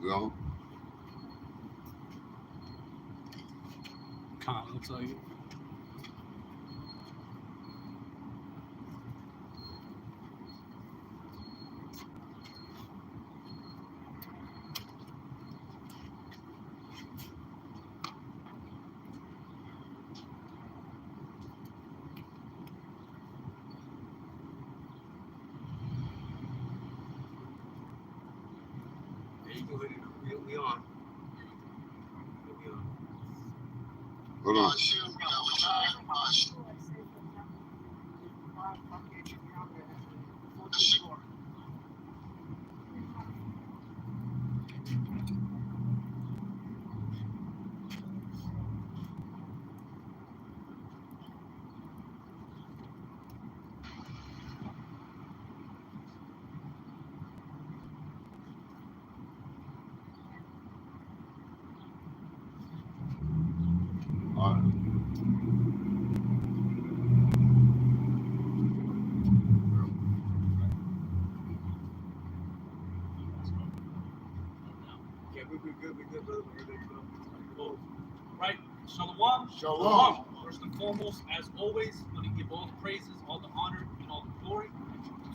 You know? Khan will tell you. We on. Hold on. All right. Yeah, we're good, brother. We're ready to go. Cool. Right, Shalom. Shalom. First and foremost, as always, let me give all the praises, all the honor, and all the glory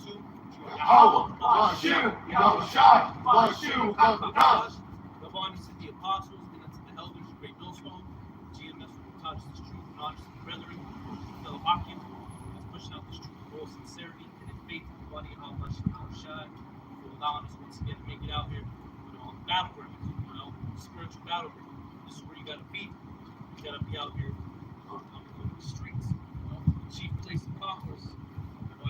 to Yahweh, Hashem, Yahushua, Hashem, HaKadosh. Love honors to the apostles and unto the elders, the great millstone, GMS who touches this truth and honors the brethren, fellow Akim, that's pushing out this truth with all sincerity and in faith in the body of Allah Yahushua, for allowing us once again to make it out here, on the battleground, spiritual battleground. This is where you gotta be. You gotta be out here on the streets. Chief place of conquerors,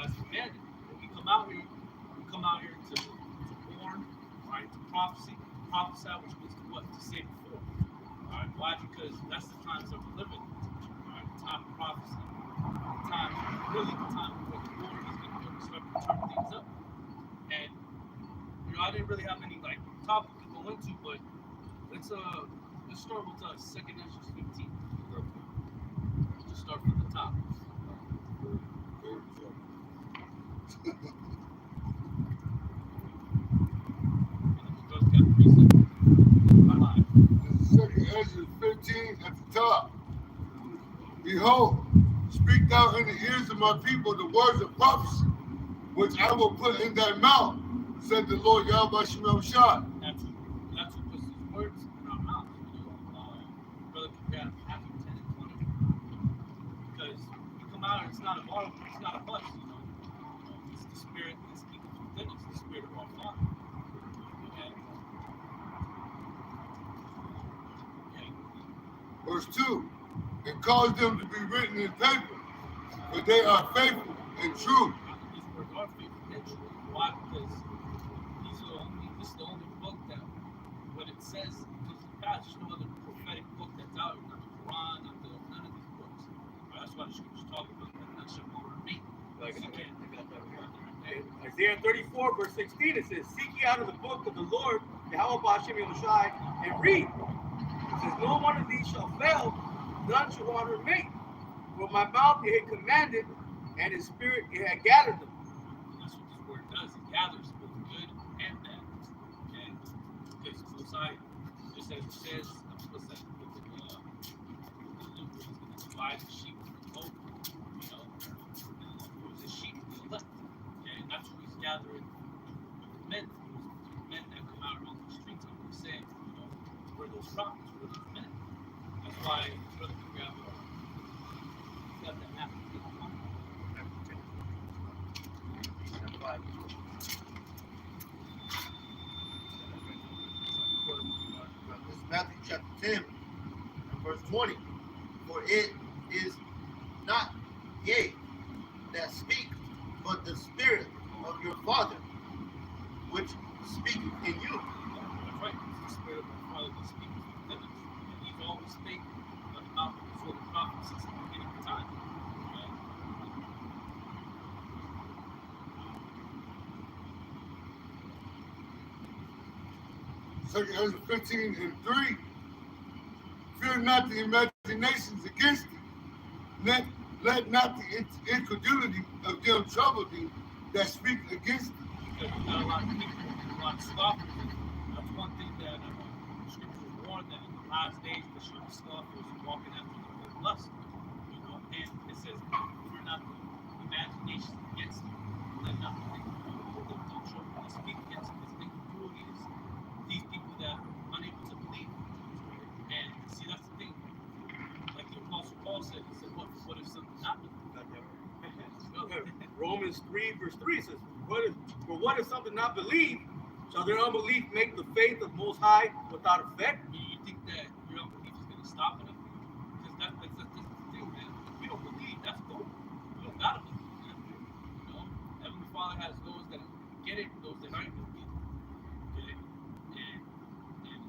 as commanded. When we come out here to warn, right, to prophesy, which means to what? To say before. Alright, why? Because that's the times that we're living. Alright, the time of prophecy. The time where the Lord is going to start to turn things up. And I didn't really have any topic to go into, but let's start with 2nd Ezra 15. Just start from the top. This is 2nd Ezra 15 at the top. Behold, speak thou in the ears of my people the words of prophecy, which I will put in thy mouth, said the Lord Yahweh Shemel Shah. That's who puts his words in our mouth. Brother can grab half of 10 and 20. Because we come out, it's not a bar, it's not a bus, It's the spirit that's speaking within us, the spirit of our Father. Okay. Verse 2, and cause them to be written in paper, for they are faithful and true. These words are faithful and true. Why? Because this is the only book that, what it says, because in the past, there's no other prophetic book that's out here, not the Quran, none of these books. That's why the scriptures talk about that. That shall not remain. Isaiah 34, verse 16, it says, seek ye out of the book of the Lord, Yahweh Hashem Yahushai, and read. It says, no one of these shall fail, none shall one remain. For my mouth it had commanded, and his spirit it had gathered them. That's what this word does. It gathers both good and bad. Okay? Because both sides, just as it says, what's that? Luke, he's going to divide the sheep from the goat. Who's the sheep and the elect. Okay? And that's what he's gathering men. Men that come out on the streets. I'm going to say, where those prophets, where those men. That's why Brother can grab it. Got that half. This is Matthew chapter 10 and verse 20. For it is not ye that speak, but the Spirit of your Father, which speaketh in you. That's right. It's the Spirit of our Father that speaks within us. And He's always speaking about before the prophets since the beginning of time. Second Ezra 15 and 3. Fear not the imaginations against thee. Let not the incredulity of them trouble thee that speak against thee. Because we've got a lot of people, a lot of scoffers. That's one one thing that scriptures warn that in the last days the shall be scoffers walking after the old lust. You know, and it says, "We're not the imaginations against you. Let not think don't show when they speak against you." This incongruity is these people that are unable to believe. And see, that's the thing. Like the Apostle Paul said, he said, "What if something happened?" Romans 3 verse 3 says, what if something not believed? Shall their unbelief make the faith of Most High without effect? You think that your unbelief is going to stop anything? Because that's the thing, man. If we don't believe, that's cool. We don't gotta believe. You know, Heavenly Father has those that get it, those that aren't going to get it. Okay, and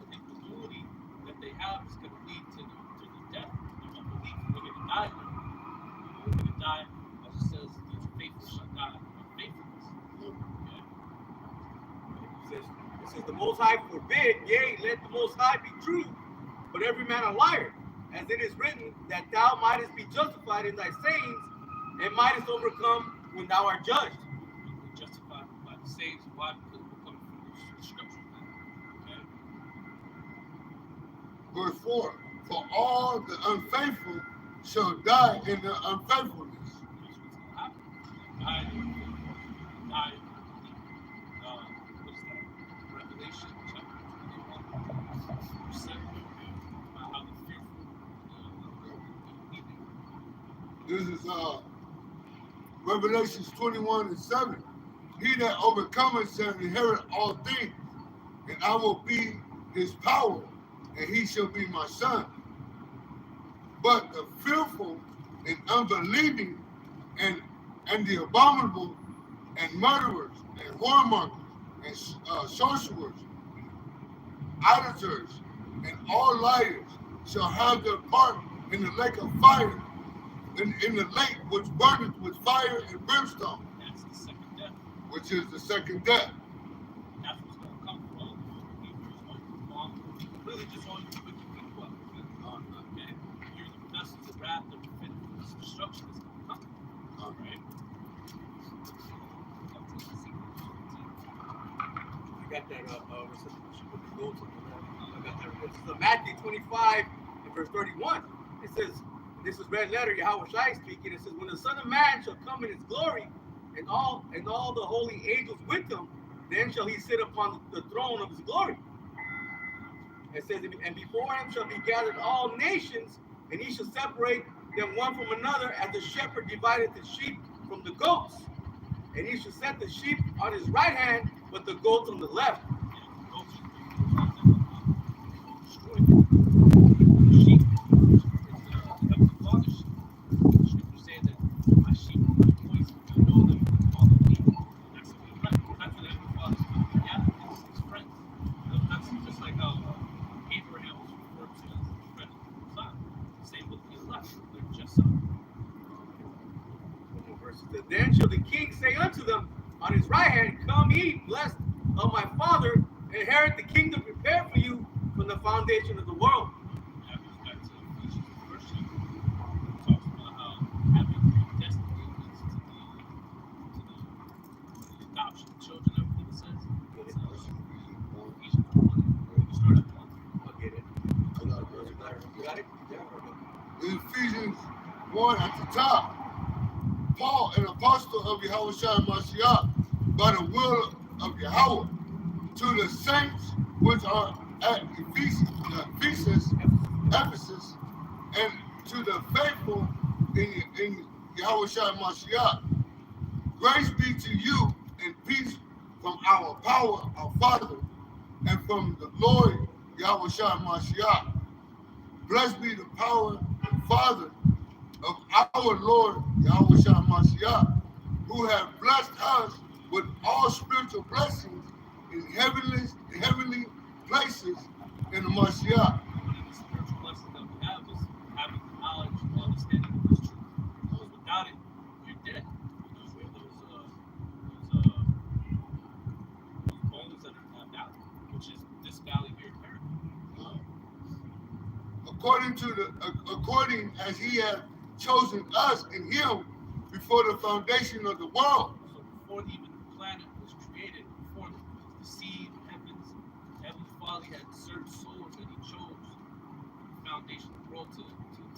the incredulity that they have is going to lead to the death. Their unbelief, they're going to die. They're going to die, as it says, the faithful shall die of faithfulness. Okay. It says the Most High forbid, yea, let the Most High be true, but every man a liar, as it is written, that thou mightest be justified in thy sayings, and mightest overcome when thou art judged. We're justified by the sayings. Why? Because we're coming from the scriptures, man. Okay. Verse 4. For all the unfaithful shall die in their unfaithfulness. That's what's gonna happen. Die. What's that? Revelation chapter 21, verse 7. About how the fearful This is Revelations 21 and 7. He that overcometh shall inherit all things, and I will be his power, and he shall be my son. But the fearful and unbelieving and the abominable and murderers and whoremongers and sorcerers, idolaters, and all liars shall have their part in the lake of fire, in the lake which burneth with fire and brimstone. That's the second death. Which is the second death. That's what's going to come for all the believers, really just all you wicked people out there. Okay? You're the vessels of wrath that will fit for this destruction that's going to come. All right? I got that I got that. This is Matthew 25 and verse 31. It says, this is red letter, Yahweh Shai speaking. It says, when the Son of Man shall come in his glory, and all the holy angels with him, then shall he sit upon the throne of his glory. It says, and before him shall be gathered all nations, and he shall separate them one from another, as the shepherd divided the sheep from the goats. And he shall set the sheep on his right hand, but the goats on the left. Then shall the king say unto them on his right hand, come ye, blessed of my Father, inherit the kingdom prepared for you from the foundation of the world. In Ephesians 1 at the top, Paul, an apostle of Yahweh Shai Mashiach, by the will of Yahweh, to the saints which are at Ephesus, and to the faithful in Yahweh Shai Mashiach. Grace be to you and peace from our power, our Father, and from the Lord Yahweh Shai Mashiach. Blessed be the power and Father of our Lord Yahweh Shai Mashiach, who have blessed us with all spiritual blessings in heavenly places in the Mashiach. One of the spiritual blessings that we have is having the knowledge and understanding of this truth. Because without it, you're dead. You know, those bones that are in that valley, which is this valley here apparently. According as he had chosen us in him before the foundation of the world. So before even the planet was created, before the seed and Father had certain souls that He chose from the foundation of the world to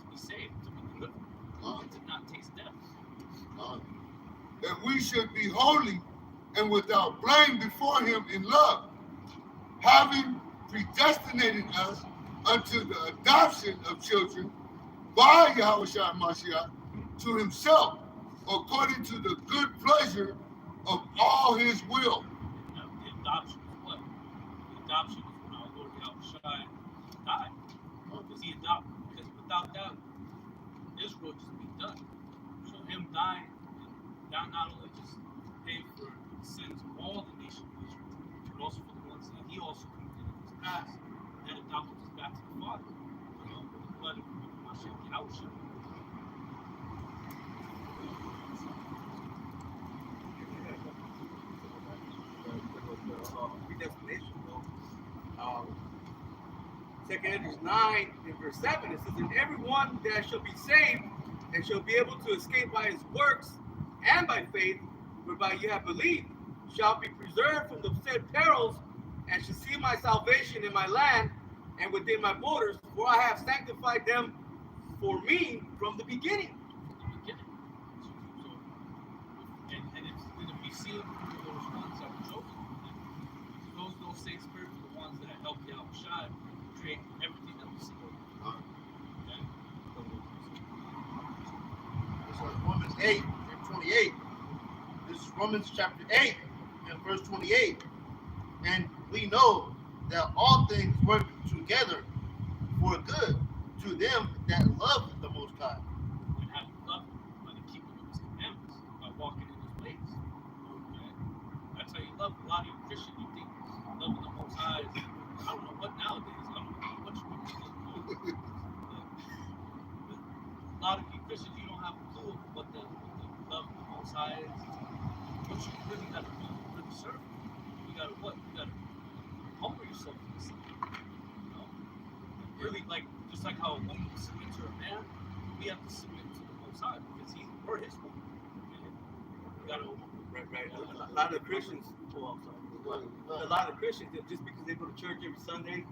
be saved, to be delivered, and to not taste death. That we should be holy and without blame before Him in love, having predestinated us unto the adoption of children by Yahushua Mashiach to Himself, according to the good pleasure of all His will. Now, the adoption is what? The adoption is when our Lord Yahushua died. Because He adopted. Because without that, Israel just be done. So Him dying, and not only just pay for the sins of all the nation of Israel, but also for the ones that He also committed in His past, that adopted us back to the Father. With the blood of Mashiach Yahushua. Predestination, though. 2 Corinthians 9 and verse 7, it says, and everyone that shall be saved and shall be able to escape by his works and by faith, whereby you have believed, shall be preserved from the said perils, and shall see my salvation in my land and within my borders, for I have sanctified them for me from the beginning. And it's going to be sealed for those ones that were chosen. Those same spirits are the ones that have helped Yahushua create everything that we see. Okay? This is Romans 8 and 28. This is Romans chapter 8 and verse 28. And we know that all things work together for good to them that love the Most High. And have love by the keeping of His commandments, by walking in His ways. Okay? That's how you love. A lot of you Christians, you think loving the Most High is, I don't know what nowadays. I don't know what you think. But a lot of you Christians, you don't have a clue of what the love of the Most High is. What you really got to do to really serve Him. You got to what? You got to humble yourself to this. You know? Really, like, just like how a woman will submit to her man, we have to submit to the Most High because we're His woman. You got to. Right. A lot of Christians, a lot of Christians, just because they go to church every Sunday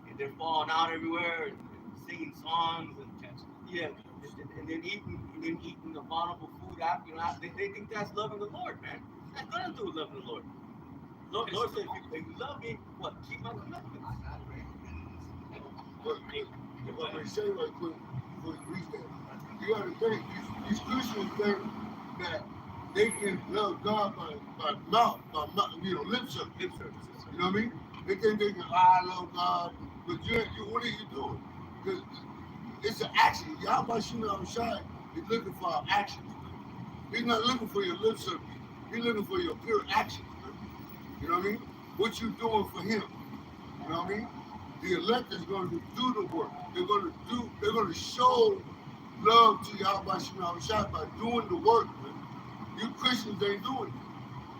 and they're falling out everywhere and singing songs and and then eating abominable food after, they think that's loving the Lord, man. That's nothing to do with loving the Lord. Lord said, if you love me, what? Keep my commandments. But they say right quick before you reach that, you got to think these Christians think that they can love God by mouth, lip service. You know what I mean? They think they can, I love God, but what are you doing? Because it's an action. Yahweh Shai is looking for our actions. He's not looking for your lip service. He's looking for your pure actions. You know what I mean? What you doing for Him? You know what I mean? The elect is going to do the work. They're going to show love to Yahweh Shai by doing the work. Man. You Christians ain't doing it.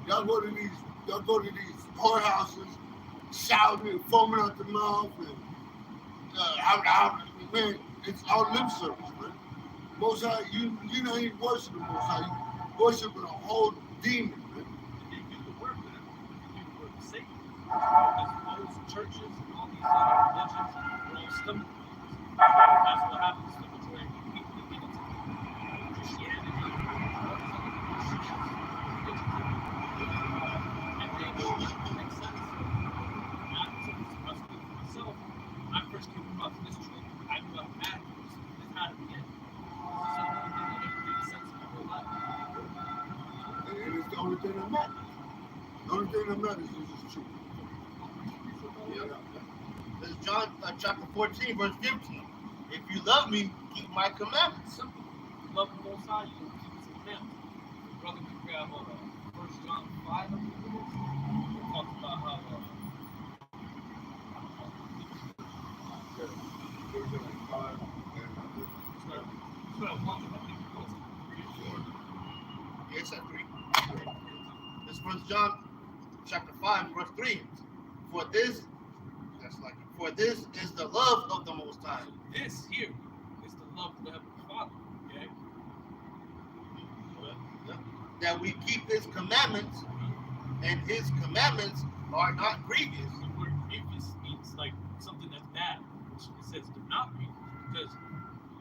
Y'all go to these whorehouses, shouting and foaming out the mouth, and man, it's all lip service, man. Most High, you not even worshiping Most High, you worshiping a whole demon, man. And they do the work of them. They do the work of Satan. Because most churches and all these other religions are all stomach believers. That's what happens to the majority of people that get into Christianity. And they don't make sense. And I speak for myself. When I first came across this truth, I knew I had this had to be it. This is the only thing that ever made sense in my whole life. And it's the only thing that matters. The only thing that matters is this truth. This is John chapter 14, verse 15. If you love me, keep my commandments. Simple. You love the Most High, you will keep His commandments. Brother, we grab 1 John 5, I believe it is. It talks about how Yes, at 3. This is 1 John chapter 5, verse 3. For this is the love of the Most High. this here is the love of the Heavenly Father. Okay? That we keep His commandments, and His commandments are not grievous. The word grievous means it's like something that's bad, which it says do not read, because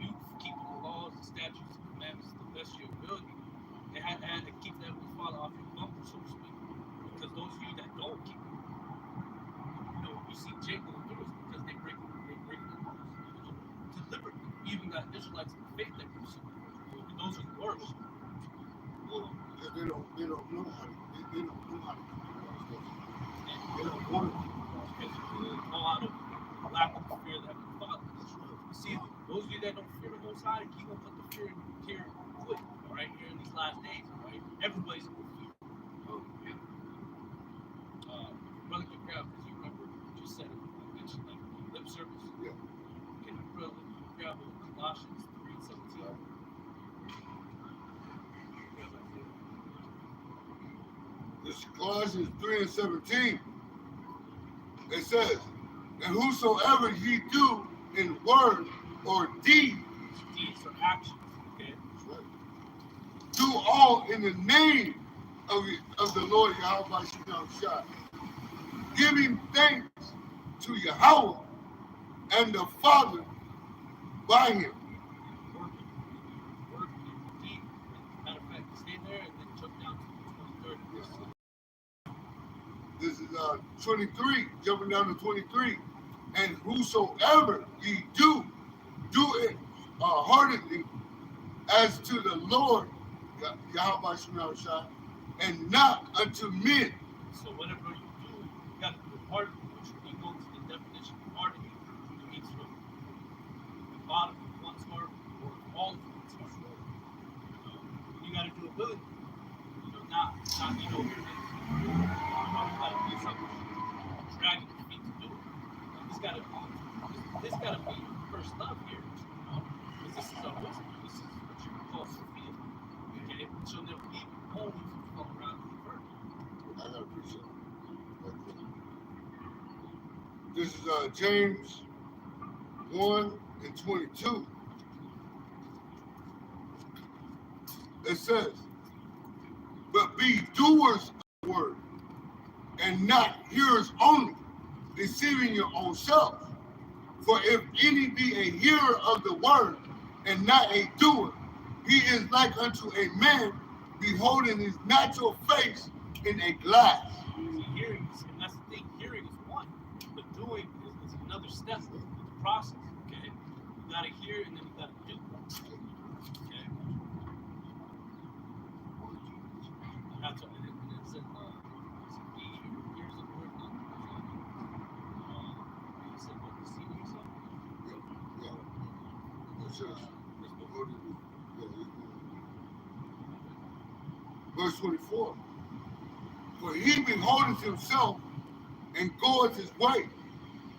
you keeping the laws, the statutes, the commandments to the best of your ability, and had to keep that with fall off your bumper, so to speak. Because those of you that don't keep it, you see Jake going through it because they break the laws, deliberately. You even got Israelites in the faith that do so. Those are the worst. Well, because they don't know how to. They don't know how to keep the laws. They don't want to keep the laws. Because all out of lack of the fear of the Heavenly Father. You see, those of you that don't fear the Most High, He gonna put the fear in here quick. All right, here in these last days. All right, everybody's gonna fear. Brother can grab, because you remember you just said it. I mentioned like lip service. Yeah. Can you brother grab Colossians 3:17? This is Colossians 3:17. It says, and whosoever ye do in word or deed, Deeds or actions. Okay. do all in the name of the Lord Yahweh Shai, giving thanks to Yahweh and the Father by him. Working deed. Matter of fact, stay there and then jump down to the 23rd verse. This is 23, jumping down to 23. And whosoever ye do it heartedly as to the Lord Yahweh Shai, and not unto men. So whatever you do, you got to do it heartedly, which when you go to the definition of heartedly, it means from the bottom of one's heart or all of one's heart. You got to do it willingly. Not here it is. You got to do something, dragging your feet to do it. This got to be your first love here, because this is our wisdom. This is what you call Sophia. Okay, but you'll never leave your home if you fall around and hurt. I gotta appreciate it. This is James 1:22. It says, but be doers of the word, and not hearers only, deceiving your own selves. For if any be a hearer of the word, and not a doer, he is like unto a man beholding his natural face in a glass. Hearing is, and that's the thing, hearing is one, but doing is another step of the process. Okay, you gotta hear and then you gotta do. Okay, that's what it said. Be hears the word, not you said what, deceiving yourself. Yeah. It says, verse 24. For he beholdeth himself and goeth his way,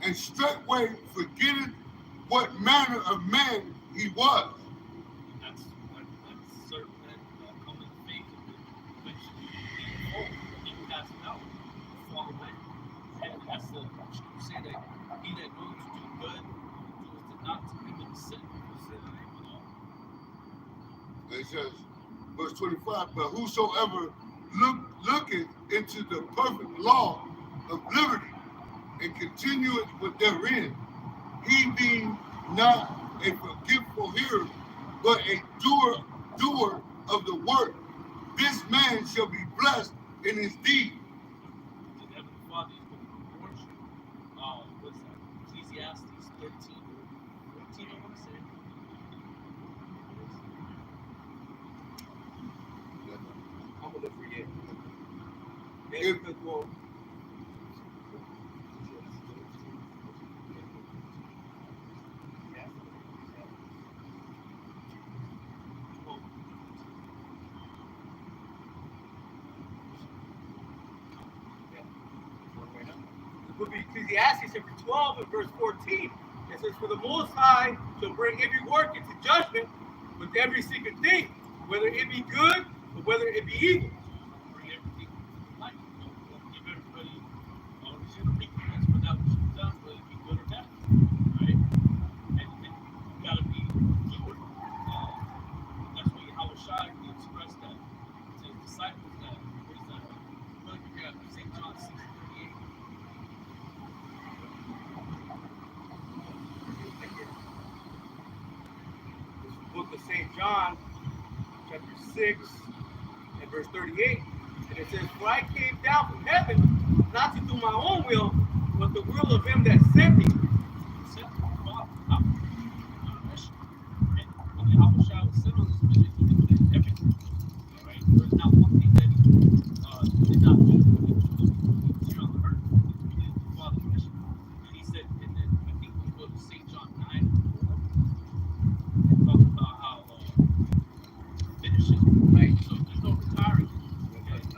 and straightway forgetteth what manner of man he was. That's certain that come in faith of eventually being old, and then pass it out, fall away. And that's the scripture say that he that knows to do good, doeth not to commit sin. It says, verse 25, but whosoever looketh into the perfect law of liberty and continueth with therein, he being not a forgetful hearer, but a doer of the work, this man shall be blessed in his deed. The Heavenly Father is going to reward you. What's that? Ecclesiastes 13, 14, I want to say. I'm gonna forget. If- Well, the book of Ecclesiastes, chapter 12 and verse 14. It says, for the Most High shall bring every work into judgment with every secret thing, whether it be good or whether it be evil. Bring everything to light. Give everybody recompense for that which you've done, whether it be good or bad. Right? And you gotta be doer. That's why Yahweh Shai expressed that to his disciples that what is that? St. John 6:38. John chapter 6 and verse 38. And it says, "For I came down from heaven not to do my own will, but the will of him that sent me." Except for the Father, not the mission. And when Yahushua was sent on this mission, he did everything. All right? There's not one thing that he did not do. He was here on the earth. He did the Father's mission. And he said, and then I think we go to St. John 9:4, and talk about how finishes, right? So there's no retiring.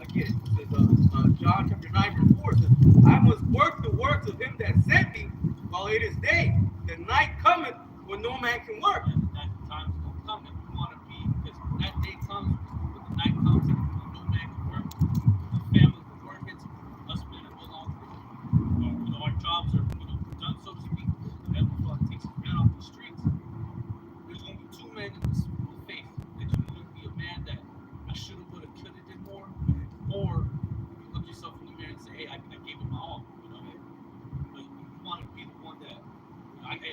Again, it says, John chapter 9 verse 4 says, "I must work the works of him that sent me while it is day. The night cometh when no man can work." And that time's gonna come and we want to be, because when that day comes, when the night comes and when no man can work, the family will work it, us men are no longer, our jobs are, done, so to speak. The Heavenly Father takes his man off the streets. There's gonna be two men in this faith. There's gonna be a man that I shoulda, woulda, coulda did more, or you look yourself in the mirror and say, hey, I gave it my all, But you want to be the one that I left,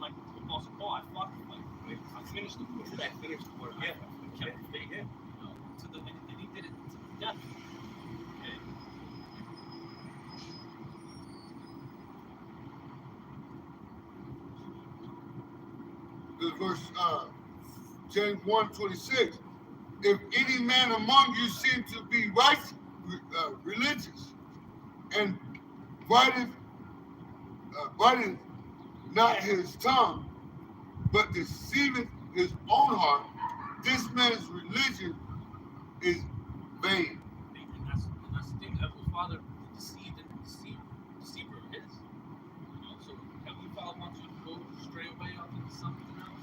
like the Apostle Paul, I fought the fight. I finished the course. I finished the course, yeah. I kept the faith, to the, and he did it to the death. Okay. This verse James 1:26. If any man among you seem to be religious, and brideth not his tongue, but deceiveth his own heart, this man's religion is vain. And that's the thing. Heavenly Father deceived and deceiver is. So Heavenly Father wants you to go straight away off into something else.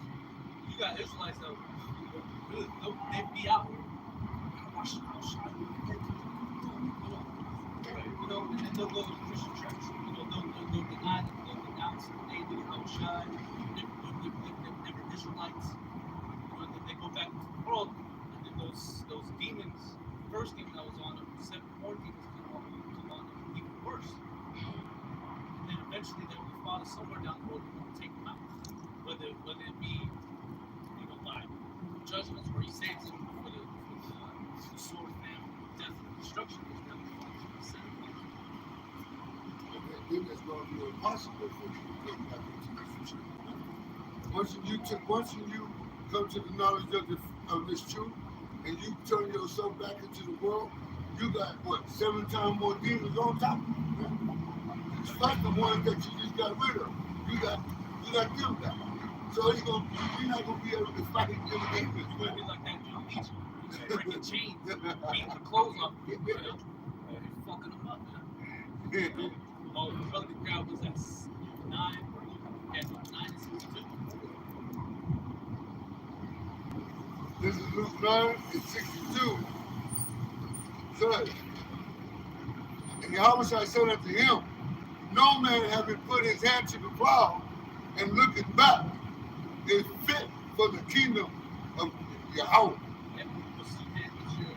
You got Israelites that really they'd be out here. I'll show you. And then they'll go to Christian church. They'll deny them. They'll denounce the name of Yahushua. They're never Israelites. They go back into the world, and then those demons, the first demon that was on them, 7 more demons come on them, even worse. And then eventually they will follow somewhere down the road and take them out. Whether it be, by judgments where he saves them for the sword, famine, death, and destruction, there's never Then it's going to be impossible for you to get back into this truth. Once you come to the knowledge of this truth, and you turn yourself back into the world, you got 7 times more demons on top of you. It's like the ones that you just got rid of. You got them back. So you're not gonna be able to fight them demons. It's going to be like that John Leach. He's breaking chains, beating the clothes off people, and fucking them up, man. Oh, the brother crowd was at 9 and 62. This is Luke 9 and 62. Says, and Yahushua said unto him, no man having put his hand to the plow and looking back is fit for the kingdom of Yahweh. Yeah, but see, man, it's your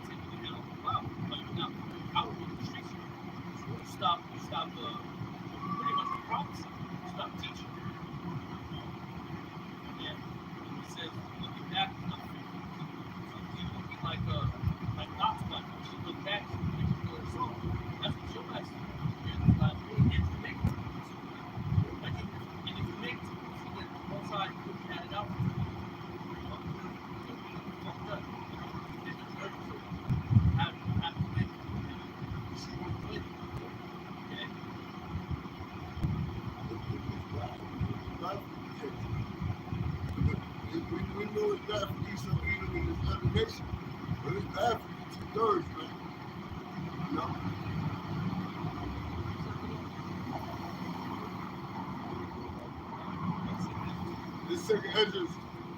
taking the hand off the plow. Like, you're not out on the streets. You stop pretty much the prophecy. You stop teaching. And he says, looking back is not fit. So you won't be like Lot's wife. She looked back, she was for her soul. That's what your life's doing. It's like, and if you make it, so then one side you had it out. Fucked up. Then the church have to make it. She won't win. Okay? We know it's bad for Esau even in this other nation, but it's bad for you 2/3, man. You know? This second Ezra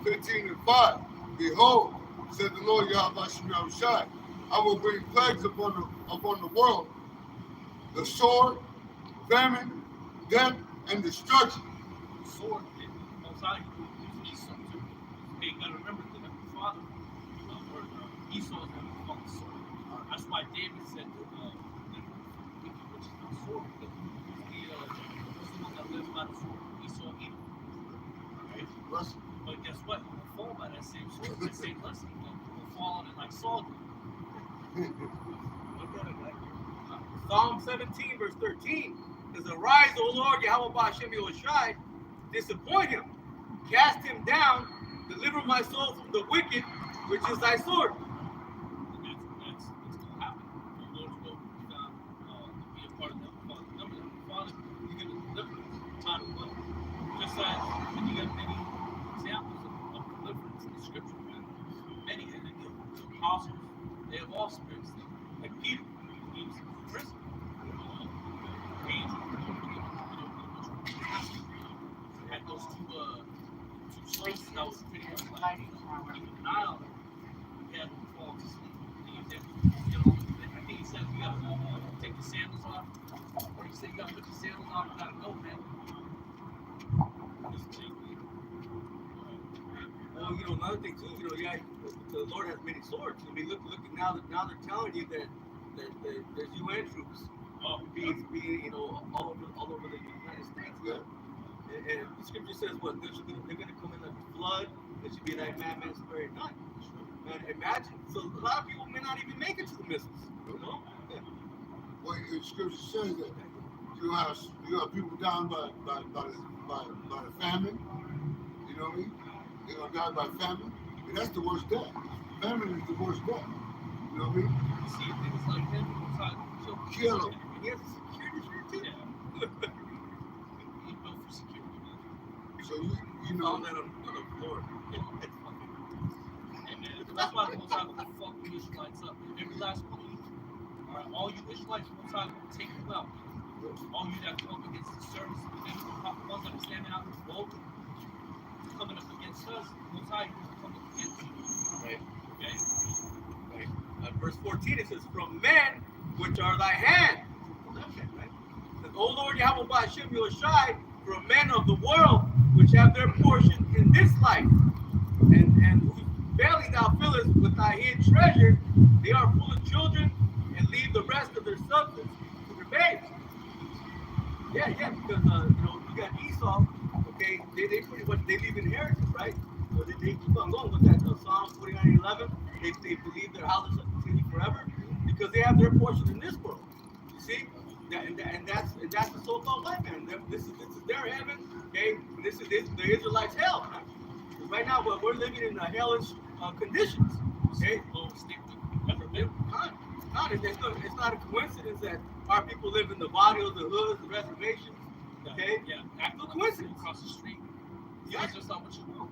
15 and 5. Behold, said the Lord Yahweh Shai, I will bring plagues upon the world, the sword, famine, death, and destruction. The sword, most high, use Esau too. Hey, you gotta remember that the father, Esau is going to call the sword. That's why David said that which is not sword, because he's the one that lives by the sword. Esau, Edom. Right? Russell. But But guess what? You will fall by that same sword, that same lesson. You will fall on it like Saul did. Psalm 17, verse 13 says, Arise, O Lord, Yahweh Ba'ashem Yahushai, disappoint him, cast him down, deliver my soul from the wicked, which is thy sword. And that's going to happen. The Lord will be a part of that. Remember that. Father, you're going to deliver us time of love. Just as when you have many examples of deliverance in the scripture, man. Many of the apostles, they have all experienced it. Like Peter, he was in prison. Angel, had those two slaves that was pretty much like keeping an eye on them. He had them fall to sleep. And he said, I think he said, you gotta take your sandals off. Or he said, you gotta put your sandals on. You gotta go, man. Well, another thing too, yeah, the Lord has many swords. I mean, look now they're telling you that there's UN troops being all over the United States. Yeah. And the scripture says what they're gonna come in like a flood. There should be like madman spray at night. Man, imagine. So a lot of people may not even make it to the missiles. Yeah. Well, the scripture says that you have people down by the famine. You know what I mean? They're gonna die by famine, and that's the worst death. Famine is the worst death. You know what I mean? You see things like him, Kill them. And he has a security shirt too. Yeah. He built for security, man. So you know. Found that on the floor. And that's why the Most High will fuck the Israelites up. Every last one of you. Alright, all you Israelites, the Most High will take you out. All you that come up against the service, the ones that are standing out in the boat, coming up against us, the Most High will come up against you. Right. Okay? Right. Verse 14 it says, From men which are thy hand. Right? It says, O Lord Yahweh Ba'ashem Yahushai, from men of the world which have their portion in this life, and whose belly thou fillest with thy hid treasure, they are full of children, and leave the rest of their substance to their babes. Yeah, because you got Esau, okay, they pretty much they leave inheritance, right? So they keep on going with that Psalm 49:11. They believe their houses will continue forever because they have their portion in this world. You see? And that's the so-called life, man. This is their heaven, okay? And this is the Israelites' hell, man. Right now, we're living in hellish conditions, okay? Never been. It's not a coincidence that our people live in the barrios, the hoods, the reservations, okay? Yeah. That's no coincidence. Across the street. Yeah. That's just not what you want.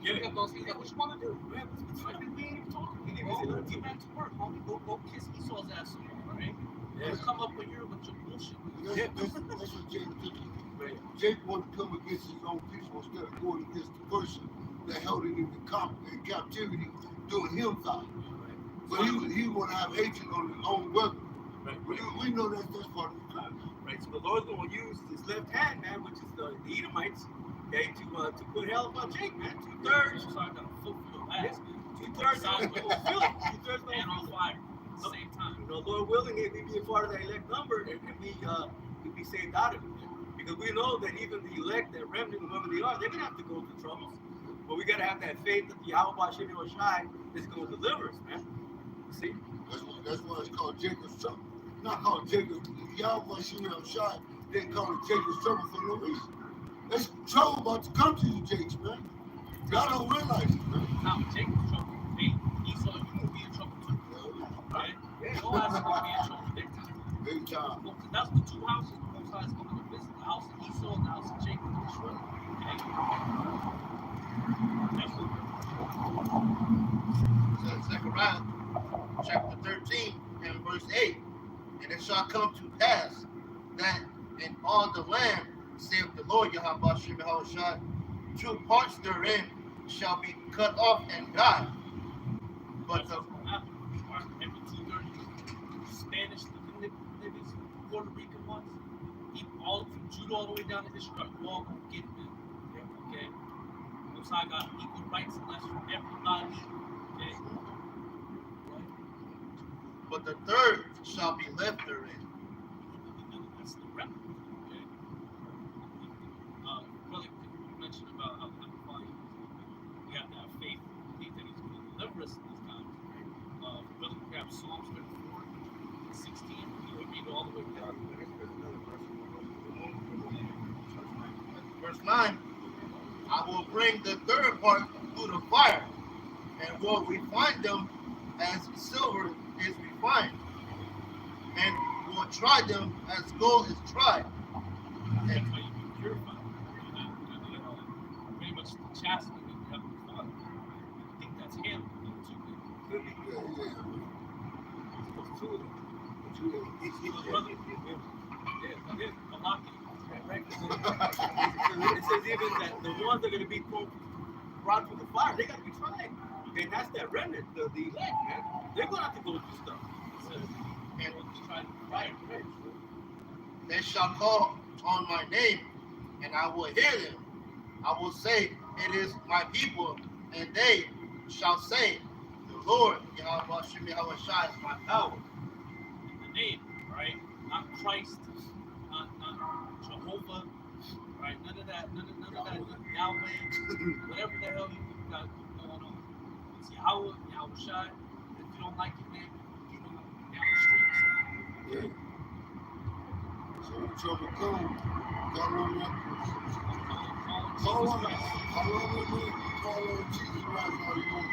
You have those things that what you want to do. Man, it's like we ain't even talking. We need to get back to work, homie. Go kiss Esau's ass somewhere, right? Yeah. You come up with here with your bullshit. That's what Jake did. Right. Jake wanted to come against his own people instead of going against the person that held him in captivity, doing him foul. So he want to have hatred on his own brother. Right. We know that's part of the crime. Right. So the Lord's going to use his left hand, man, which is the Edomites, okay, to put hell upon Jake, man. 2/3. So I got a foot for your ass, man. 2/3 going to feel it. 2/3 going And to on feel it. fire at the same time. Lord willing, if we be a part of that elect number, and we be saved out of it. Because we know that even the elect, that remnant, whoever they are, they're going to have to go through troubles. But we got to have that faith that the Yahweh Ba'ashem Yahushai is going to deliver us, man. See? That's why it's called Jacob's trouble. Not called Jacob. Yahweh Ba'ashem Yahushai didn't call it Jacob's trouble for no reason. There's trouble about to come to you, Jakes, man. Y'all don't realize it, man. Now, Jacob's trouble. Hey, Esau, you will be in trouble too. Right? Yeah. Your ass is going to be in trouble big time. Big time. Well, that's the two houses the Most High is coming to visit. The house of Esau and the house of Jacob to destroy. Okay? That's what Says Zechariah chapter 13 and verse 8. And it shall come to pass that in all the land, saith the Lord Yahweh Shem Yahushua, 2 parts therein shall be cut off and die. But the every 2/3 Spanish niggas, Puerto Rican ones, all from Judah all the way down to Israel, you all gonna get it, man. Okay? Most High got equal rights and less for everybody. Okay? Right? but the third shall be left therein. That's the remnant. Okay? Brother, you mentioned about how fire Verse 9, I will bring the third part through the fire, and will refine them as silver is refined, and will try them as gold is tried. That's how you be purified. You know, pretty much the chastity that you have with the Father. I think that's him. Could be. Yeah, yeah. It's two of them. His brother. Yeah, that is Malaki. Right? It says even that the ones that are going to be brought through the fire, they got to be tried. And that's that remnant, the elect, man. They're going to have to go through stuff. It says, and we'll just try to fire. They shall call on my name, and I will hear them. I will say, it is my people, and they shall say, the Lord, Yahweh Shem Yahweh Shai is my power. The name, right? Not Christ, not Jehovah, right? None of that, Yahweh, whatever the hell you got going on. It's Yahweh, Yahweh Shai. If you don't like it, man, you know, down the streets. Yeah. So when trouble comes, call on me. Call on me. Call on Jesus Christ all you want to.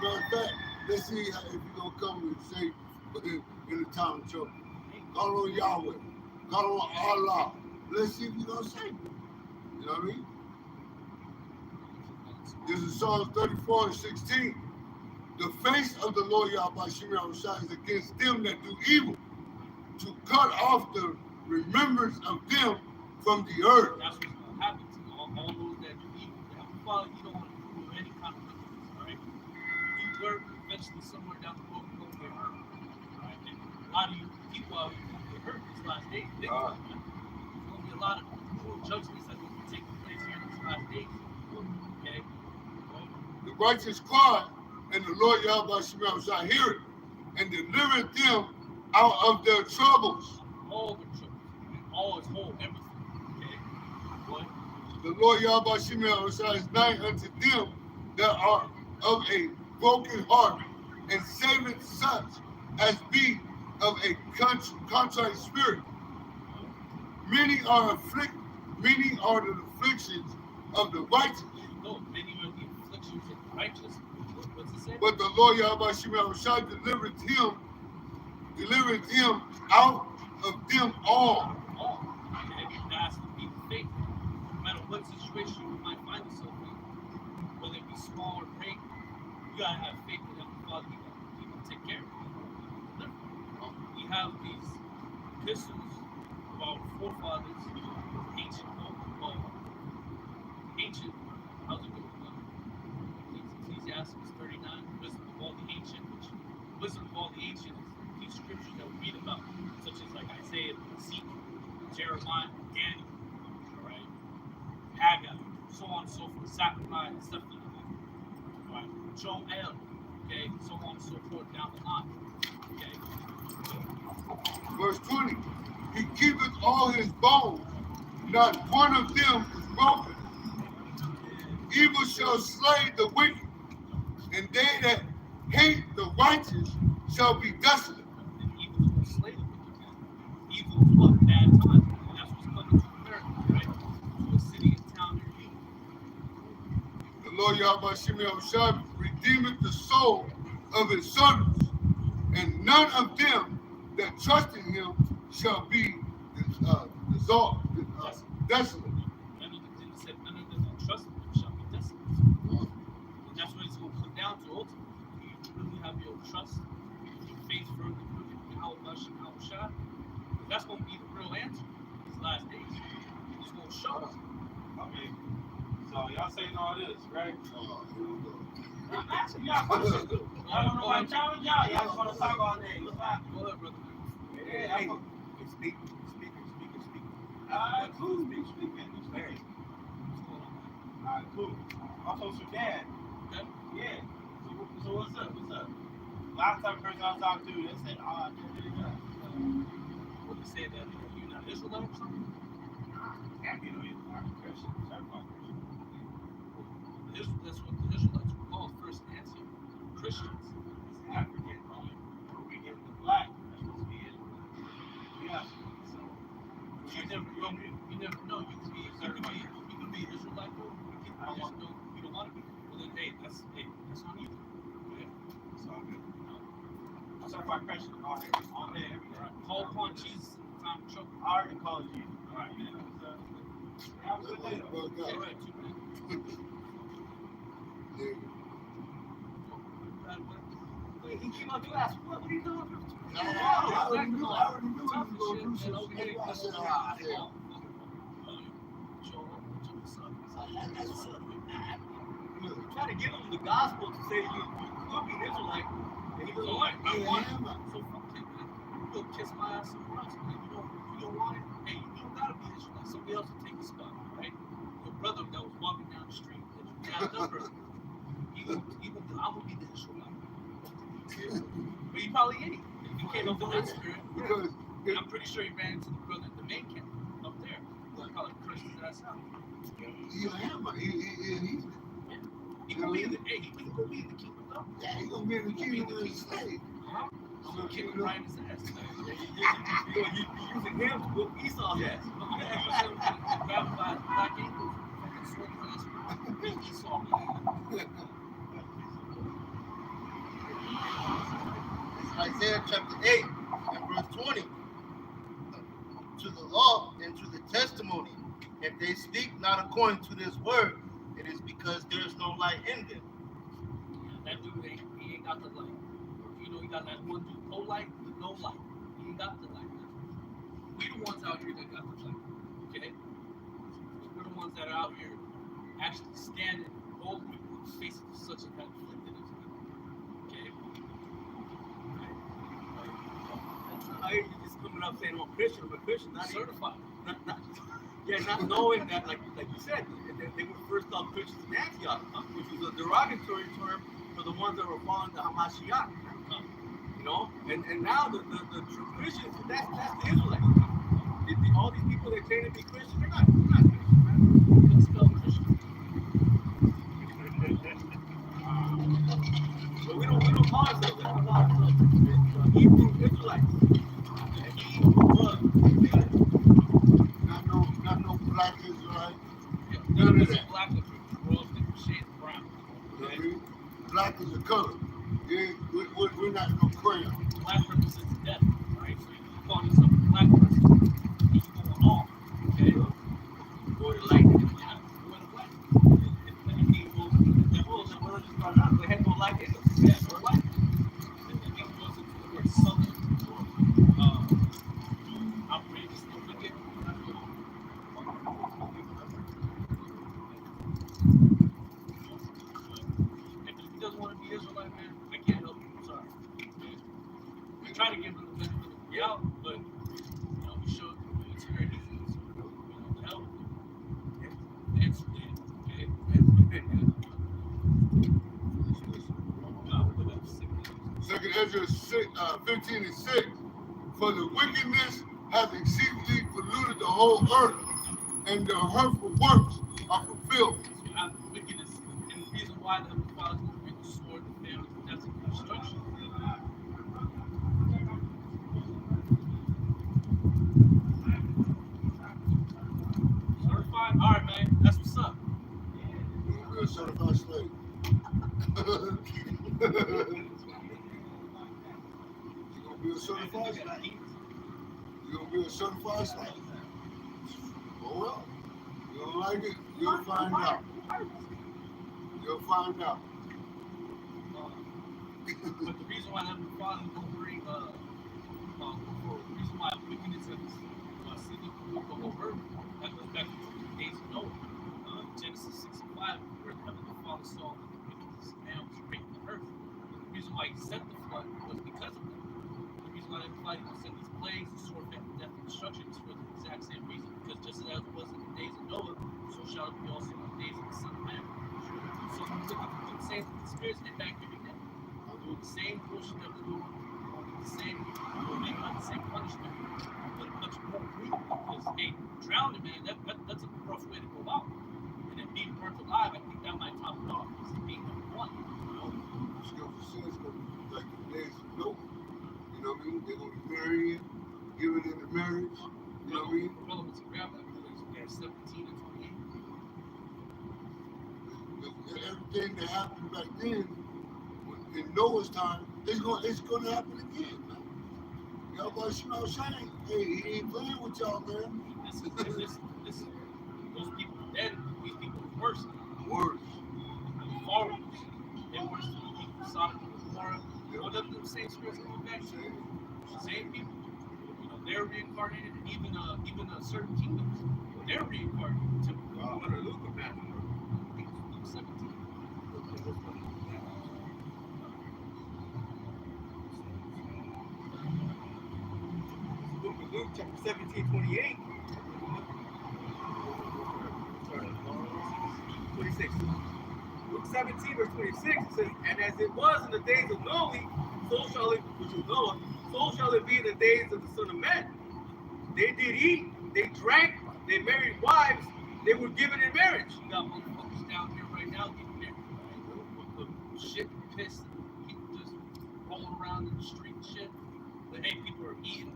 Matter of fact, let's see if you're going to come and say in the time of trouble. Call on Yahweh. Call on Allah. Let's see if you're going to say it. You know what I mean? This is Psalms 34:16. The face of the Lord Yahweh Shemir is against them that do evil, to cut off the remembrance of them from the earth. That's what's going to happen to all those that do evil. The Heavenly Father, you don't want to do any kind of wickedness, all right? You work, eventually somewhere down the road, you're going to get hurt, all right? And a lot of you people out here going to get hurt these last days. There's going to be a lot of cruel judgments that will be taking place here in these last days, okay? The righteous cry, and the Lord Yahweh Shemir shall hear it, and deliver them out of their troubles. All the troubles, all is whole, everything, okay? What? The Lord Yahweh Shemir is nigh unto them that are of a broken heart, and saveth such as be of a contrite spirit. Many are the afflictions of the righteous. No, many are the afflictions of the righteous. What's it say? But the Lord Yahweh Shemir delivereth him out of them all. All. Okay? That has to be the faith. No matter what situation you might find yourself in, whether it be small or great, you gotta have faith in Heavenly Father. He will take care of you. We have these epistles of our forefathers, ancient, how's it going? Ecclesiastes 39, wisdom of all the ancient, which wisdom of all the ancient is these scriptures that we read about, such as like Isaiah, Ezekiel, Jeremiah, Daniel, all right, Haggai, so on and so forth, Zechariah, and stuff like that, all right, Joel, okay, so on and so forth down the line, okay. Verse 20, he keepeth all his bones, not one of them is broken. Evil shall slay the wicked, and they that hate the righteous shall be desolate. And evil will slay the wicked man. Evil is what? Bad time. And that's what's coming to America, right? To a city and town near you. The Lord Yahweh Shemir shall redeemeth the soul of his servants, and none of them that trust in him shall be desolate. None of them that trust in him shall be desolate. And that's what it's going to come down to ultimately. Do you truly have your trust, your faith firmly rooted in Yahweh Shem Yahweh Shai? That's going to be the real answer these last days. It's going to show us. I mean, so y'all saying all this, right? I'm asking y'all questions. Y'all don't know what I'm telling y'all. Y'all just want to talk all day. What's happening? Go ahead, brother. Hey, speak. Alright, cool. Speaking. What's going on, man? Alright, cool. I'm from Sudan. Okay? Yeah. So what's up? Last time person I talked to, they said, What they say that you're not Israelite or something? can't be no Christian. Certified Christian. That's what the Israelites were called first in answer. Christians. It's African, Puerto Rican, the black. That's supposed to be Israel. You never know. You could be Israelite, or you don't want to be. Well, then, that's on you. Okay. It's all good. I'm certified Christian. All day, every day. Call upon Jesus in the time of trouble. I already called you. All right, man. Have a good day. That's what Okay, I right, too, man. Yeah. Wait, he came out to ask, what are you doing? I already knew he was going to do some shit. I said, ah, hell. Try to give him the gospel to say you could be an Israelite, and he goes, So, what? I want it. So fuck it, man. You go kiss my ass somewhere else, man. You don't want it. Hey, you don't gotta be Israelite. Somebody else will take the spot, right? Your brother that was walking down the street that you jabbed up earlier. I'm gonna be the Israelite. But he probably ain't. If he came up with that spirit, Because I'm pretty sure he ran into the brother at the main camp up there. He'll probably cursed his ass out. he's a hammer. He He could be the kingdom though. yeah, he's going to be in the kingdom of his slave. I'm gonna kick him right in his ass. You're using him to whoop Esau's ass. Grab him by his black ankles, fucking swing his ass. Beat Esau. Isaiah chapter 8 and verse 20. To the law and to the testimony, if they speak not according to this word, it is because there is no light in them. That dude he ain't got the light. You know, he got that one dude, no light, no light. He ain't got the light. We the ones out here that got the light. Okay? We're the ones that are out here actually standing boldly in the face of such a conflict in this people. Okay? I hear you just coming up saying, "I'm a Christian, I'm a Christian." Not Certified. not knowing that, like you said, they were first called Christians in Antioch, which was a derogatory term for the ones that were following the Hamashiach. You know, and now the true Christians, that's the Israelites. All these people that claim to be Christians, they're not Christians, man. Let's spell Christian. But we don't call ourselves that. We call ourselves Hebrew Israelites. Not no black Israelite. Yeah, None of there's that. black of we're all different shades of brown. You know what I mean? Black is a color. Yeah, we're not no crayon. Black represents death, right? So you call yourself a black person, you going off, okay? Go to light. Yeah, go to black. And he goes into the devil, The world just brought up. They had no light in them. yeah, or white. And then he goes into the word southern or outrageous, wicked. If he doesn't want to be Israelite, man, I can't help him. I'm sorry. We try to give him the benefit of the doubt, but we showed the experience. The hell with him. It's okay. Second Ezra 15 and 6. For the wickedness hath exceedingly polluted the whole earth, and their hurtful works are fulfilled. So you have wickedness, and the reason why the Heavenly Father is going to bring the sword, the famine, the death, and destruction. Certified? All right, man. That's what's up. You're gonna be a certified slave. You're gonna be a certified slave. You're gonna be a certified slave. Oh well. You don't like it? You'll find out. You'll find out. But the reason why the Heavenly Father is going to bring, the reason why wickedness has sinning polluted the whole earth, that goes back to the days of Noah. Genesis 6 and 5, where the Heavenly Father saw that the wickedness of man was great in the earth. The reason why he sent the flood was because of that. The reason why the flood was sent these plagues, the sword, famine, death, and destruction is for the exact same reason. Because just as it was in the days of Noah, so shall it be also in the days of the Son of Man. So when we look at the same spirits, they back every day. Doing the same bullshit that we're doing, the same, the same punishment, but much more brutal. Because, hey, drowning, man, that's a rough way to go out. And then being burnt alive, I think that might top it off. Because being number one, Scripture says it's gonna be like the days of Noah. You know what I mean? They're gonna be marrying, giving into marriage. You know what I mean? Relevance to grab that because 17 and 28. Everything that happened back then, in Noah's time, it's gonna happen again, man. Y'all boys, you know what I'm saying? Hey, he ain't playing with y'all, man. This those people then, these people were worse. Words. I mean, far worse. They were worse than the people of Sodom and Gomorrah. What of them same spirits coming back to? Same people. You know, they're reincarnated, and even certain kingdoms, they're reincarnated too. Wow, what a Luke of that. I think it's Luke 17. Book of Luke, chapter 17, 28. 26. Luke 17, verse 26, it says, and as it was in the days of Noah, so shall it, which was Noah, so shall it be in the days of the Son of Man. They did eat, they drank, they married wives, they were given in marriage. You got motherfuckers down here right now getting married, right? With shit pissed, people just rolling around in the street and shit. But hey, people are eating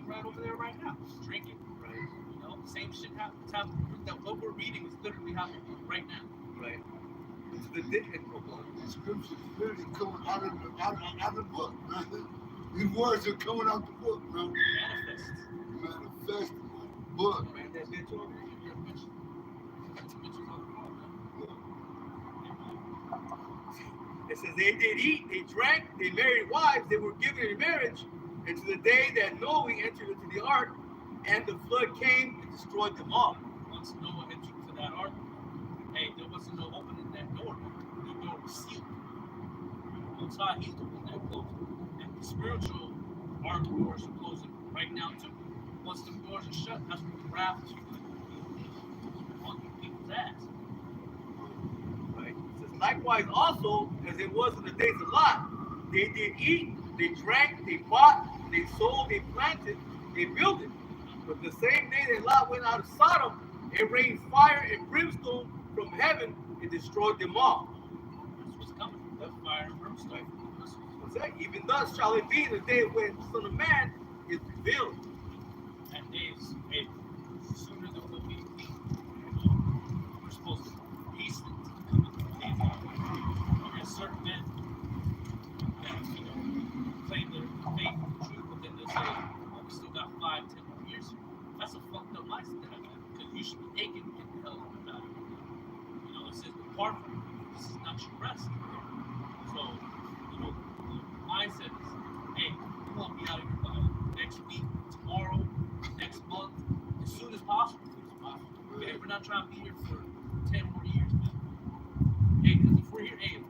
right over there right now, just drinking, right? You know, same shit happens. That what we're reading is literally happening right now. Right. It's the dick. The scriptures literally coming out of the book, man. These words are coming out the book, man. Manifests. Manifested in the book. Man, that bitch over there. It says they did eat, they drank, they married wives, they were given in marriage until the day that Noah entered into the ark, and the flood came and destroyed them all. Once Noah entered into that ark, hey, there wasn't no opening that door. The door was sealed. Most High, he's the one that closed it. And the spiritual ark doors are closing right now too. Once the doors are shut, that's when the wrath is on people's ass. Right. It says likewise also as it was in the days of Lot, they did eat, they drank, they bought, they sold, they planted, they builded. But the same day that Lot went out of Sodom, it rained fire and brimstone from heaven and destroyed them all. That's what's coming. That fire and brimstone. What's that? Even thus shall it be in the day when the Son of Man is revealed. That day is sooner than what we we're supposed to hasten to come into the day. There's certain men that, claim their faith and truth, but then they'll say, well, we still got 5, 10 more years. That's a fucked up mindset to have, because you should be taken and get the hell out of that. It says, depart from me. This is not your rest. So, the mindset is, hey, we want to be out of here by next week, tomorrow, next month, as soon as possible. Okay, we're not trying to be here for 10 more years, man. Hey, because if we're here, hey, it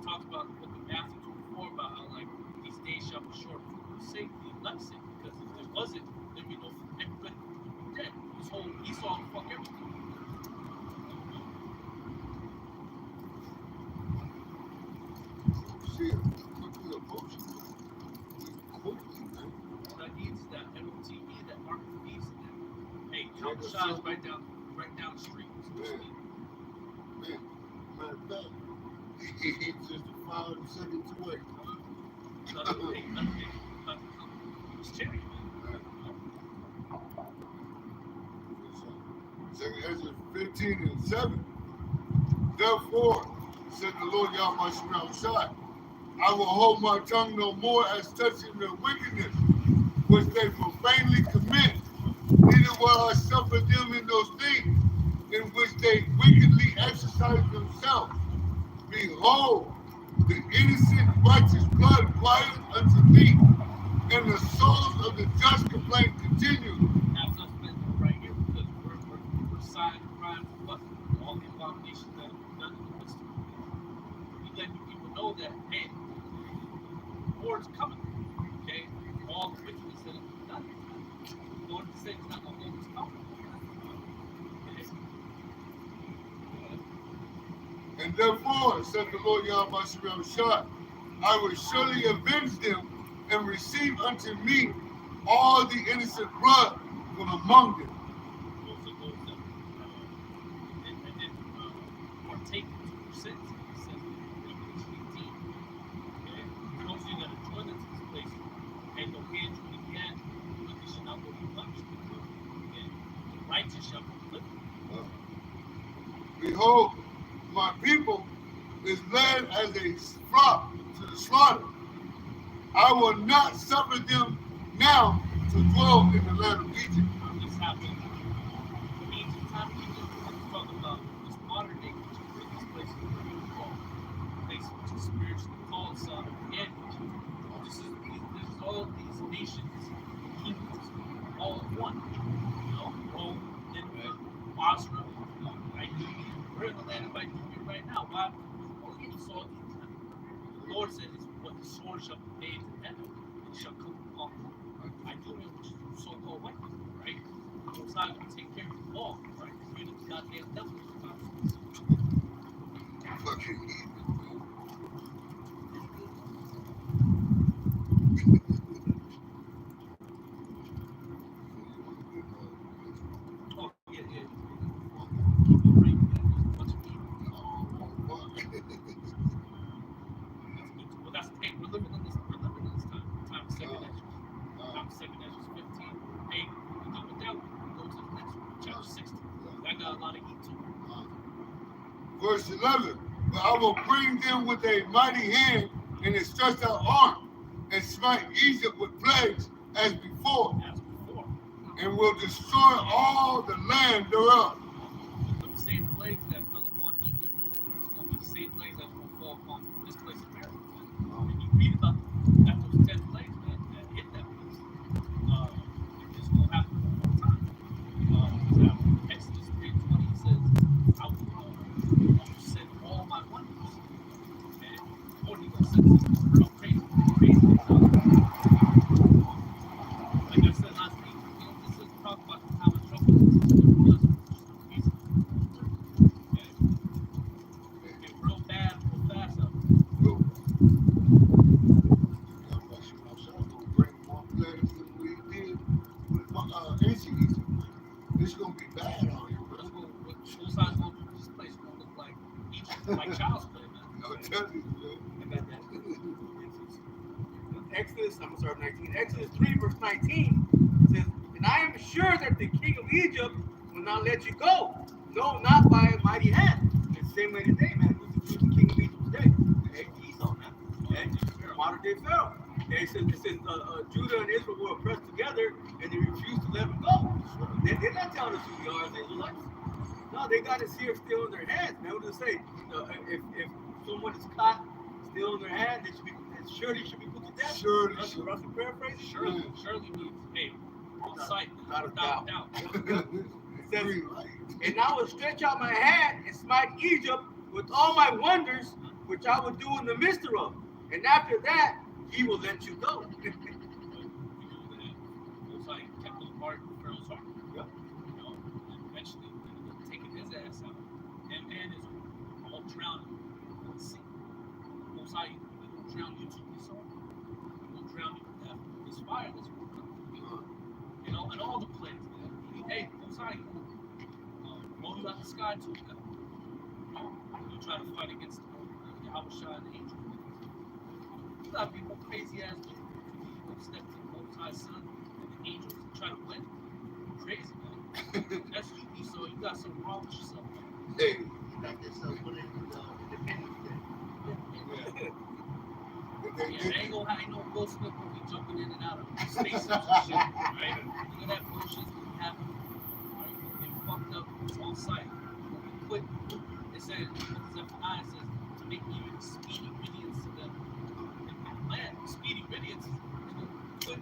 talks about the book of Matthew 24 about how, like, these days shall be short for the sake of the elect's sake, because if there wasn't, there'd be no, everybody would be dead. This whole Esau would fuck everything. See it quickly approaching. Quickly, man. What I need is that MOTV, that Mark of Peace, and that, hey, Trump shines right down the street. Man, matter of fact, he's just 5 seconds away. Nothing. It's cherry, man. Second Ezra 15 and 7. Therefore, said the Lord Yahweh Shai, I will hold my tongue no more as touching their wickedness, which they profanely commit, neither will I suffer them in those things in which they wickedly exercise themselves. Behold, the innocent righteous blood crieth unto thee, and the souls of the just complain continue. That's us been right here because we're signed crying for what? All the abominations that we've done in the midst of it. We letting people know that, hey, the Lord's coming. Okay? All the wickedness that we've done. The Lord said he's not going to hold us accountable. And therefore, said the Lord Yahweh Shai, I will surely avenge them and receive unto me all the innocent blood from among them. Those are those that didn't partake in their sins. It says in Revelation 18. Okay? Those of you that are joined into this place, and no hand you can, but you should not go Behold, my people is led as a flock to the slaughter. I will not suffer them now to dwell in the land of Egypt. This happened. The ancient time of Egypt, we're talking about this modern day Egypt, where this place is where we call place which is spiritually called Sodom and Egypt. This is all these nations, kingdoms, all in one. You know, Rome, Nineveh, Basra, Idumea. We're in the land of Idumea right now. Why? Well, you saw the Lord said, "What the sword shall be made in heaven, and shall come upon Idumea, which is so-called white people, right? It's not going to take care of the law, right? You're the goddamn devil. Fucking heathen, Oh, yeah, yeah. You're right, man. There's a bunch of people. That's good. Well, that's, hey, we're living in this time. Time of second Ezra. Time of second Ezra 15. Hey, we're done with that one. Go to the next one, chapter 16. That got a lot of heat to it. Verse 11, but I will bring them with a mighty hand and a stretched out arm, and smite Egypt with plagues as before, As before. and will destroy all the land thereof. The same plagues that fell upon Egypt, it's going to be the same plagues that will fall upon this place of America. And you read about that those 10 plagues, man, that hit that place. It's going to happen one more time. Exodus 3:20 says, I will send all my wonders. And what are you going to send some real crazy things out? Like I said last week, you know, this is talk about how much trouble this is. Get real bad, real fast out there. Bring more plagues than we did with ancient Egypt. It's gonna be bad out here, bro. Both sides going to this place going to look like Egypt, like child's play, man. I'm telling you, man. I got that. Exodus, I'm gonna start 19. Exodus 3, verse 19 says, and I am sure that the king of Egypt will not let you go. No, not by a mighty hand. It's the same way today, man. Who's the king of Egypt today? Hey, Esau, man. Okay? Modern day Pharaoh. Okay, it says Judah and Israel were oppressed together and they refused to let them go. They're not telling us who we are as Israelites. No, they got a seer still in their hands, man. What does it say? If someone is caught still in their hand, they should be should be put to death. Surely That's should. roughly paraphrasing. Surely means, hey, on sight, Without a without doubt. doubt. It says, Green light. and I will stretch out my hand and smite Egypt with all my wonders, which I will do in the midst thereof. And after that, he will let you go. We know that most likely kept the heart of Pharaoh's heart. Yep. You know, and eventually ended up taking his ass out. And Israel all drowning in the sea. Most likely, he will drown you too, Esau. He will drown you to death. This fire that's going to come. You know, and all the plagues, man. Hey, most likely, blow you out the sky too, man. You know, you try to fight against the Yahushua and the angel. You gotta be more crazy ass people who step to the Most High Son and the angels and try to win. You're crazy, man. That's you, Esau. You got something wrong with yourself, man. Hey, You got yourself put in the Independence Day. Yeah, ain't no Will Smith gonna be jumping in and out of space and shit, right? None of that bullshit's gonna happen. Right? They fucked up. It's on sight. When we quit, it said, Zephaniah says, to make even speedy obedience to them. And land, speedy obedience is good.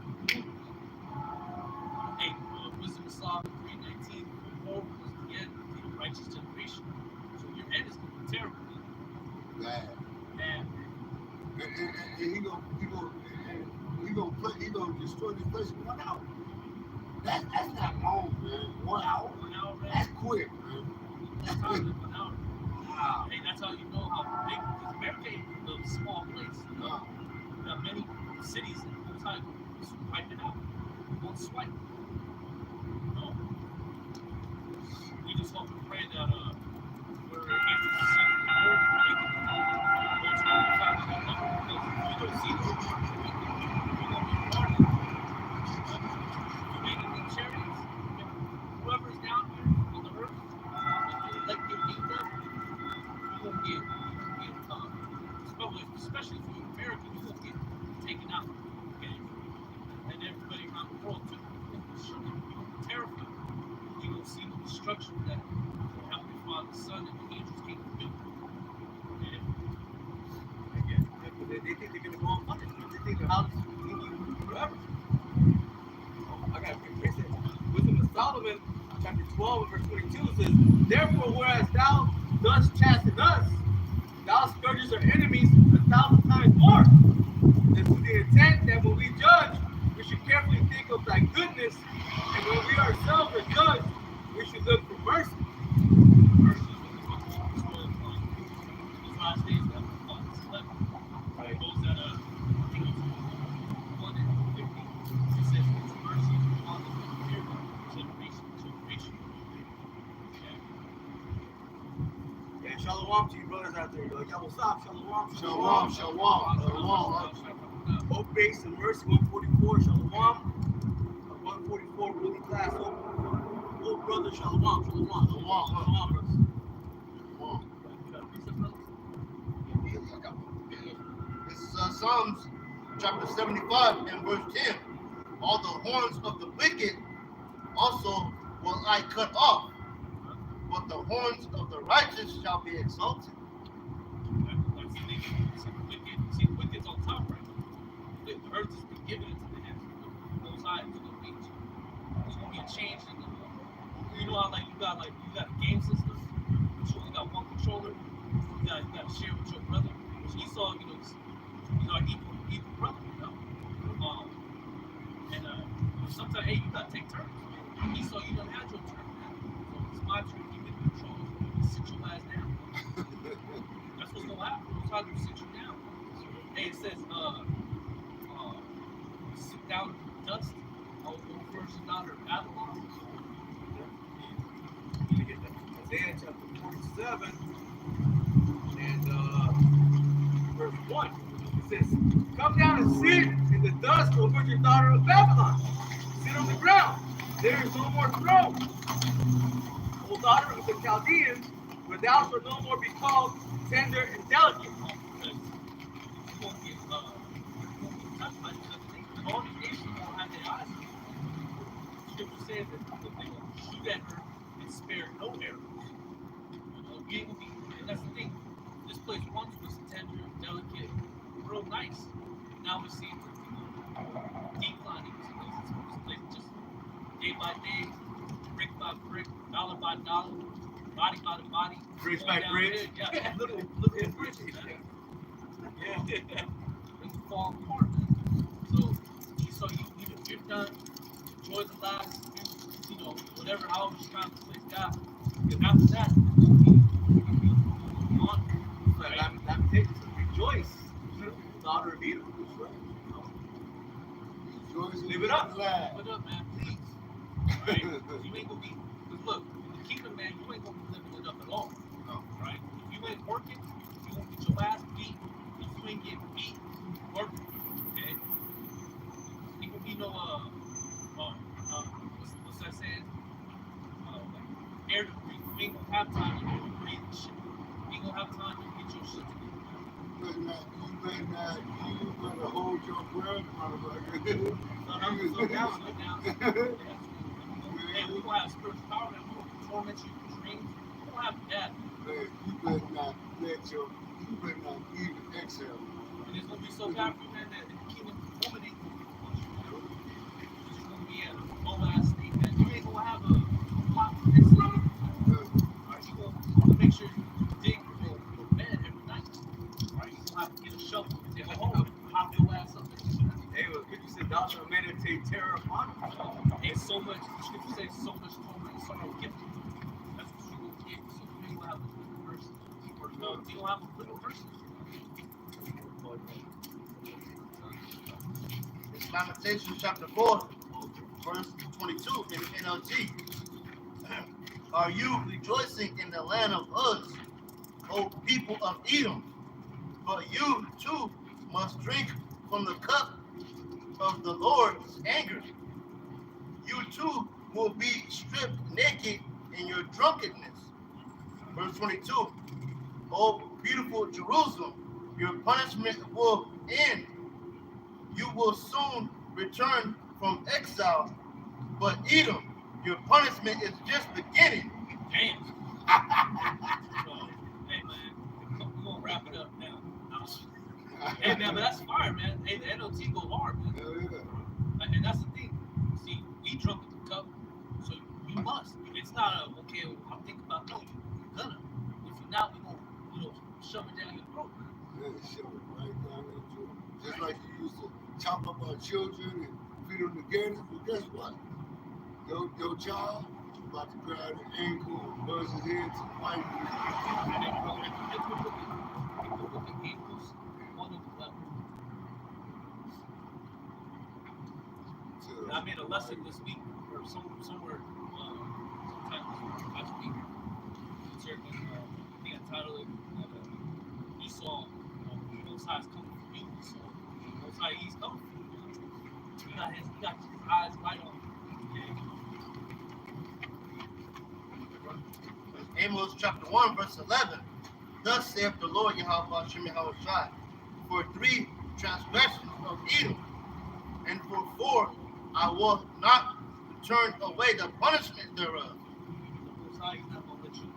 Hey, Wisdom of Solomon 3:19, for was the end of the righteous generation. So your end is gonna be terrible, man. bad. Man, And he gonna destroy this place in 1 hour. That's not long, man. 1 hour. 1 hour, man. That's quick, man. That's how you 1 hour. Wow. Hey, that's how you know how big, because America ain't a small place. You know? You got many cities and whole time just wipe it out. One swipe. You know? We just hope and pray that we're able to see the word make it. Those who are fighting that number, because if we don't see those, we're going to be warned. You're making the chariots. Whoever's down here on the earth, if they let get beat up, destruction that happened before the sun and the angels came to build. They think they're going to go unpunished. They think their house is continuing forever. I got to fix it. Wisdom of Solomon, chapter 12, verse 22 says, therefore, whereas thou dost chasten us, thou scourges our enemies 1,000 times more. This is the intent that when we judge, we should carefully think of thy goodness, and when we ourselves are judged, we should look for mercy. Mercy is what the book is spoiled from. Those last days that were fought. It's 11. Right? Those that I think it's 1 and 50. It says it's mercy is upon them that fear God, generation to generation. Yeah, shalom to you brothers out there. Y'all will stop. Shalom. Shalom, shalom, shalom. Hope, grace, and mercy. 144. Shalom. 144. Really class. Old brother. Shalom. Shalom. Shalom, brothers. This is Psalms chapter 75 and verse 10. All the horns of the wicked also will I cut off, but the horns of the righteous shall be exalted. That's the thing. See, the wicked's on top right now. The earth has been given into the hands of the Most High. There's gonna be a change in the. You know how you got a game system, but you only got one controller. You got to share with your brother. Which Esau, he's our equal brother, And sometimes, hey, you gotta take turns. Esau, you don't have your turn, man. So it's my turn. You get the control. Sit your ass down. That's what's gonna happen. It's hard to sit you down. Hey, it says, sit down in the dust. I'll go first and daughter of Babylon. Isaiah chapter 47 and verse 1. It says, come down and sit in the dust, O virgin daughter of Babylon. Sit on the ground. There is no more throne. O daughter of the Chaldeans, where thou shalt no more be called tender and delicate. You won't get touched by such things. And all these nations won't have their eyes. Scripture says that they will shoot at her and spare no arrows. We ain't gonna be, and that's the thing. This place once was tender, delicate, real nice. Now we see declining. This place just day by day, brick by brick, dollar by dollar, body by body. Bricks by bricks. Yeah, little bricks. Yeah. Things fall apart. So you're done. Enjoy the last, whatever, however much time this place got. Because after that, Rejoice, daughter of Edom. Live it up. Live it up, man, please. Right? You ain't gonna be, because look, in the kingdom, man, you ain't gonna be living it up at all. No. Right? If you ain't working, you gonna get your ass beat. If you ain't getting beat, working. Okay? Ain't gonna be no, what's that saying? Air to breathe. You ain't gonna have time to breathe and shit. You ain't gonna have time to get your shit together. You better hold your breath, motherfucker. Slow down. Hey, we gonna have spiritual power that will torment you in dreams. We don't have that. Man, you better not even exhale. And it's gonna be so bad for you, man, that the kingdom woman ain't gonna be punched. You're gonna be at a low ass state, man. You ain't gonna have a pot for this thing. Alright, you gonna make sure you dig your bed every night. Alright, you gonna have to get a shovel and take a hole and hop your ass up there. Hey, well, could you say thou shalt meditate terror upon him? Ain't so much, the scripture says so much torment and sorrow gifted. That's what you will get. So you ain't gonna have a little person. Or no, you don't have a little person. It's Lamentations chapter 4, verse 22 in NLT. Are you rejoicing in the land of Uz, O people of Edom? But you too must drink from the cup of the Lord's anger. You too will be stripped naked in your drunkenness. Verse 22. O beautiful Jerusalem, your punishment will end. You will soon return from exile. But Edom, your punishment is just beginning. Damn. So, hey man, we're gonna wrap it up now. Hey man, but that's fire, man. Hey, the NOT go hard, man. Hell yeah. And that's the thing. See, we drunk with the cup, so you must. It's not a okay. I'm thinking about no. You're gonna. If you're not, we gonna shove it down your throat. Yeah, shove it right down there too. Just like you used to chop up our children and feed them together. Well, guess what? Your child about to grab an ankle and buzz his head to fight. And then people look at ankles, one of the level. And I made a lesson this week, or somewhere, sometime last week, concerning, I think I titled it, Esau, Most High's coming for you, Esau. Most High, he's coming for you. He got his eyes right on you. Amos chapter 1, verse 11. Thus saith the Lord Yahweh Hashem Yahushai, for 3 transgressions of Edom, and for 4 I will not turn away the punishment thereof. The Most High, he's not going to let you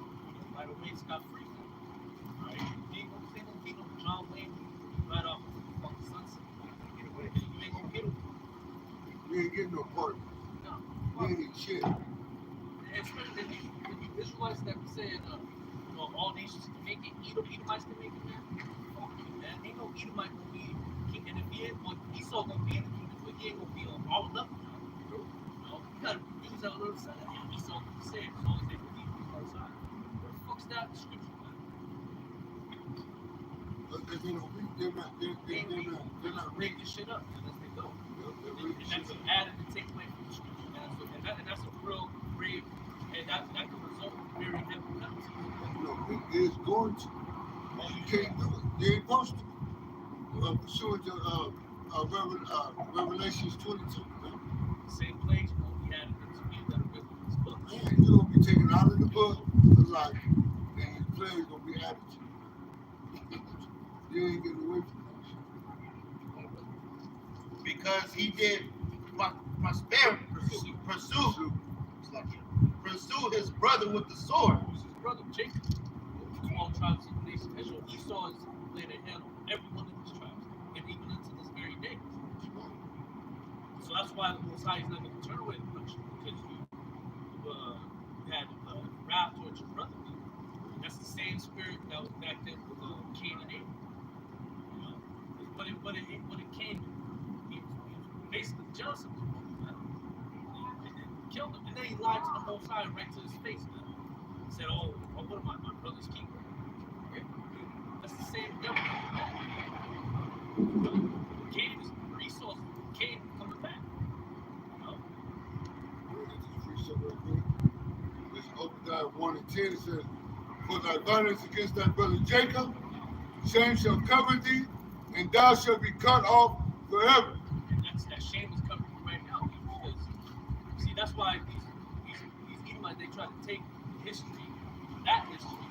right away scot free. Right? You ain't going to get him John Wayne right off the fucking sunset. Get away. You ain't going to get him. You ain't getting no part. No. You ain't eat shit. Especially the Israelites that be saying, all nations can make it, Edomites can make it, man. Fuck you, man. Ain't no Edomite gonna be king. And if he ain't, Esau gonna be in the kingdom, but he ain't gonna be on all level. You gotta use that little side. Esau can be saved as long as they believe in the other side. Where the fuck's that in scripture, man? But they're not Bring this shit up unless they go. they're And that's an added to take away from the scripture, man. And that's a real grave, and that can result in very heavy penalties. it is going to. You can't do it. You ain't supposed to. Pursuant to Revelations 22. Man. Same plagues will be added into you that are written in this book. Man, you're going to be taken out of the book of life, and your plagues going to be added to you. You ain't getting away from Because he did prosperity, pursue his brother with the sword. His brother Jacob, 12 tribes of the nation. Esau has laid a hand on every one of these tribes, and even unto this very day. So that's why the Most High is not going to turn away the punishment, because you had wrath towards your brother. That's the same spirit that was back then with Cain and Abel. But it came, he was basically jealous of his brother, man. And killed him. And then he lied to the Most High right to his face, man. He said, oh what am I, my brother's keeper? Okay? That's the same devil. Cain is Esau's Cain coming back. It's Obadiah 1 and 10. It says, for thy violence against thy brother Jacob, shame shall cover thee, and thou shalt be cut off forever. And that shame is covering you right now. Because, see, that's why these Edomites, they try to take history, that history,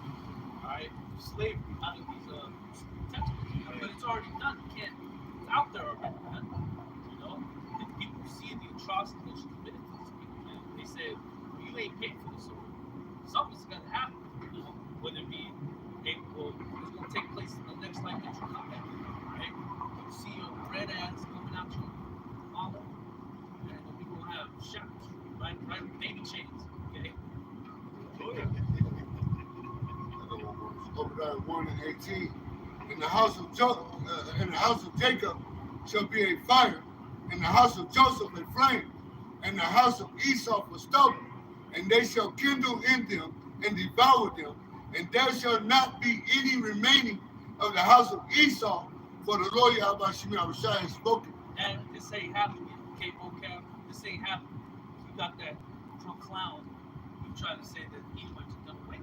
all right, slavery out of these textbooks. But it's already done. It's out there already, man. And people see the atrocities that you committed to these people, man. They say, well, you ain't paid for this, so something's gonna happen. Whether it be, it's gonna take place in the next life that you come back, right? You see your red ass coming out your mama, and we gonna have shackles, right? Baby chains, okay? Obadiah 1 and 18. In the house of Jacob shall be a fire, in the house of Joseph a flame, and the house of Esau for stubble, and they shall kindle in them and devour them, and there shall not be any remaining of the house of Esau, for the Lord Yahweh Yahushua has spoken. And this ain't happening, okay, vocab. This ain't happening. You got that drunk clown. You try to say that Edomites are done away.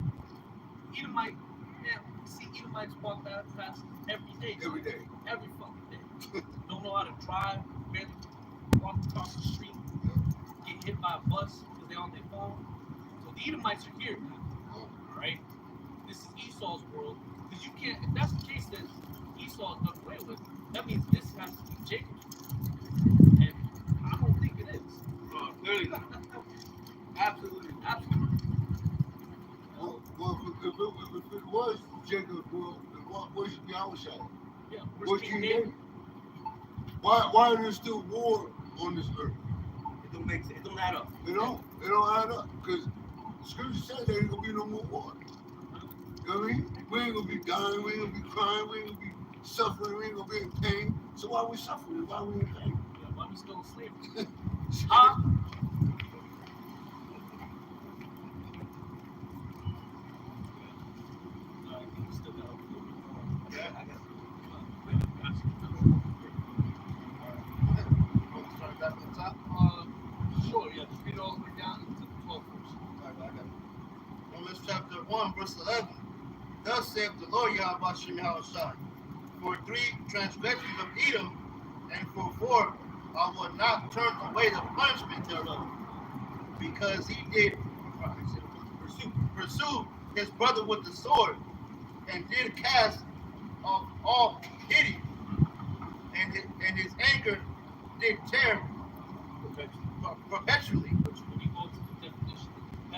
Edomite, man, see Edomites walk past every day. Every day. Every fucking day. Don't know how to drive, barely walk across the street, get hit by a bus because they're on their phone. So the Edomites are here, man. Right? This is Esau's world. Because you can't, if that's the case, then Esau is done away with. That means this has to be Jacob's. And I don't think it is. Clearly not. Absolutely. Absolutely. Jacob, where's Yahushua? Yeah, Where's where's King King David? David? Why are there still war on this earth? It don't make sense. It don't add up. They don't add up. Because the scripture said there ain't gonna be no more war. You know what I mean? We ain't gonna be dying, we ain't gonna be crying, we ain't gonna be suffering, we ain't gonna be in pain. So why are we suffering? Why are we in pain? Yeah, why we still in slavery? Huh? I think we still got a little bit more. Yeah. I got Want to start back on top? Sure, yeah, just read all the way down to the 12th verse. All right, I got it. Romans chapter 1, verse 11. Thus saith the Lord Yahweh Shem Yahushua, for 3 transgressions of Edom, and for 4 I will not turn away the punishment thereof, because he did pursue his brother with the sword, and did cast off all pity, and his anger did tear perpetually. Which, when you go to the definition of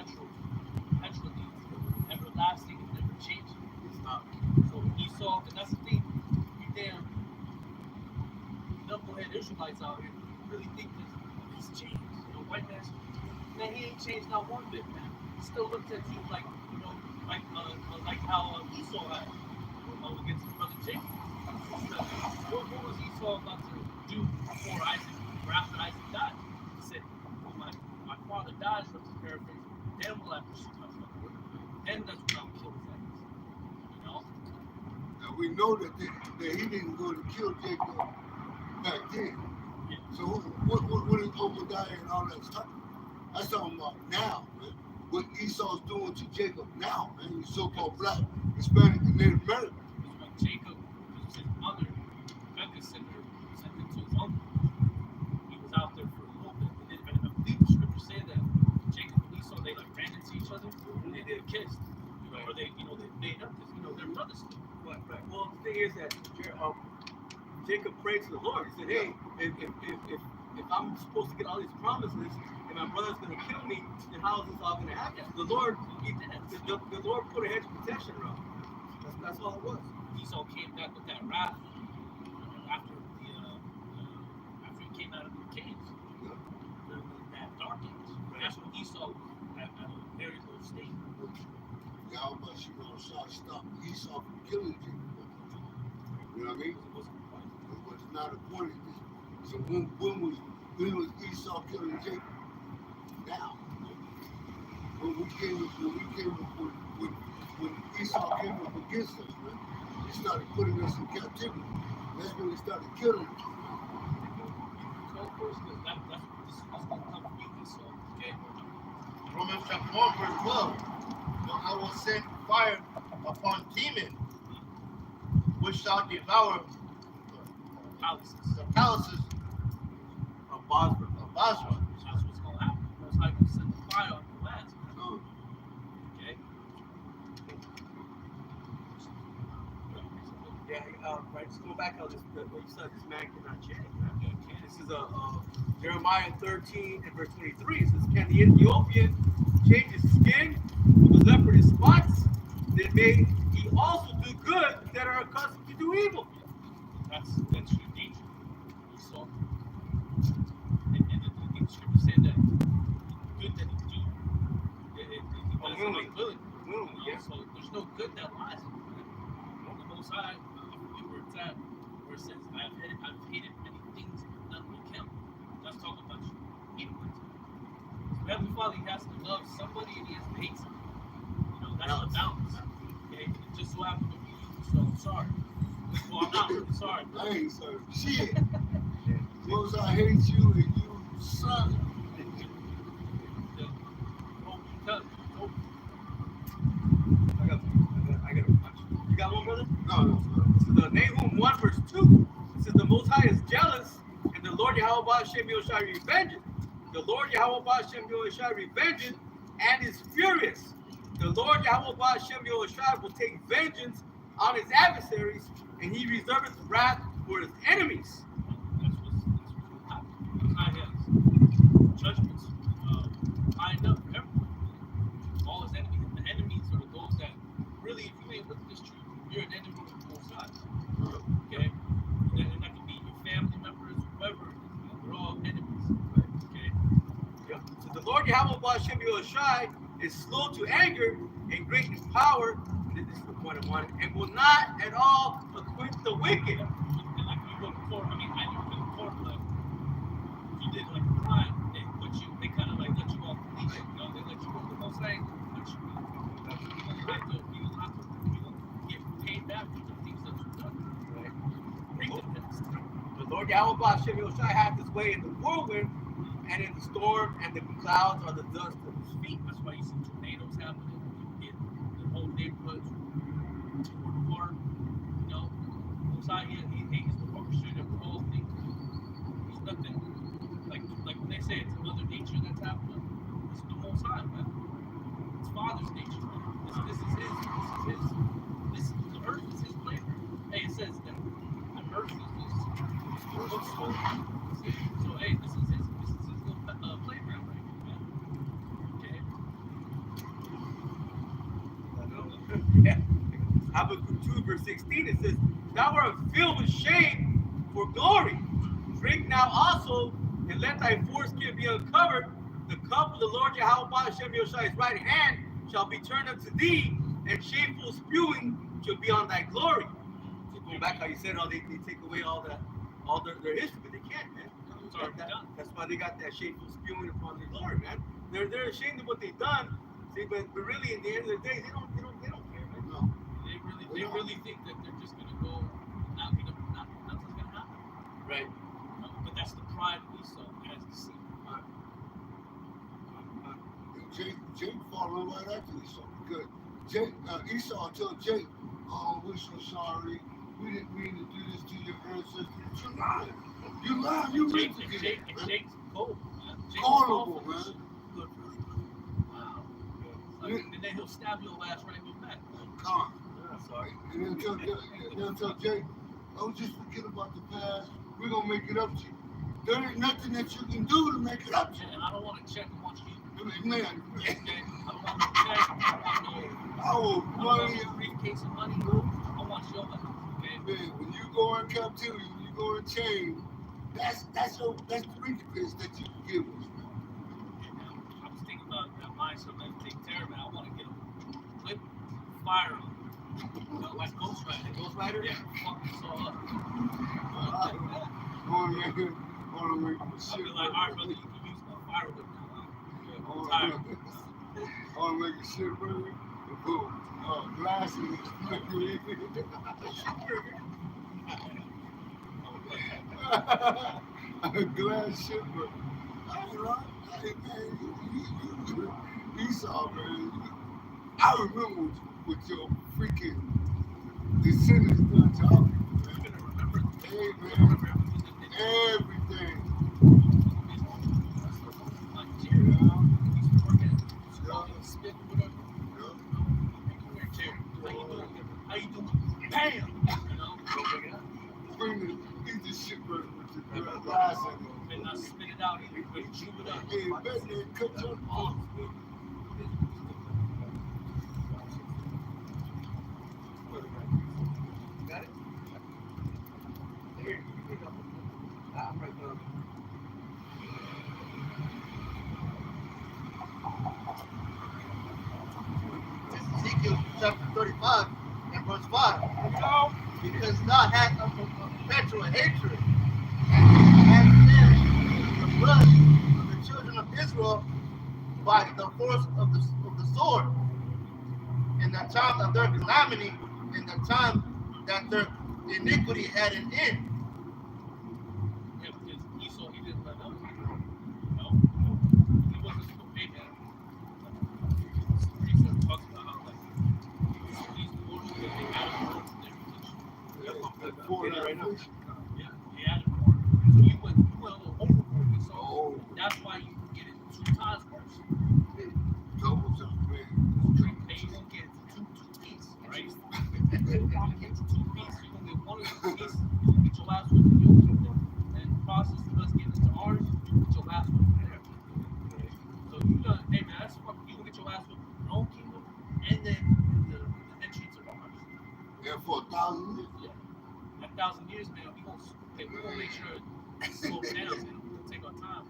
perpetually means everlasting and never changing. It's not. So Esau, and that's the thing, you damn knucklehead Israelites out here really think that he's changed. You know, white man, he ain't changed not one bit, man. He still looks at you like, you know, like how Esau had against his brother Jacob. What was Esau about to do before Isaac, or after Isaac died? He said, when my father dies, let's paraphrase, then will I pursue my brother. Then that's when I'll kill his enemies. You know? And we know that he didn't go to kill Jacob back then. Yeah. So what is Obadiah and all that stuff? That's talking about now, man. What Esau's doing to Jacob now, man. He's so-called black, Hispanic, and Native American. Because when Jacob, because his mother, Rebecca sent him to his uncle, he was out there for a little bit. And I believe the scriptures say that Jacob and Esau, they like ran into each other and they kissed. You know, or they made up because, you know, they're brothers still. Right. Well, the thing is that Jacob prayed to the Lord. He said, "Hey, if I'm supposed to get all these promises, and my brother's going to kill me, then how is this all going to happen?" The Lord, he did it. The Lord put a hedge of protection around him. That's all it was. Esau came back with that wrath after he came out of the caves, that dark age. That's when Esau was at a very low state. Yahweh stopped Esau from killing Jacob. You know what I mean? It wasn't quite. It was not appointed. So when was Esau killing Jacob? Now. When Esau came up against us, man, he started putting us in captivity. That's when he started killing us. 12 verse, because that's going to come from you, Esau. Okay? Romans chapter 1, verse 12. For I will send fire upon demons, which shall devour Palaces. the palaces Of Basra. of Basra. That's what's going to happen. Most High will send fire on the lands. Okay? Yeah, right. Just go back on this. What you said, this man cannot change. Right? This is Jeremiah 13 and verse 23. It says, "Can the Ethiopian change his skin with the leopard his spots? Then may he also do good that are accustomed to do evil." That's your nature. Esau. And the scripture said that the good that he do, he does it unwilling. Yeah. So there's no good that lies in it. The Most High, I forget where it's at, where it says, I've hated many things, but none will count. That's talking about you. So Heavenly Father, he has to love somebody and he has to hate somebody. You know, that's the balance. Okay? It just so happened to be you, so I'm sorry. Well, I'm not really sorry, but I ain't sorry. Shit. Most I hate you and you suck. I got a bunch. You got one, brother? No. This is Nahum 1 verse 2. It says, "The Most High is jealous, and the Lord Yahweh Hashem Yoshai revenges. The Lord Yahweh Hashem Yoshai revenges and is furious. The Lord Yahweh Hashem Yoshai will take vengeance on his adversaries, and he reserveth wrath for his enemies." that's what's happening. High has judgments lined up for everyone. All his enemies. And the enemies are those that really, if you ain't with this truth, Okay. Yep. So the Lord Yahweh Hashem Yahushai is slow to anger and great in power. This is the point I wanted, and will not at all acquit the wicked. And like you go before, I mean, I knew before, like, you did like a crime, they put you, they kind of like let you off the leash, you know, they let you go the whole thing, but you don't get paid back for the things that you've done. Right. Recompense. The Lord Yahweh Hashem Yahushai hath his way in the whirlwind and in the storm, and the clouds are the dust of his feet. That's why you see tornadoes happening in the whole neighborhoods, or you know, Mosiah, he's the orchestrator of all things. He's nothing like when they say it's another nature that's happening. It's the Most High, man. It's Father's nature. This is his. The earth is his playground. Hey, it says that the earth is his footstool. So hey, this is his little playground right here, man. Okay. Yeah. Habakkuk 2, verse 16, it says, Thou art filled with shame for glory. Drink now also, and let thy foreskin be uncovered. The cup of the Lord Yahweh Hashem Yoshia's right hand shall be turned unto thee, and shameful spewing shall be on thy glory. So going back how you said, they take away all their history, but they can't, man. It's already done. That's why they got that shameful spewing upon their glory, man. They're ashamed of what they've done. See, but really, in the end of the day, they don't care, man. No. They really think that they're just gonna go, nothing's gonna happen. Right. But that's the pride of Esau as deceived. Jake followed right after Esau because Esau told Jake, "Oh, we're so sorry. We didn't mean to do this to your ancestors. You're lying. You lying. You meant to get it, man. Jake's cold, man. Jake's Horrible, cold. man. Good for him. Wow. And then he'll stab your last right go back. Con. Sorry. And they'll tell Jake, "Oh, just forget about the past. We're gonna make it up to you. There ain't nothing that you can do to make it up to you." And I don't want to check and watch you. Man, Okay? I don't want to check. I our don't money, want a briefcase of money. I want your money. Okay? man, when you go in captivity, when you go in chain, that's the recompense that you can give us, man. I was thinking about that mindset that take terror, man. I want to get a whip, fire on. You know, like Ghost Rider. Ghost Rider? Yeah, fuck this all up. Wanna make a I'll be like, shit. all right, brother, you can use my fire whip now. I wanna make a shit burger. Boom. Glasses. A glass shit burger. Hey, man, Esau, man. I remember what your freaking descendants done to our people, man. Hey, man, everything. How you doing? Bam! You know, Bring the eat this shit burger with the glass in it. and not spit it out either, but chew it up. Hey, bet they cut your arms, man. Got it? Here, you pick up. I'm right there. Ezekiel chapter 35 and verse 5. Because God had a perpetual hatred and sin the blood of the children of Israel by the force of the sword in the time of their calamity, in the time that their iniquity had an end. Yeah, because Esau, he didn't let up. No, he wasn't supposed to pay that. Esau talks about how, like, these wars that they had in their religion. Yeah, he had it more. So you went a little overboard, Esau. That's why you get it 2 times worse. Double jump, man. Hey, you gonna get two piece, right? You're gonna get 2 pieces. You're gonna get 1 of the pieces. You're gonna get your last one in your kingdom, and the process of us getting into ours, you get your last one there. So you done, hey man, that's fucking, you gonna get your last one in your own kingdom, and then the entry to ours. Yeah, for 1,000 years. Yeah. 1,000 years, man, we gonna make sure it slows down, man. We're gonna take our time.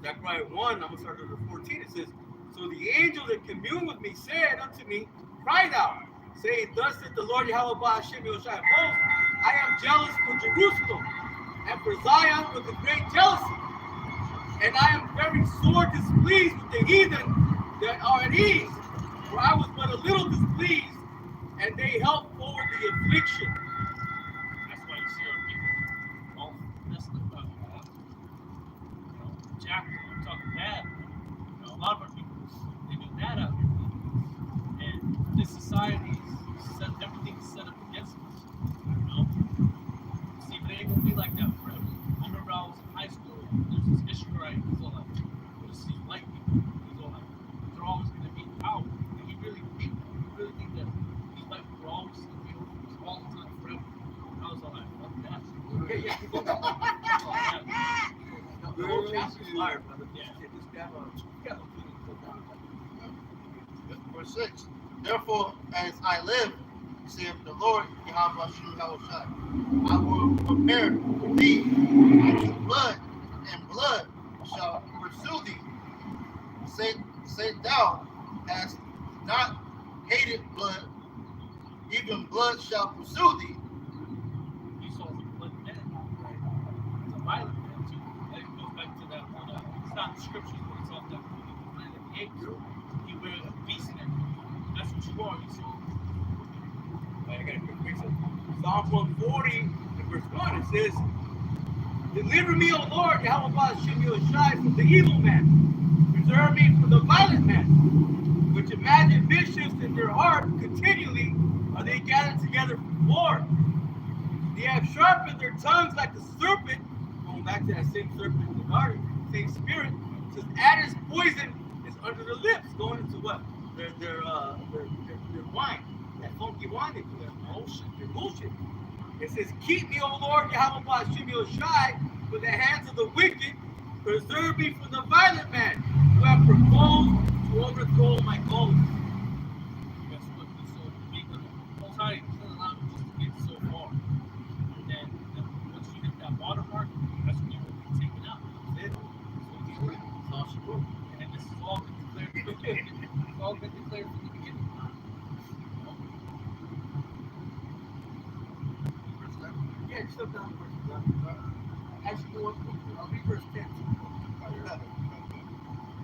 Zechariah 1, I'm going to start at verse 14. It says, so the angel that communed with me said unto me, cry thou, saying, thus saith the Lord Yahweh Hashem Yoshai of hosts, I am jealous for Jerusalem and for Zion with a great jealousy. And I am very sore displeased with the heathen that are at ease. For I was but a little displeased, and they helped forward the affliction. That's why you see our people all messed up. Jack, I'm talking bad. A lot of our people, they do that out here. And this society set everything's set up against us. See, but it ain't gonna be like that forever. I remember I was in high school, there's this Ishmaelite, he's all like, this is white people, he's all like, they're always gonna be out. And he really think that these white people are always gonna be over us all the time forever. And I was all like, fuck that. Yeah. The whole chapter is fire, brother. Verse 6. Therefore, as I live, saith the Lord, Yahweh Shai, I will prepare thee unto blood, and blood shall pursue thee. Say thou hast not hated blood, even blood shall pursue thee. Esau's a bloody man. He's a violent man too. That goes back to that one. It's not in the scriptures, but it's off that movie, Planet of the Apes. You wear a beast neck. That's what you are, Esau. I got a quick fix it. Psalm 140 and verse 1, it says, deliver me, O Lord, Yahweh Hashem Yoshai, from the evil man. Preserve me from the violent man, which imagine mischiefs in their heart continually are they gathered together for war. They have sharpened their tongues like a serpent, going back to that same serpent in the garden, same spirit. It says, Addis poison is under the lips, going into what? Their wine, that funky wine they do, their bullshit. It says, keep me, O Lord, Yahweh Hashem Yoshai, from the hands of the wicked, preserve me from the violent man, who have proposed to overthrow my goals. Guess what? Esau, most high, he doesn't allow you just to get so far. And then once you hit that watermark, that's when you will be taken out. That's all she wrote. And this is all been declared from the beginning. It's all been declared from the beginning. Yeah, just up down to verse 11. Actually, I'll read verse 10.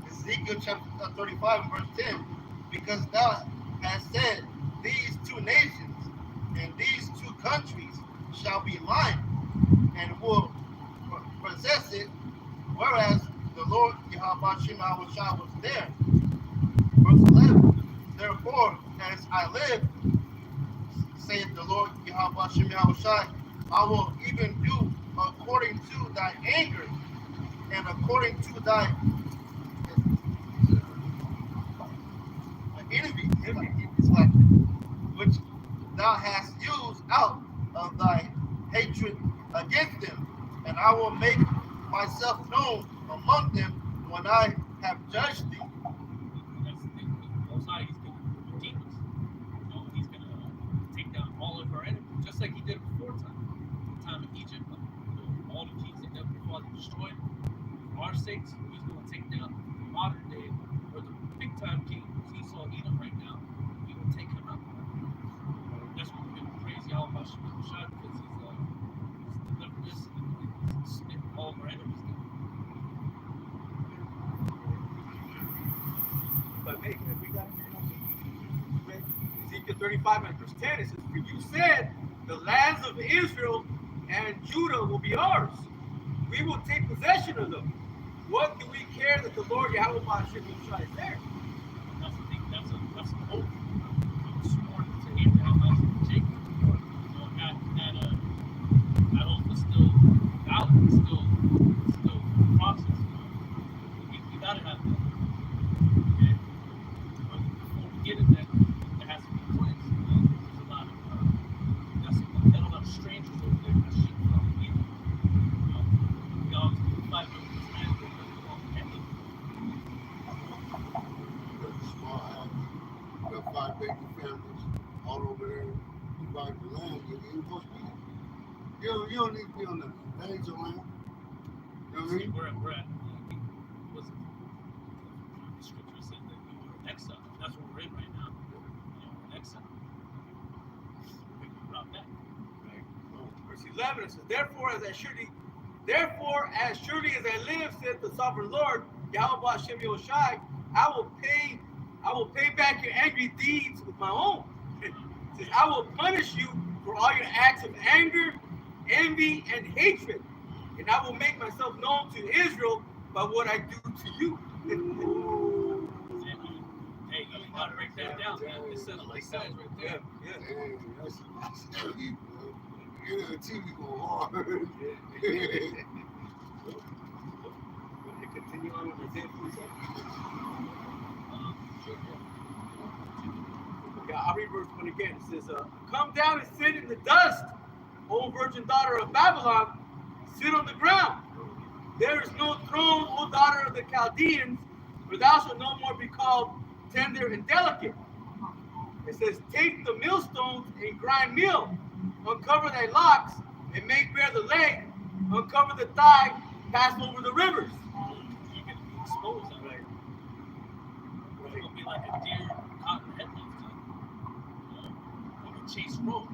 Ezekiel chapter 35, verse 10. Because thou hast said, these two nations and these two countries shall be mine, and will possess it, whereas the Lord Yahweh was there. Verse 11. Therefore, as I live, saith the Lord Yahweh, I will even do according to thy anger and according to thy envy, it's like, which thou hast used out of thy hatred against them, and I will make myself known among them when I have judged thee. That's the thing. Most high, he's going to redeem us. He's going to take down all of our enemies, just like he did before time in Egypt. All the kings that never before destroyed for our sakes. He's going to take down the modern day, or the big time king, who's Esau Edom right now. He will take him out. That's what we're going to praise Yahweh Shai, because he's delivered us and he's smitten all of our enemies down. But maybe we got Ezekiel 35 and verse 10, it says, for you said, the lands of Israel and Judah will be ours. We will take possession of them. What do we care that the Lord Yahweh Hashem Yoshai is there? That's the thing. That's an oath. It was sworn to Abraham, Isaac, and Jacob. That oath is still valid. It's still in process. We gotta have that. Okay? But before we get it, there has to be cleansed. There's a lot of got a lot of strangers over there that shit from either. We always fight with this man that doesn't belong to any. Got 5 baby families all over there. You buy the land, you ain't supposed to be there. You don't need to be on the banks of land. You know what I mean? We're at 11, it says, Therefore, as surely as I live, said the sovereign Lord, Yahweh Hashem Yoshai, I will pay back your angry deeds with my own. It says, I will punish you for all your acts of anger, envy, and hatred, and I will make myself known to Israel by what I do to you. Hey, you gotta break that down, man. It says like that right there. Yeah. Hey, that's heavy, bro. You know, the TV go hard. Continue on with Isaiah 47. Yeah, I'll read verse 1 again. It says, Come down and sit in the dust, O virgin daughter of Babylon. Sit on the ground. There is no throne, O daughter of the Chaldeans, for thou shalt no more be called tender and delicate. It says, Take the millstones and grind meal. Uncover thy locks and make bare the leg. Uncover the thigh, pass over the rivers. You can be exposed that way. It's gonna be like a deer caught in headlights, like a chase road.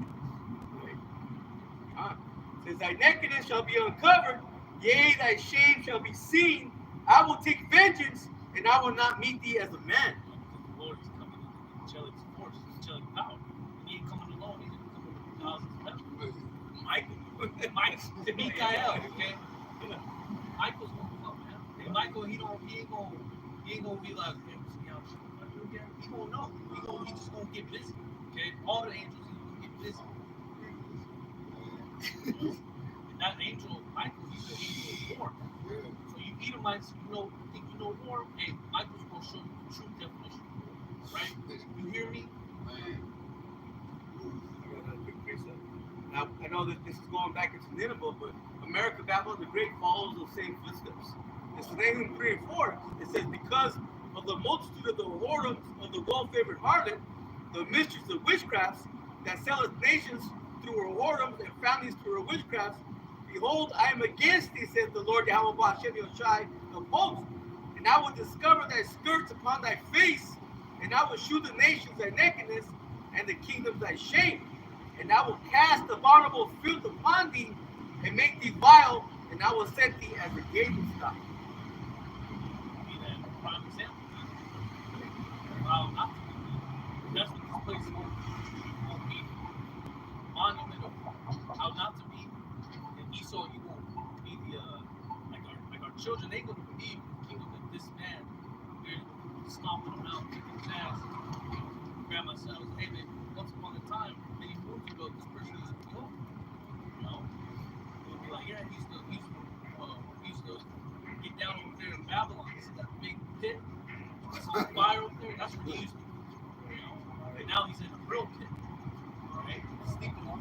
It says, Thy nakedness shall be uncovered, yea, thy shame shall be seen. I will take vengeance, and I will not meet thee as a man. Because the Lord is coming in angelic force, angelic power. And he ain't coming alone, he's gonna come with thousands of heaven. Mike, the Mikael, okay? Michael's gonna come, man. And Michael, he ain't gonna be like, hey, see how shit I do again? He gonna know. He just gonna get busy. Okay? All the angels, he's gonna get busy. And that angel, Michael, he's the angel of war. So you Edomites, think you know war? Hey, Michael's gonna show you the true definition of war. Right? You hear me? Now, I know that this is going back into Nineveh, but America, Babylon the Great follows those same footsteps. In Nahum 3 and 4, it says, Because of the multitude of the whoredoms of the well-favored harlot, the mistress of witchcrafts, that selleth nations through her whoredoms and families through her witchcrafts, behold, I am against thee, saith the Lord Yahweh Hashem Yoshai of hosts, and I will discover thy skirts upon thy face, and I will shew the nations thy nakedness, and the kingdoms thy shame. And I will cast abominable filth upon thee, and make thee vile, and I will set thee as a gazing stock. Be that prime example. Wow, not to be. That's what this place won't be. Monument of how not to be. And Esau, you won't be the like our children. They gonna believe in the kingdom of this man. We're stomping them out, kicking his ass. Grab ourselves. Hey man, once upon a time, many moons ago, this person used to be home. You know, we'll be like, yeah, he used to get down over there in Babylon. See that big pit? It's on fire over there. That's where he used to be. You know, and now he's in a real pit. All right, sleeping on.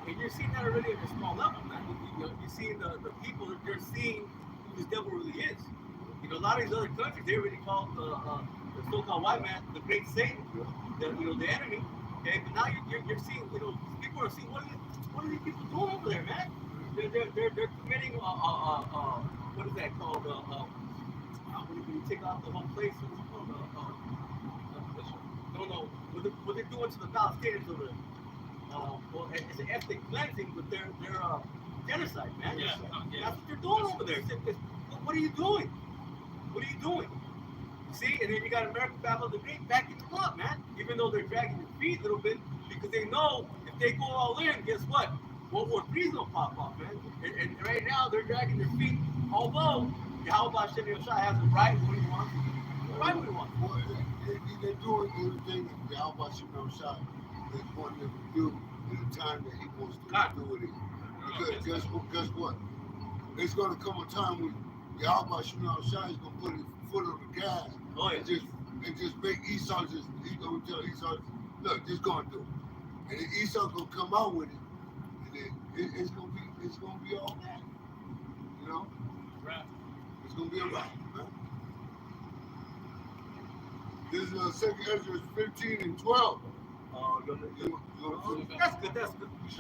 And you're seeing that already at a small level, man. You're seeing the people that you're seeing who this devil really is. You know, a lot of these other countries, they already call the so-called white man the great Satan, the enemy. Okay, but now you're seeing, people are seeing what are these people doing over there, man? They're committing what is that called? When you take off the whole place, what's it called? No, what they're doing to the Palestinians over there. Well, it's an ethnic cleansing, but they're genocide, man. Yeah. That's what they're doing over there. What are you doing? What are you doing? See, and then you got American Babylon the Great backing them up, man. Even though they're dragging their feet a little bit, because they know if they go all in, guess what? World War III is gonna pop up, man. And right now they're dragging their feet. Although Yahweh Hashem Yoshai has the right when he wants, right when he wants. Well, they're doing everything that Yahweh Hashem Yoshai is wanting them to do in the time that he wants to do it in. Because guess what? There's gonna come a time when Yahweh Hashem Yoshai is gonna put his foot on the gas. Oh, yeah. And just make Esau he's gonna tell Esau, look, just go and do it. And then Esau's gonna come out with it, and then it's gonna be all that. You know? Right. It's gonna be a wrap, man. This is 2nd Ezra 15 and 12. That's good.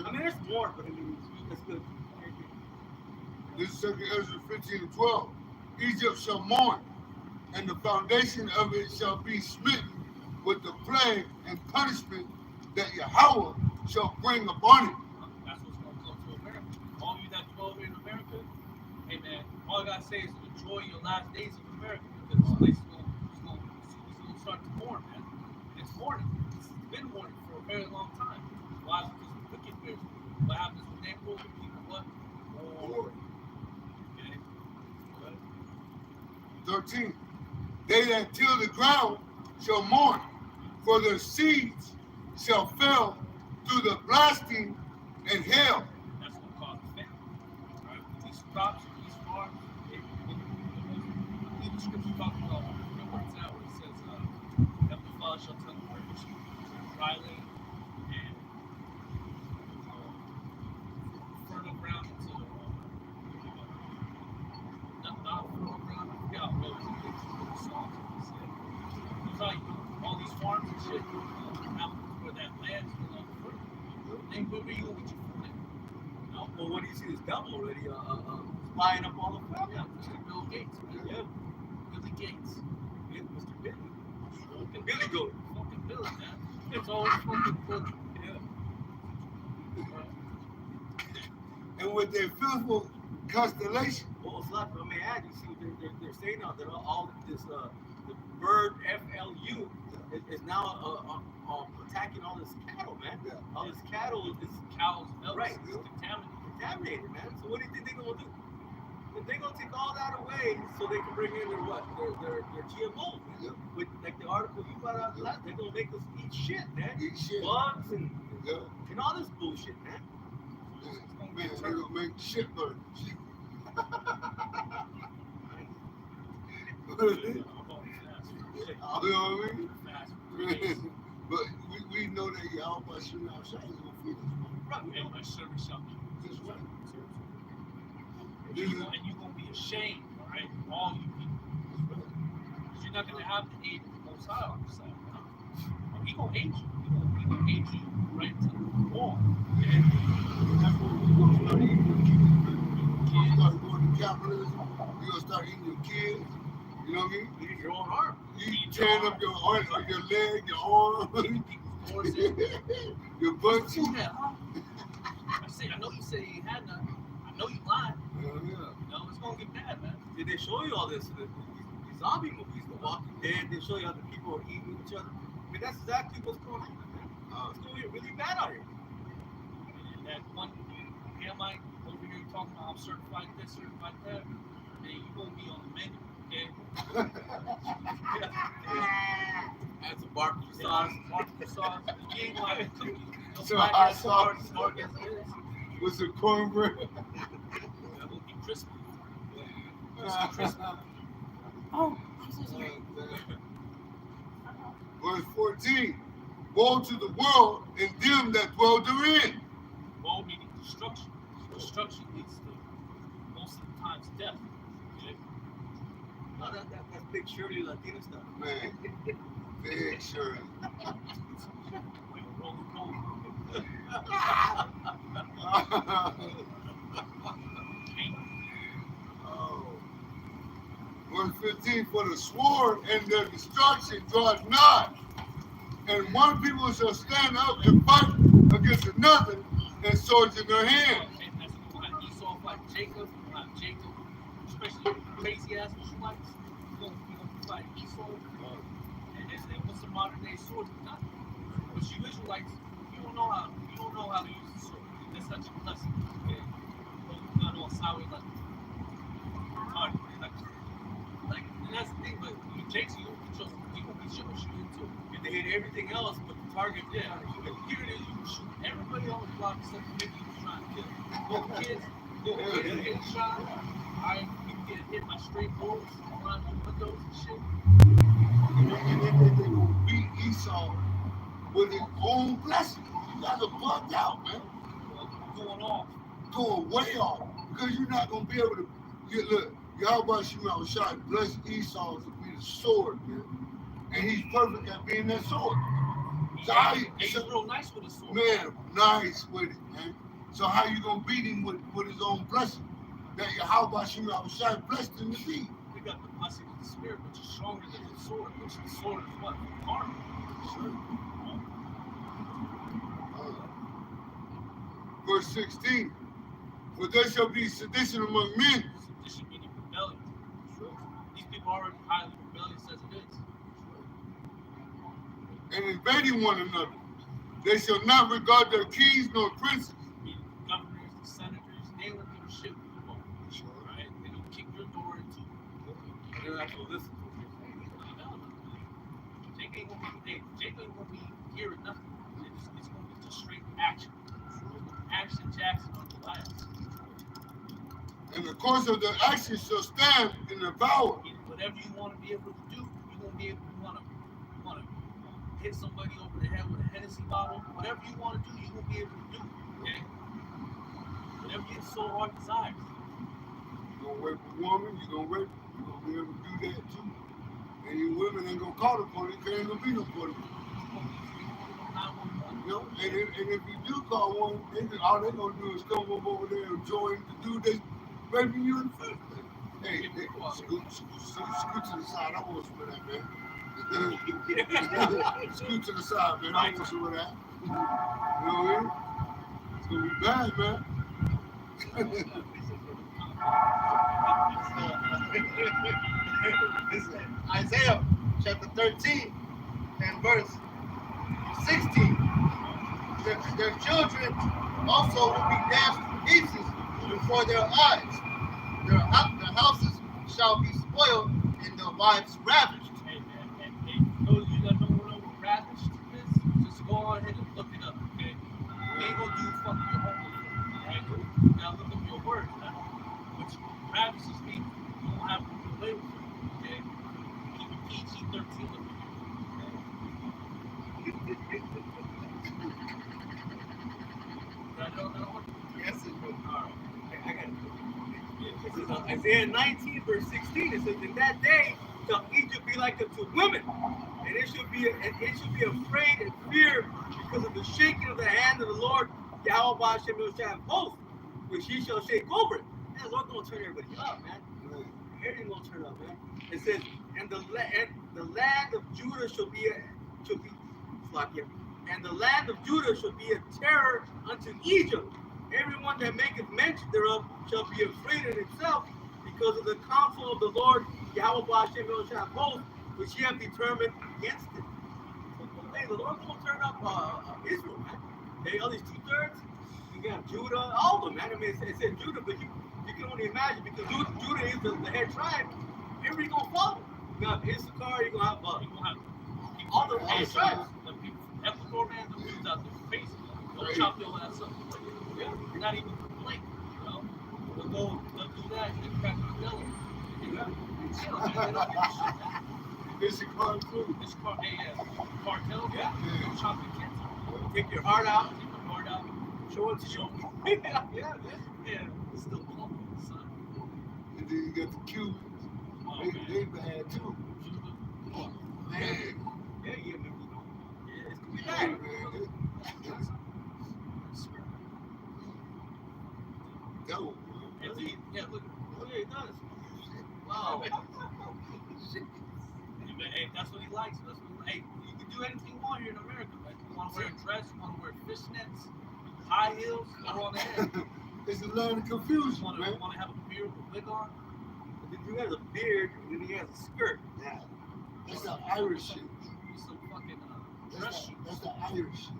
I mean, there's more, but I mean, that's good. This is 2nd Ezra 15 and 12. Egypt shall mourn, and the foundation of it shall be smitten with the plague and punishment that Yahweh shall bring upon it. That's what's going all I gotta say is enjoy your last days of America because this place is gonna start to mourn, man. And it's mourning. It's been mourning for a very long time. Why? Because the wicked bears. What happens when they rule? The people what? Mourn. Okay. Good. 13. They that till the ground shall mourn, for their seeds shall fail through the blasting and hail. That's what causes famine. Right? These crops, these farms, the scripture talks about where it's at, where it says, Heavenly Father shall tell the rivers to dry land and fertile ground into not fertile ground. I forgot what it was the songs that said. It's like all these farms and shit, out where that land's no longer fertile. Then where you gonna get your food at? You know? Well, what do you see? This double already buying up all the Yeah, family. Mr. Bill Gates, man. Yeah, Billy Gates. Mr. Billy. Fucking Billy Goat. Fucking Billy, man. It's always fucking good. Yeah. And with their fearful constellation, Well, it's like, I mean, add, you see, they're saying now that all this, the bird FLU is now attacking all this cattle, man. Yeah. All this cattle is Cows, milk, Right. is contaminated, man. So what do you think they're gonna do? They're gonna take all that away so they can bring in their what? Their GMOs, man. Yeah. With like the article you got out last, they're gonna make us eat shit, man. eat shit. Bugs and Yeah. all this bullshit, man. Man, they gonna make shit burn. You know what I mean? But we know that Yahweh shooting outside is gonna feed us. Right, And my service shall be. That's right. And you're gonna be ashamed, all right? All you people. Because you're not gonna have the aid of the Most High on your side, you know? He gonna hate you. He gonna hate you right to the wall. And that's what we're gonna start eating your kids. You're gonna start going to capitalism. You're gonna start eating your kids. You know what I mean? Eating your own arm. You tearing up your arm, your leg, your arm, People's doors in. your butt cheek. Who that, huh? I know you said you ain't had none. I know you lied. Yeah. You know, it's gonna get bad, man. Did they show you all this? These zombie movies, The Walking Dead, they show you how the people are eating each other. I mean, that's exactly what's going on, man. It's going to get really bad out here. And that one Hamite over here talking about I'm certified this, certified that, man, you gonna be on the menu, okay? Add some barbecue Sauce, sauce. barbecue sauce, you ain't gonna have cookies. So hot sauce. Smart as this. With some cornbread. That will be crispy. Oh, I'm so sorry. Verse 14. Woe to the world and them that dwell therein. Woe meaning destruction. Destruction leads to most of the times death. Okay? No, that's big Shirley Latina stuff. Man, big Shirley. Like a roller coaster. Oh. Verse 15. For the sword and their destruction draweth not. And one people shall stand up and fight against another, and swords in their hand. And that's gonna have Esau fight Jacob, Jacob, especially crazy ass Ishmaelites. You're gonna fight Esau. And what's the modern day sword? Nothing. But you Israelites, you don't know how to use the sword. That's such a blessing. Okay? You got all sour like hard. Like and that's the thing, but you Jake's you gonna be shooting into. And they hit everything else, but the target, Yeah, here it is. You can shoot everybody on the block except for maybe you was trying to kill. Little kids, get shot. You get hit by stray bullets around your windows and shit. And then they will beat Esau with his own blessing. You guys are bugged out, man. Going off. Going way off. Because you're not going to be able to get, look, Yahweh Shema Shai bless Esau to be the sword, man. And he's perfect at being that sword. So how you, He's real nice with his sword. man, nice with it, man. So how you going to beat him with his own blessing? That Yahweh Shema Shai blessed him to be. We got the blessing of the spirit, which is stronger than the sword, which the sword is what? Armor. Sure. Verse 16. For there shall be sedition among men, Sedition meaning They've already highly rebellious as it is. And invading one another. They shall not regard their kings nor princes. The governors, the senators, they don't give a shit what you want. Right? They don't kick your door into. They don't have to listen to it. Jake ain't gonna be hearing nothing. It's gonna be just straight action. Action Jackson on the last. And the course of their actions shall stand in the power. Whatever you want to be able to do, you won't be able to want to hit somebody over the head with a Hennessy bottle. Whatever you want to do, you won't be able to do. Okay? Whatever your soul heart desires. You're gonna rape a woman, you're gonna rape, you're gonna be able to do that too. And you women ain't gonna call the police, there ain't gonna be no police. You know, and if you do call one, all they gonna do is come up over there and join the dude that's raping you in the first place. Hey, scoot to the side. I want some of that, man. Scoot to the side, man. I want some of that. You know what I mean? It's gonna be bad, man. This is Isaiah chapter 13 and verse 16. Their children also will be dashed to pieces before their eyes. Their houses shall be spoiled and their wives ravished. And those of you that don't know what ravished is, just go on ahead and look it up, okay? You ain't gonna do fucking your homework, right? You gotta look up your words, man. Which ravishes means you don't have to play with it, okay? Keep it PG-13 up here, Yes, it will. All right. I got it. This is Isaiah 19, verse 16. It says, "In that day shall Egypt be like unto women, and it should be afraid and fear because of the shaking of the hand of the Lord, Yahweh Ba'ashem Yoshai host, which he shall shake over it." Man, the Lord gonna turn everybody up, man. Everything gonna turn up, man. It says, "And the land of Judah shall be and the land of Judah shall be a terror unto Egypt. Everyone that maketh mention thereof shall be afraid in itself because of the counsel of the Lord, Yahweh Ba'ashem Yoshai host, which he hath determined against it." Hey, the Lord's gonna turn up Israel, man. Hey, all these 2/3, you got Judah, all of them, man. I mean, it said Judah, but you can only imagine because Judah is the head tribe. Everybody gonna follow. You got Issachar, you're gonna have all the tribes. The people from Ecuador, man, the dudes out there crazy. They'll chop your ass up. Yeah, you're not even blink, you know. They'll do that and then crack the belly. Yeah. Chill, man. They don't give a shit, man. It's a cartoon. It's cartel, Yeah. They'll chop your kids up. Take your heart out, Take your heart out. show it to you. Yeah. It's still pumping, son. And then you got the Cubans. Oh, They man. bad too. Man, Yeah, man. Yeah, it's gonna be hey, bad. man. Dope, man. Yeah, look. Oh, yeah, it does. Wow. Hey, that's what he likes. Hey, you can do anything you want here in America, man. You want to wear a dress, you want to wear fishnets, high heels, go on ahead. It's a lot of You confusion, want man. to have a beard with a wig on? But then he has a beard, and then he has a skirt. Yeah. That's the Irish shit. Use some fucking dress shoes. That's the Irish shit.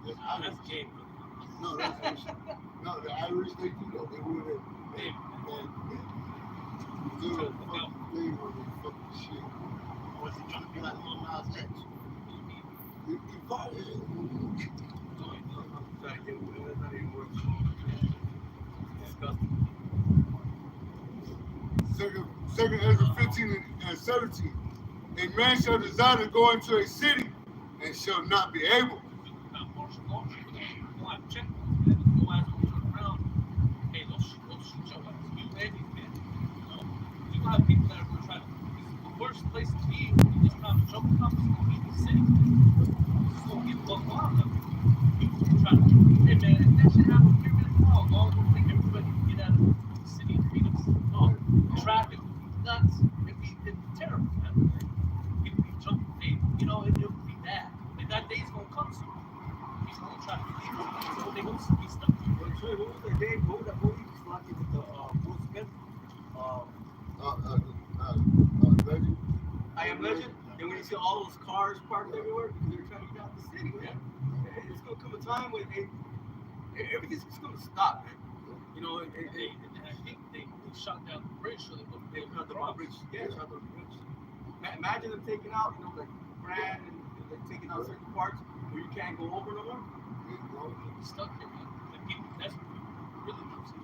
Yeah. Nah, That's that's Irish. gay, bro. No, that's Irish. No, the Irish, they do that. They wear that. Hey, Good fucking thing on their fucking shit. Or is he trying to be like Lil Nas X? You probably Try to get it, but that's not even working. Disgusting. Second Ezra 15 and 17. A man shall desire to go into a city and shall not be able. martial law. You don't have to check them. You don't have to turn around. Hey, they'll shoot your ass. You anything, man. You don't have people that are going to try to. The worst place to be when you just trying to jump up is going to be the city. It's going to get bucked on. People try to, hey man, if that shit happened here, man, oh, God, don't think everybody can get out of the city of Phoenix. No, traffic would be nuts. It'd be terrible, man. People be jumping. Hey, you know, it would be bad. And that day's going to come soon. He's going to try to leave. So they're going to be stuck. What was that day? What was that movie? Just like with the Will Smith? imagine? And when you see all those cars parked everywhere because they're trying to get out of the city, man. It's gonna come a time when everything's just gonna stop, man. You know, And I think they shut down the bridge so they wouldn't they be shut able the to bridge. Yeah, shut the bridge. Imagine them taking out, you know, like Brand and like taking out certain parts where you can't go over no more. be stuck here, man. And people, that's what really keeps it.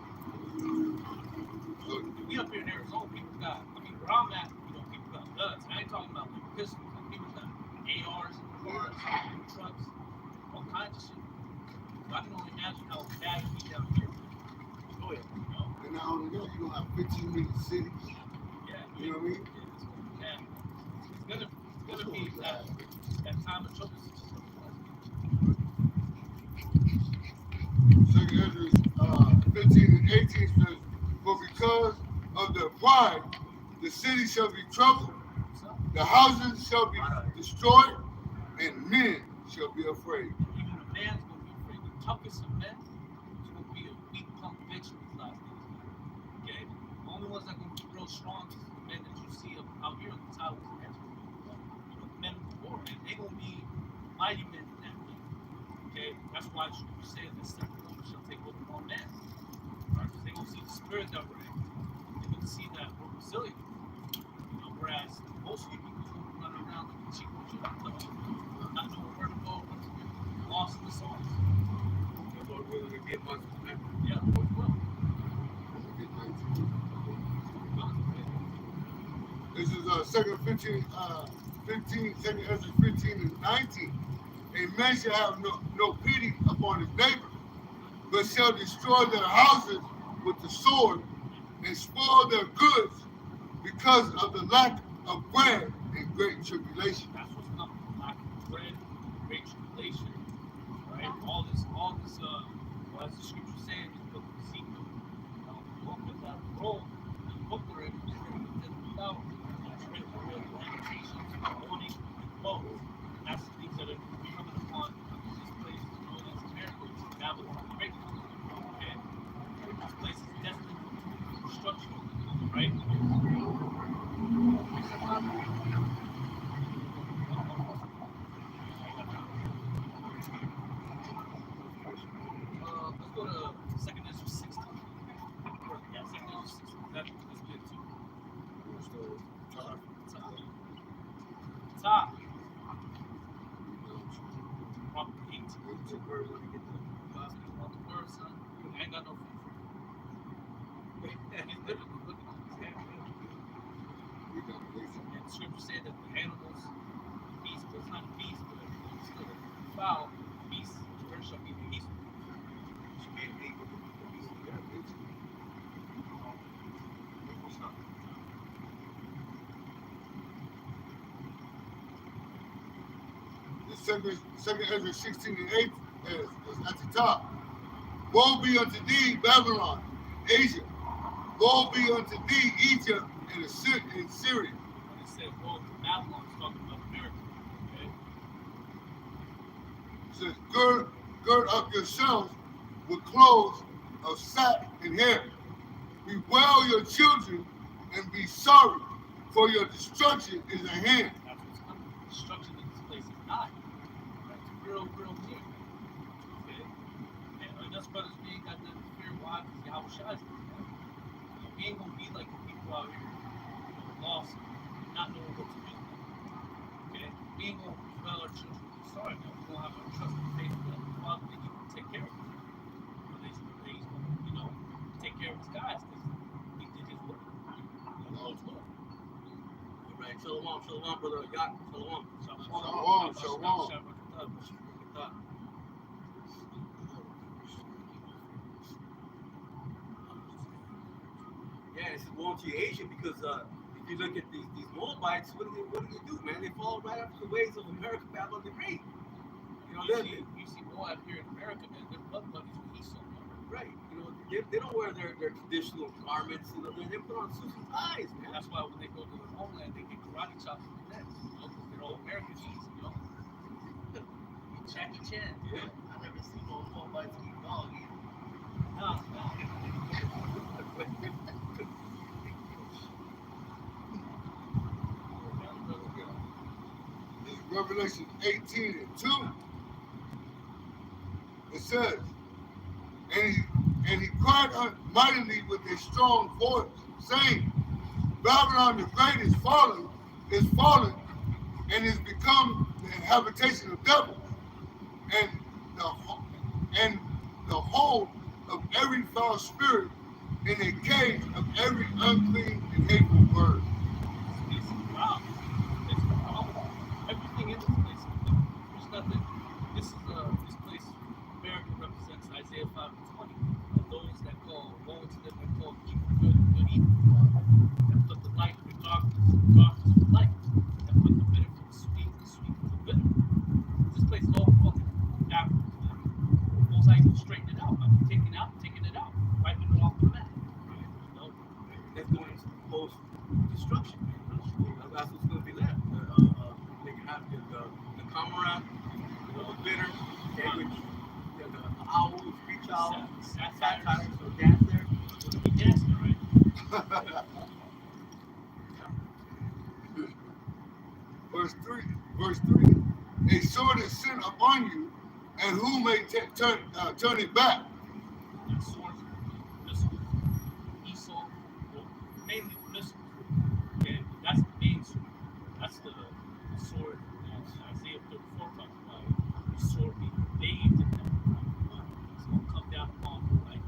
So, We up here in Arizona, people got, I mean, where I'm at, you know, people got guns. I ain't talking about like pistols, like people got ARs, cars, trucks, all kinds of shit. I can only imagine how bad it be down here. Oh yeah. You know? and not only that, you're gonna have 15-minute cities. Yeah. You know what I mean? It's gonna be that time of trouble. Second Ezra 15 and 18 says, "For because of their pride, the city shall be troubled, the houses shall be destroyed, and men shall be afraid." Even a man's gonna be afraid. The toughest of men is gonna be a weak punk bitch in these last days. Okay? The only ones that are gonna be real strong is the men that you see out here in the towers and edges. You know, the men of the war. And they're gonna be mighty men in that day. Okay? That's why you say that second woman shall take over all men. Right? Because they're gonna see the spirit that we're in. They're gonna see that we're resilient. You know, whereas most of you people are gonna run around like a cheap not knowing where to go, what to do, lost in the sauce. The Lord willing to be amongst us, man. Yeah, Lord will. This is second 15, 2nd Ezra 15 and 19. A man shall have no pity upon his neighbor, but shall destroy their houses with the sword and spoil their goods because of the lack of bread and great tribulation. That's what's coming. Lack of bread, great tribulation, right? All this, well, as the scripture says in the book of Ezekiel, you open that roll, and look where it is written without, it's written with lamentations, mourning, and woe. And that's the things that are coming upon this place known as America, Babylon the Great. Okay? This place is destined for destruction, right? Let's go to 2nd Ezra 16. Yeah, 2nd Ezra 16. That's good too. Top. Proper 18. The word when you get the Want the word, son? I ain't got no food for you. He's literally looking at his hand. And the scripture said that the animals, the beast, but it's not a beast, but it's still a foul beast. Where shall be the beast? should be an equal to the beast of the earth. The second Ezra 16 and 8 is at the top. Woe be unto thee, Babylon, Asia. Woe be unto thee, Egypt, and Syria. When it says, well, Babylon is talking about America. Okay? It says, gird up yourselves with clothes of sack and hair. Bewail your children and be sorry, for your destruction is at hand. That's what's coming. Destruction in this place is not. Right? It's real near. Okay? And us brothers, we ain't got nothing to fear. Why? Because Yahweh Shai's there. We ain't gonna be like the people out here, lost, not knowing what to do. Okay? We ain't gonna dwell our children with the sorry. Now, we're gonna have our trust and faith that the Father that He will take care of them. He's gonna, take care of His guys because He did His work. The Lord's will. All right, shalom, brother. Yak, shalom. Yeah, it's belong to Asia because if you look at these Moabites, what do they do, man? They follow right after the ways of America, Babylon the Great. You know, You see Moab here in America, man. They're blood buddies with Esau. right? You know, they don't wear their traditional garments. You know, they put on suits and ties, man. That's why when they go to their homeland, they get karate chops in the neck. You know, 'cause they're all Americans, you know. Jackie Chan. Yeah. I never seen no Moabites eat dog either. No. Revelation 18:2, it says, and he cried out mightily with a strong voice, saying, Babylon the Great is fallen, and is become the habitation of devils, and the hold of every foul spirit, in a cage of every unclean and hateful word. It's wow. It's phenomenal. Everything in this place is good. There's nothing. This place, America represents Isaiah 5:20. Of those that call woe to them that call evil good and good evil. That put the light in the darkness, and darkness in the light. That put the bitter from the sweet, and the sweet from the bitter. This place is all fucking backwards, man. Most I can straighten it out. I'm taking it out, wiping it off the map. You know? That's going to post destruction. That's what's going to be left. They can have the Comrade, the bitter, which the owls, screech owl, satire, so dance there. Be dancing, right? Verse 3. A sword is sent upon you, and who may turn it back? And swords, missiles, Esau, well, mainly the missiles. And that's the main sword. That's the sword that Isaiah 34 talks about. The sword being bathed in them. It's going to come down upon you like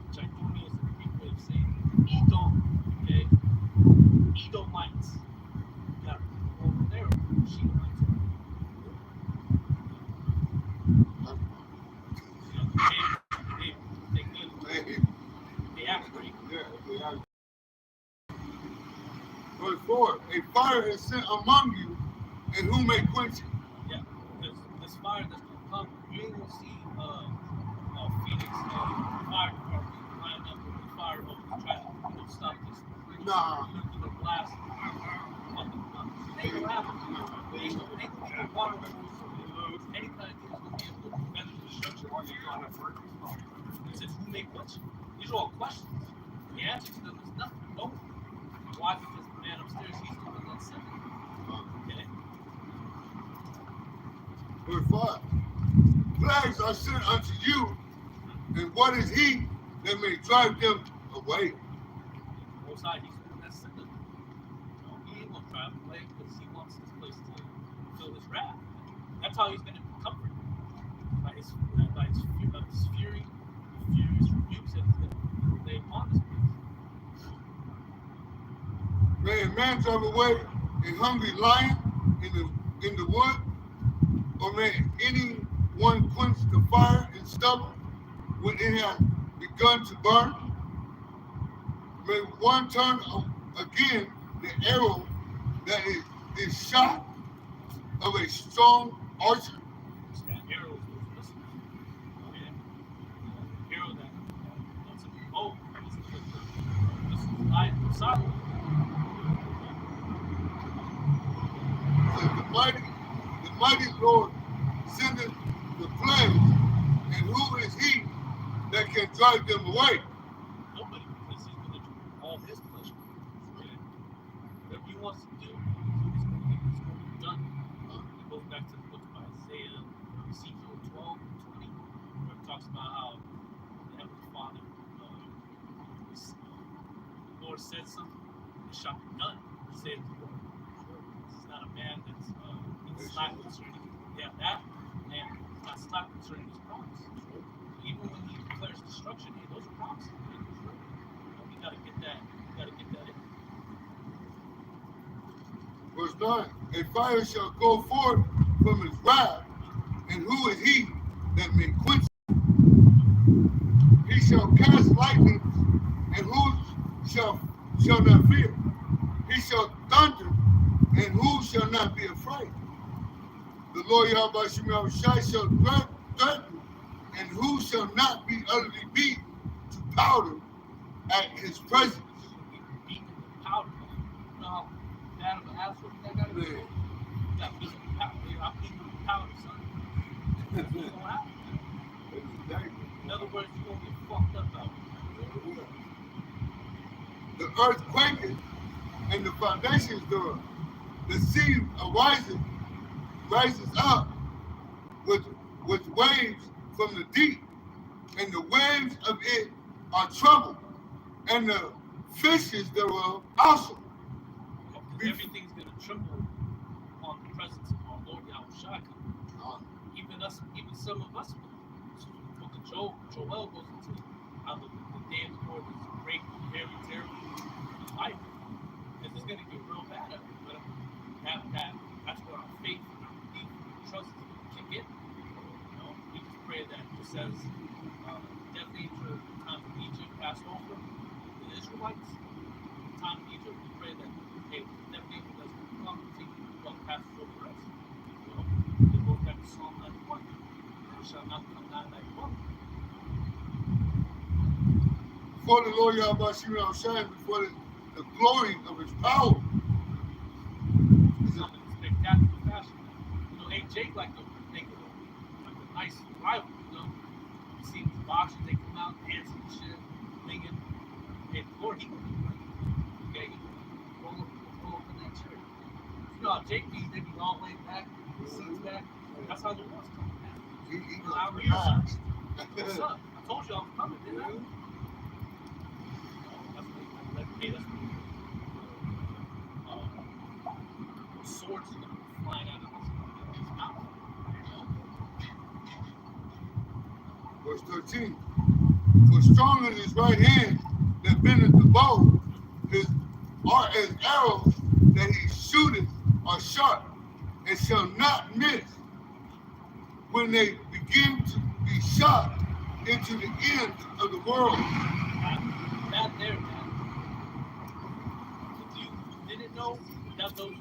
which I do know is a Greek way of saying Edom, okay? Edomites. You got over there, Shemites. They act great. Yeah, they are. Verse 4. A fire is sent among you, and who may quench it? Yeah, because this fire that's gonna come, you ain't gonna see Phoenix fire department line up with the fire over trying to stop this nuclear blast. They ain't gonna happen. They ain't gonna be water any kind of thing is gonna be able to prevent the destruction. It says who may quench it? These are all questions. The answer to them is nothing. No. Why? Because the man upstairs, he's the one that said it. Okay. Verse 5. Plagues are sent unto you, and what is he that may drive them away? Most High, he's the one that sent them. You know, he ain't gonna drive them away because he wants this place to fill his wrath. That's how he's gonna be comforted. By his fury, the furious rebukes that he's gonna lay upon this place. May a man drive away a hungry lion in the wood, or may any one quench the fire and stubble when it has begun to burn? May one turn again the arrow that is shot of a strong archer? It's that arrow is those missiles. And the arrow that's in the bow is the missiles lying inside. Says the mighty Lord sendeth the plagues, and who is he that can drive them away? Nobody, because he's going to do all his pleasure. And whatever he wants to do, it's going to be done. It goes back to the book of Isaiah, Ezekiel 12 and 20, where it talks about how the Heavenly Father, the Lord said something, it shall be done, said the Lord. This is not a man that's slack concerning. Yeah, that man is not slack concerning his promise. Even when he declares destruction, hey, those are promises. We gotta get that. We gotta get that in. Verse 9. A fire shall go forth from his wrath, and who is he that may quench it? He shall cast lightnings, and who shall not fear? He shall thunder, and who shall not be afraid? The Lord Yahweh Shemel Shai shall threaten, and who shall not be utterly beaten to powder at his presence? Beaten with powder. You know how bad of an asshole that gotta be? Man. You got beaten with powder. I'm beaten with powder, son. That's what's gonna happen. In other words, you're gonna get fucked up out here. The earth quaketh, and the foundations thereof. The sea ariseth, rises up with waves from the deep, and the waves of it are troubled, and the fishes thereof also. Because everything's going to tremble upon the presence of our Lord Yahushua. Even some of us, book of Joel goes into how the day of the Lord is great, very terrible in life. Because it's going to get real bad out there. But that's where our faith and our belief and trust is going to kick in. We just pray that just as death angel the time of Egypt passed over the Israelites, the time of Egypt, we pray that death angel doesn't come and take passes over us. They go back to Psalm 91. They shall not come down like one. Before the Lord Yahweh shines, before the glory of his power. It's not in a spectacular fashion. Jake like a nice rival, You see these boxers, they come out dancing and shit, thinking, hey, the Lord, he can do it. Okay, he can roll up in that chair. How Jake be, they be all laid back, seats back. That's how the Lord's coming down. He What's up? I told you I was coming, didn't I? Swords are going to be flying out of his mouth. Verse 13. For strong in his right hand that bendeth the bow, are as arrows that he shooteth are sharp, and shall not miss when they begin to be shot into the end of the world. That there, man. If you didn't know that those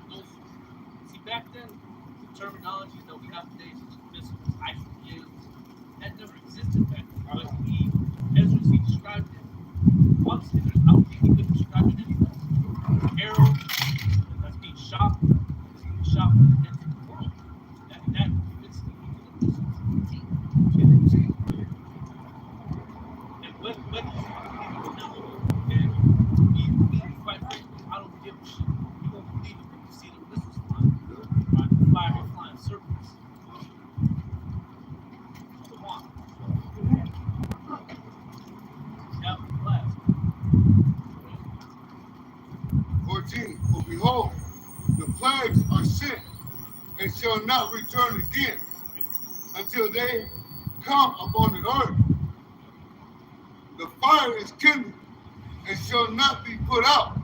see back then, the terminology that we have today, such as this was I forgive, that never existed back then. But Ezra, he described it. Obviously, I don't think he could describe it anyway. Arrow that's being shot, is being shot from the end of the world. That fits the team. And what quite frankly, I don't give a shit. You won't believe it when you see the missiles flying, flying circles. Come on. That was blast. 14. For behold, the plagues are sent and shall not return again until they come upon the earth. The fire is kindled and shall not be put out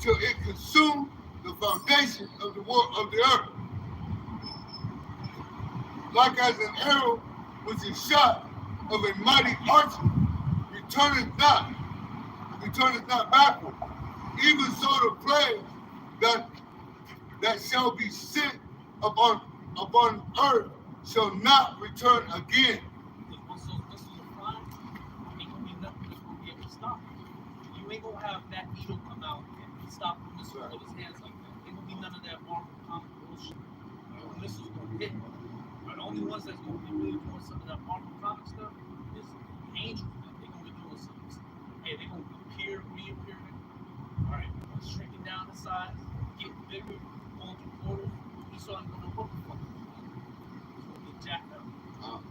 till it consume the foundation of the world of the earth. Like as an arrow which is shot of a mighty archer, returneth not backward. Even so the plague that shall be sent upon earth shall not return again. Because once those missiles are flying, ain't gonna be nothing that's gonna be able to stop it. You ain't gonna have that needle come out and stop the missile with his hands like that. Ain't gonna be none of that Marvel comic bullshit. The missile's gonna hit. The only ones that's gonna be really doing some of that Marvel comic stuff is angels. They're gonna be doing some. Hey, they're gonna appear, reappear. All right, shrinking down the size, getting bigger, going through portals. You saw him going to what the fuck. He's gonna get jacked up.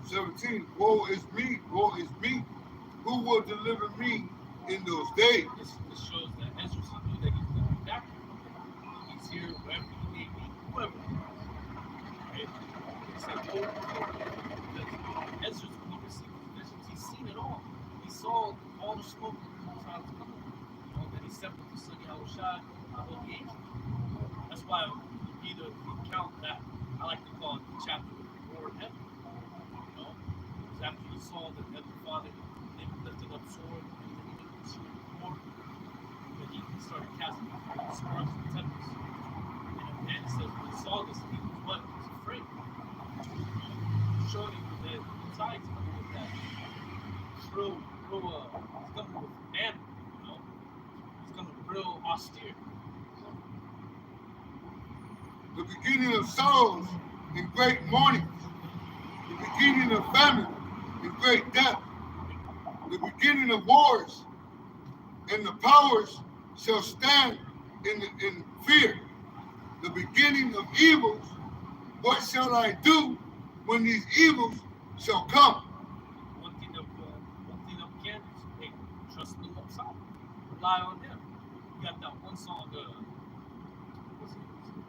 17. Woe is me, who will deliver me in those days? This shows that Ezra knew that he's going to be back. He's here wherever he may be, whoever. Right? He said, because Ezra's going to receive his visions. He's seen it all. He saw all the smoke that comes out of the coming. That he stepped with the son Yahushua, the angel. That's why either the account that I like to call it the chapter of the war in heaven. Because after he saw that the Father lifted up sword and then he looked at sword war, that he started casting spurs and tempest. And it says when he saw this, he was what? He was afraid. Showing you that besides coming with that real he's coming with man, he's coming real austere. The beginning of sorrows and great mournings, the beginning of famine and great death, the beginning of wars, and the powers shall stand in fear, the beginning of evils, what shall I do when these evils shall come? One thing that we can do is, hey, trust in the Most High. Rely on Him. You got that one song, what's it?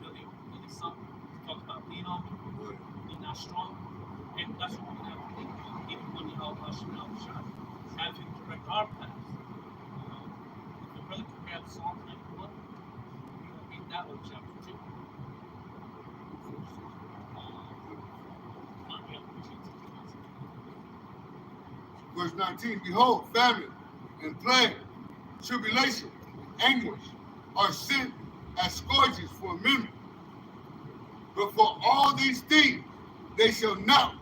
Billy something. It talks about lean on me, be not strong. And that's what we're gonna have to think. Even when you help us, have Him direct our paths. If the brother can grab Psalm 91, we're gonna read that one, chapter 2. Verse 19, behold, famine and plague, tribulation, anguish are sent as scourges for a minute. But for all these things, they shall not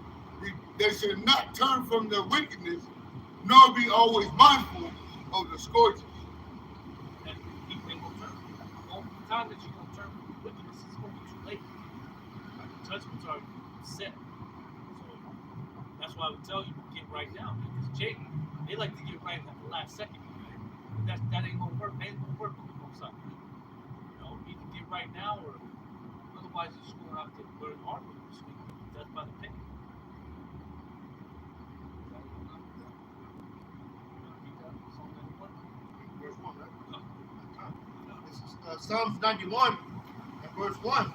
turn from their wickedness, nor be always mindful of the scourges. And he ain't gonna turn. All the time that you're gonna turn from wickedness is gonna be too late. Like the judgment's already set. So that's why we tell you to get right now. Because Jake, they like to get right at the last second. Right? That ain't gonna work. That ain't gonna work with the Most High. You know, you can get right now, or otherwise you're just gonna have to learn hard with this week. That's by the penny. Verse 1, right? This is Psalms 91 and verse 1.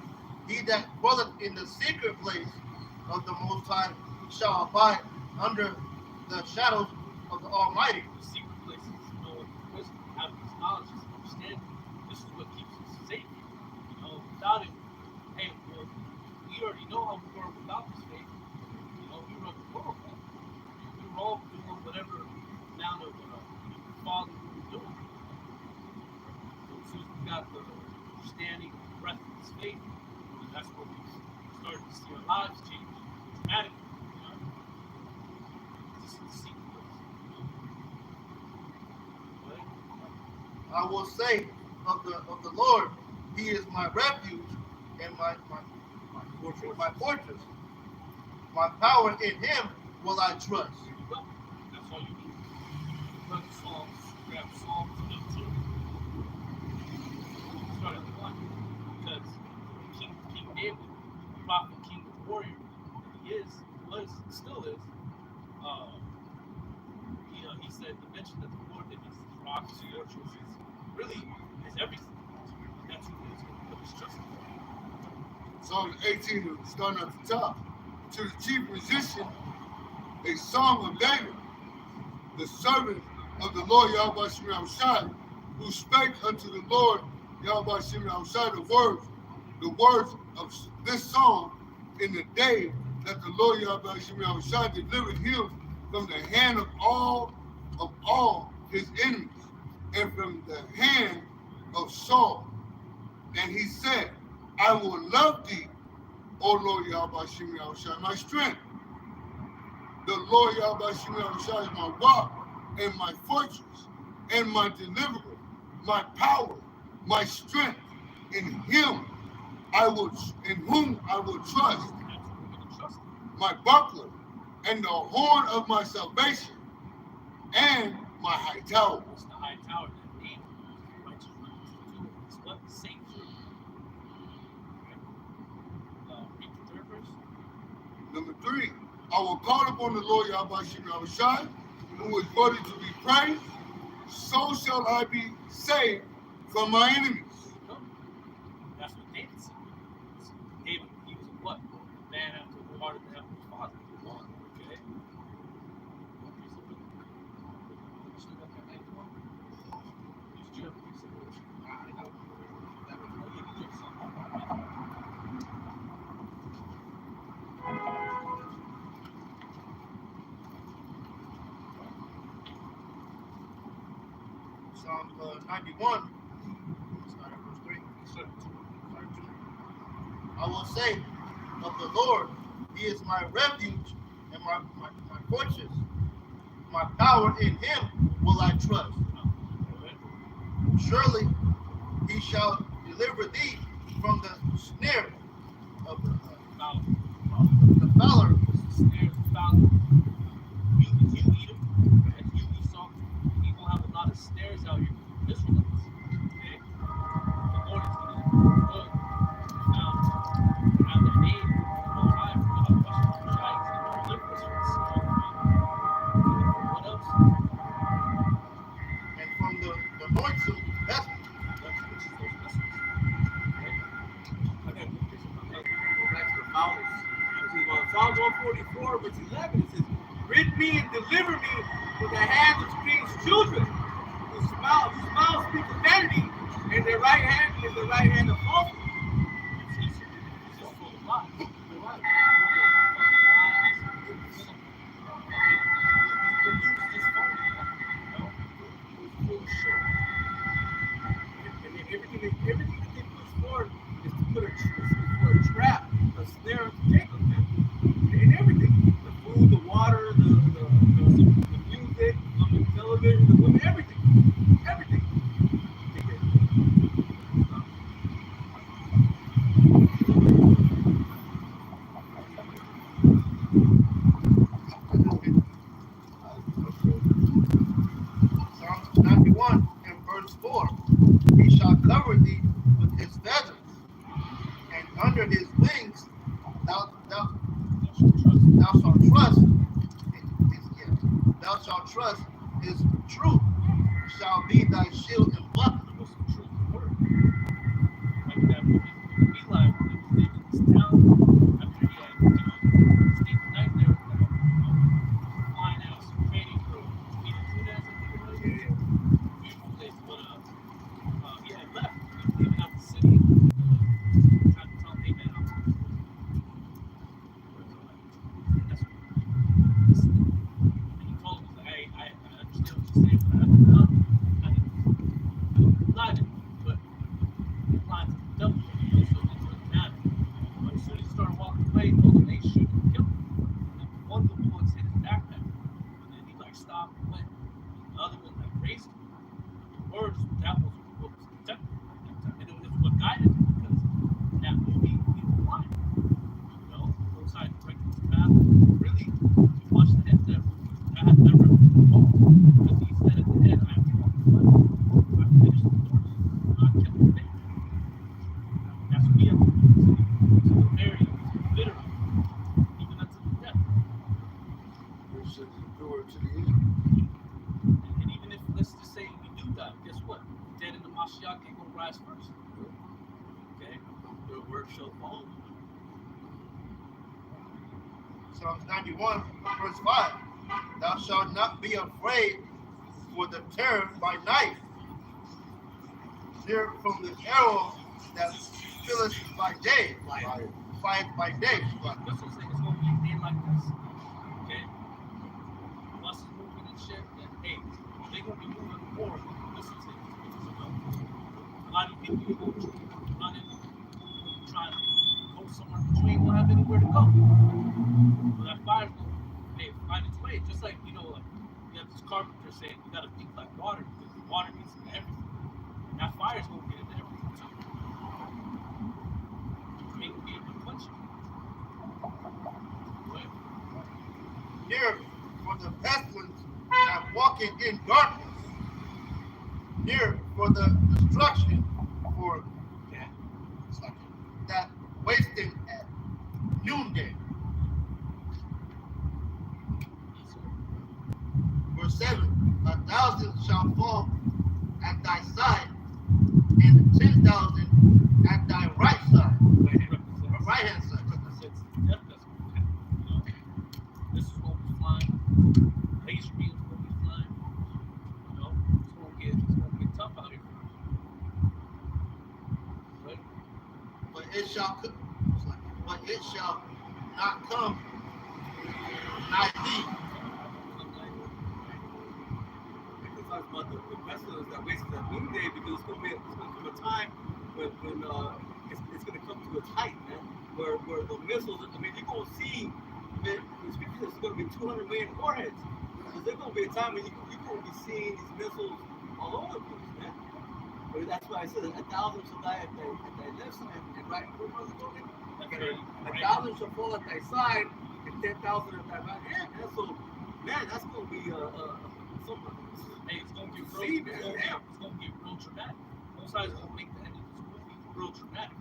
He that dwelleth in the secret place of the Most High shall abide under the shadows of the Almighty. The secret places, knowing wisdom, having this knowledge, this understanding. This is what keeps us safe. You know, without it, hey, well, we already know how we were without this faith. You know, we were the world. We were all doing whatever amount of folly we were doing. So as soon as we got the understanding and breath of this faith, that's when we started to see our lives change dramatically. You know? This is the secret place. Right? I will say of the Lord, He is my refuge and my fortress. My power in Him will I trust. There you go. That's all you need. Grab Psalms 18. Start at the 1. Because King David, the prophet, king, warrior, still is. He said to mention that the Lord that is his rock, his fortress, is everything. And that's who he's going to put his trust in. Psalm 18, starting at the top. To the chief musician, a song of David, the servant of the Lord Yahweh Shem Shai, who spake unto the Lord Yahweh Shem Shai the words of this song in the day that the Lord Yahweh Shem Shai delivered him from the hand of all his enemies and from the hand of Saul. And he said, I will love thee, O Lord Yahweh Shem Shai, my strength. The Lord Yahweh Shem Shai is my rock and my fortress and my deliverer, my power, my strength. In whom I will trust, my buckler and the horn of my salvation and my high tower. It's the high tower that name righteous it's what saves you. Read the third verse. Number 3, I will call upon the Lord Yahweh Shem Shai, who is worthy to be praised. So shall I be saved from my enemies. That's what David said. David, he was a what? Man after the heart of the Heavenly Father. Okay? Psalm 91, start at verse 3. Start at 2. I will say of the Lord, He is my refuge and my fortress. My power in Him will I trust. Surely He shall deliver thee from the snare of the fowler. Snare of the fowler. You eat him, and you Esau, he gonna have a lot of snares out here for Israelites. Okay? The Lord is gonna deliver me from the hand of strange children, whose mouth speaks vanity, and their right hand of falsehood. It's just full of lies. You're right. And then everything that they push forward is to put for a trap, a snare to take them, man. And everything. The food, the water, the music, the television, the women, everything. Everything. Psalms 91 and verse 4. He shall cover thee with his feathers, and under his wings thou shalt trust. Thou shalt trust his truth shall be thy shield and buckler. What's the truth of the word? Like that movie, Eli, when he was living in this town, after he had, stayed the night there, flying out, training for Peter Judas, I think it was. Beautiful place, but he had left. He was leaving out the city, trying to tell him, hey man, that's what, and he told him, he's like, I understand what you're saying, but I didn't lie to you, but you're lying to the devil, so it doesn't matter. But as soon as he started walking away, he told him they shoot him, kill him. And one of the bullets hit his backpack, and then he like stopped and went. The other one like raced him. The words, that was what was protecting him at that time. And it was what guided him, because in that movie, he was blind. You know, both sides directed his path. Really, if you watch the end there, I had never fall. Because he said at the end, I walked away. I finished the course. I kept it there. That's what he had to do. To the very bitter, even unto the death. We should endure to the end. And even if, let's just say we do die, guess what? Dead in the Mashiach ain't gonna rise first. Okay? Your work shall follow. Psalms 91 verse 5. Thou shalt not be afraid for the terror by night, near from the arrow that filleth by day, flieth by day. That's what I'm saying. It's gonna be a day like this. Okay? Buses moving and shit, then hey, they're gonna be moving more. Listen to it. A lot of people go running, trying to go somewhere, but you ain't gonna have anywhere to go. Well, that fire's gonna find its way. Just like, you know, like you have this carpenter saying you gotta think like water because the water needs to everything. And that fire's gonna get into everything too. You ain't gonna be able to quench it. Right? Near for the pestilence that walking in darkness, near for the destruction for that wasting at noonday. Verse 7, 1,000 shall fall at thy side, and 10,000 at thy right side, right hand side. This is what we're flying. Laser beams will be flying. You know, it's gonna get tough out here. Right? But it shall not come nigh thee. Talks about the pestilence that wastes at noonday, because it's gonna come a time when it's gonna come to its height, man. Where the missiles, I mean, you're gonna see, man, it's gonna be 200 million warheads. Because there's gonna be a time when you're gonna be seeing these missiles all over the place, man. But that's why I said 1,000 shall die at thy left side, and right, where was it going? 1,000 shall fall at thy side, and 10,000 at thy right hand. Man. So, man, that's gonna be something. Hey, it's gonna get See, real, man, it's gonna get real dramatic. Both sides gonna make the end of this movie real dramatic.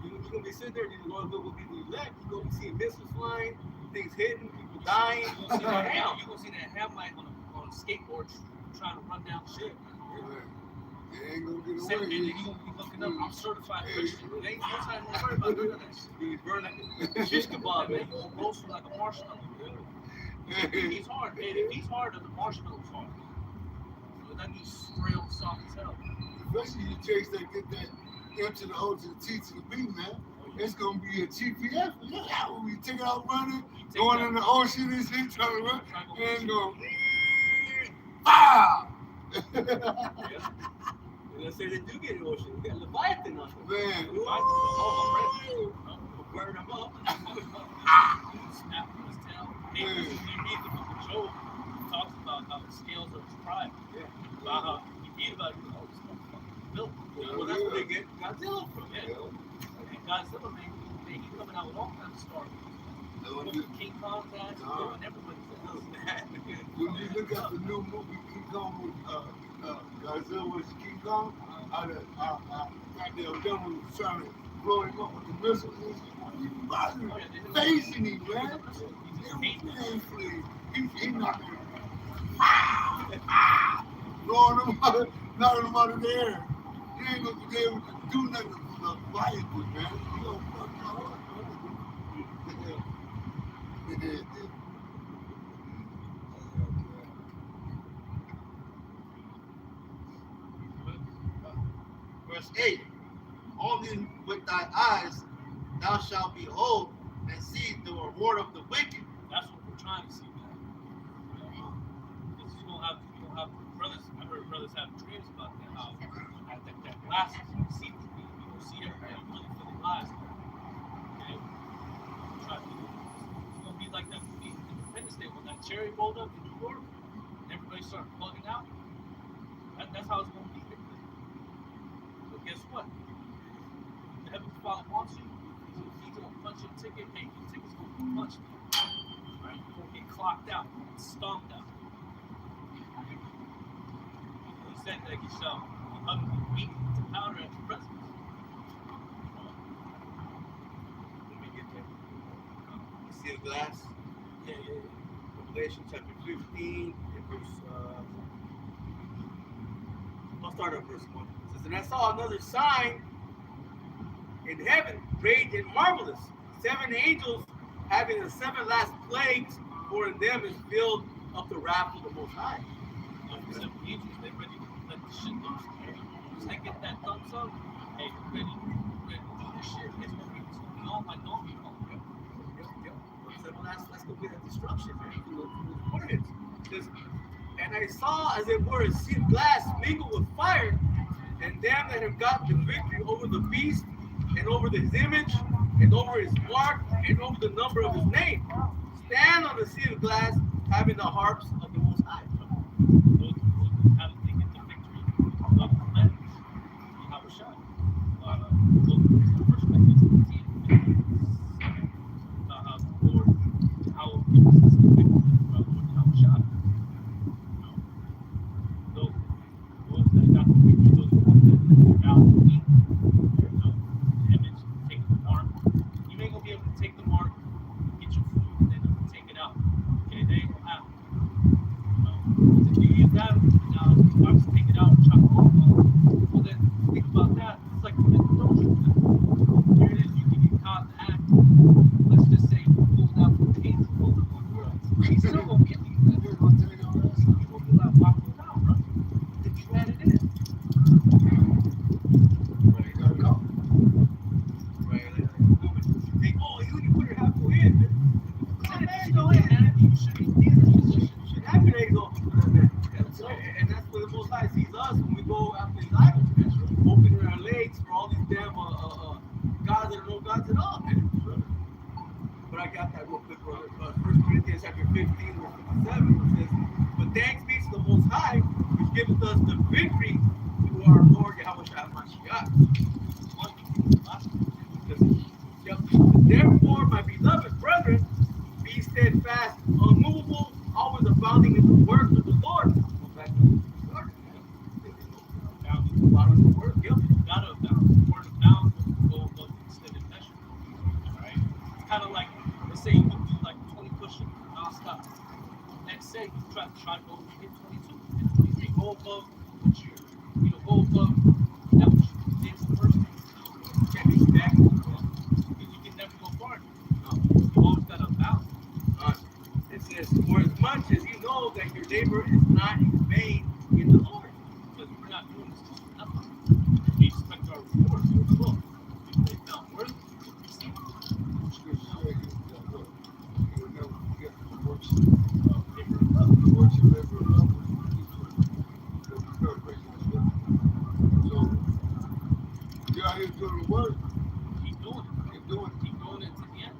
You're gonna be sitting there, you're gonna be the elect, you're gonna be seeing missiles flying, things hitting, people dying. You're gonna see that Hamlet on a skateboard trying to run down shit. They ain't gonna get And then away. you gonna be looking up, I'm certified Christian. They ain't no time to worry about none of that shit. You burn like a shish kebab, Man, man. you gonna roast like a marshmallow. He's hard, man. If he's hard, then the marshmallow's hard. So that means real soft as hell. Especially you chase that get that M to the O to the T to the B, man. It's gonna be a GPS. Yeah, when we take out running, going in the ocean and shit, trying to run, and go, ah! And let's say they do get in the ocean. We got Leviathan on them. Man, Burn them up. Snap from his tail. Hey, you read the book of Job. He talks about how the scales of his pride. Yeah. About how he read about it. Oh, this motherfucking built. Well, that's where they get Godzilla from. Yeah. And Godzilla, man, he coming out with all kinds of stars. King Kong's ass, and everybody's ass. when you look at the new movie King Kong with Godzilla was King Kong, goddamn devil was trying to blow him up with the missiles. He's facing him, man. He's knocking him. Throwing him out, knocking him out of the air. You ain't gonna be able to do nothing with the violence, man. You gonna fuck your heart, man. Verse 8. Only with thy eyes thou shalt behold and see the reward of the wicked. That's what we're trying to see, man. Because you don't have brothers. I heard brothers have dreams about that. How that glasses, you see through, you don't see everything really for the eyes. Okay? It's gonna be like that movie Independence Day when that cherry rolled up in New York and everybody started bugging out. That's how it's gonna be. But guess what? The Heavenly Father wants you. He's gonna punch your ticket. Hey, your ticket's gonna be punched. Right? You're gonna get clocked out, stomped out. He said that you shall be ugly, weak to powder at your presence. Let me get there. You see the glass? Yeah. Revelation chapter 15 and verse. I'll start at verse 1. It says, and I saw another sign in heaven, great and marvelous. 7 angels having the 7 last plagues, for in them is filled up the wrath of the Most High. The 7 angels, they ready to let the shit loose. Once they get that thumbs up, hey, ready to do this shit. It's gonna be all my donkey Kong. Yep. Let's go get that destruction, man. From the warheads. And I saw, as it were, a sea of glass mingled with fire, and them that have got the victory over the beast, and over his image, and over his mark, and over the number of his name, stand on the sea of glass, having the harps of the Most High. Those how did they get the victory? Of the land. How was shot. Look, First Corinthians 15. How the Lord, how it was the victory of the Lord, how was shot. Those that got the victory, those that got the weak. Image, take the mark. You ain't gonna be able to take the mark, get your food, and then you can take it out. Okay, they ain't gonna happen. If you use that, now obviously take it out and chop it off. Well then think about that. It's like committing adultery. Here it is, you can get caught in the act. Let's just say you pulled out the pants and pulled up on your ass. He's still gonna get you. You're gonna take your ass. You're gonna be like, why pull it out, bro? Then you had it in. Right, you gotta go. Right? You think, oh, you put your half in. Man, go ahead, man. You should be you should Have your eggs off. And that's where the Most High sees us when we go after these idols, man. Opening our legs for all these damn gods that are no gods at all, man. But I got that real quick, brother. 1 Corinthians chapter 15, verse 57, it says, but thanks be to the Most High, which giveth us the victory through our Lord Yahweh Shai Mashiach. Therefore, my beloved brethren, be steadfast, unmovable, always abounding in the work of the Lord. Go back to the start. Abounding in the work, yep. Gotta abound. Word of bound will go extended measure. Alright? It's kind of like, let's say you can do like 20 push-ups non-stop. Next set, you try to go hit 22, hit 23, go above what go above that which you did the first time. You can't be stagnant. You can never go far. No. You always gotta abound. It says, for word. Keep doing it. Keep doing it. Keep doing it to the end.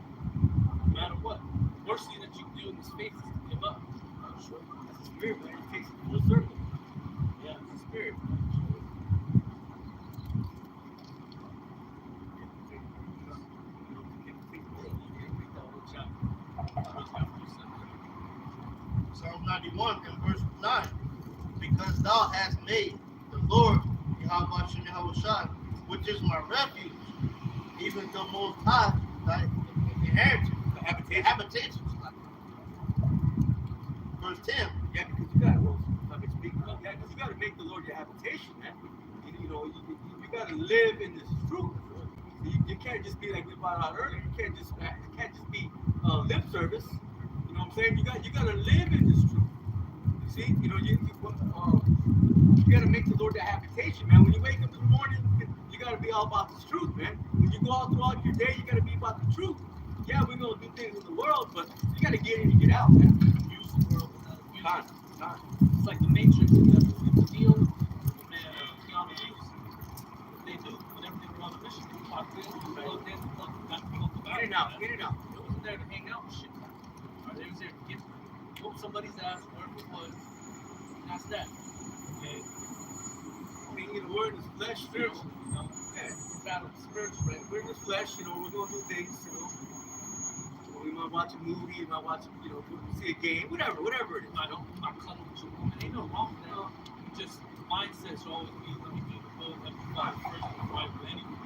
No matter what. Worst thing that you can do in this faith is to give up. Sure. That's the spirit, man. It takes full circle. Yeah. It's the spirit. Psalm 91 and verse 9. Because thou hast made the Lord Yahweh Shem Yahushua, which is my refuge, even the Most High, thy inheritance, the habitation. Verse 10. Yeah, because you gotta, well, if I can speak, yeah, because you gotta make the Lord your habitation, man. You gotta live in this truth. You can't just be like we brought out earlier. It can't just be lip service. You know what I'm saying? You gotta live in this truth. You see, you gotta make the Lord your habitation, man. When you wake up in the morning, you gotta be all about this truth, man. When you go out throughout your day, you gotta be about the truth. Yeah, we're gonna do things in the world, but you gotta get in and get out, man. Use the world without abusing Time, it. time. It's like the Matrix. It's Neo and Keanu Reeves. What they do whenever they go on a mission, they talk in, plug in, In and out, in and out. They wasn't there to hang out and shit. Or they was there to get whoop somebody's ass, whatever it was. And that's that. Okay. I mean, we're in this flesh, Spiritual, you know. Yeah. We're battling spiritual, right? We're in this flesh, we're gonna do things, We might watch a movie, we might watch, see a game, whatever it is. I don't cuddle with your woman. Ain't no wrong with that. Just mindset should always be, let me do the will, let me find first before I do anything.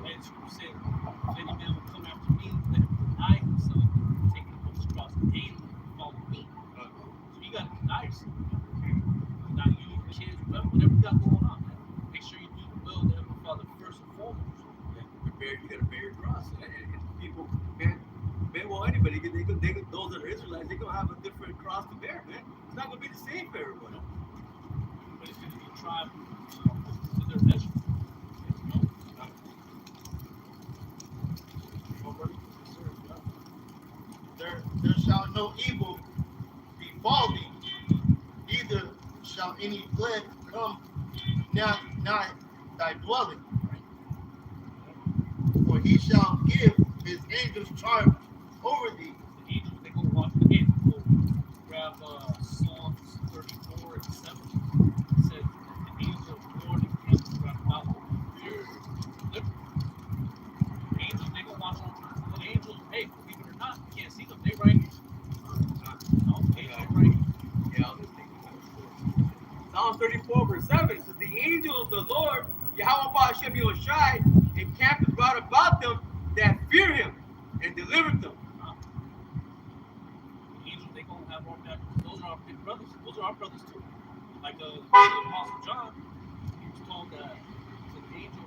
And Scripture said, if any man will come after me, let him deny himself, take up his cross daily, and follow me. So you gotta deny yourself. Deny you, your kids, whatever you got going on, man. Make sure you do the will of Heavenly Father first and foremost. You gotta bear your cross. And people, man, well, anybody, those that are Israelites, they're gonna have a different cross to bear, man. It's not gonna be the same for everyone. Everybody's gonna be tried to their measure. There shall no evil befall thee, neither shall any plague come nigh thy dwelling. For he shall give his angels charge over thee. The angels, they go watch the game. Go grab Psalms 34 and 7. It says, the angels of the Lord encamp around about your liberty. The angels, they go watch over. The angels, hey, believe it or not, you can't see them. They right here. No, they right here. Yeah, I'll just think about it. Psalm 34, verse 7 says, the angel of the Lord, Yahweh Hashem Yoshai, encamped round about them that fear him and delivered them. The angels, they gonna have our back. Those are our big brothers. Those are our brothers too. Like the Apostle John, he was told that to the angel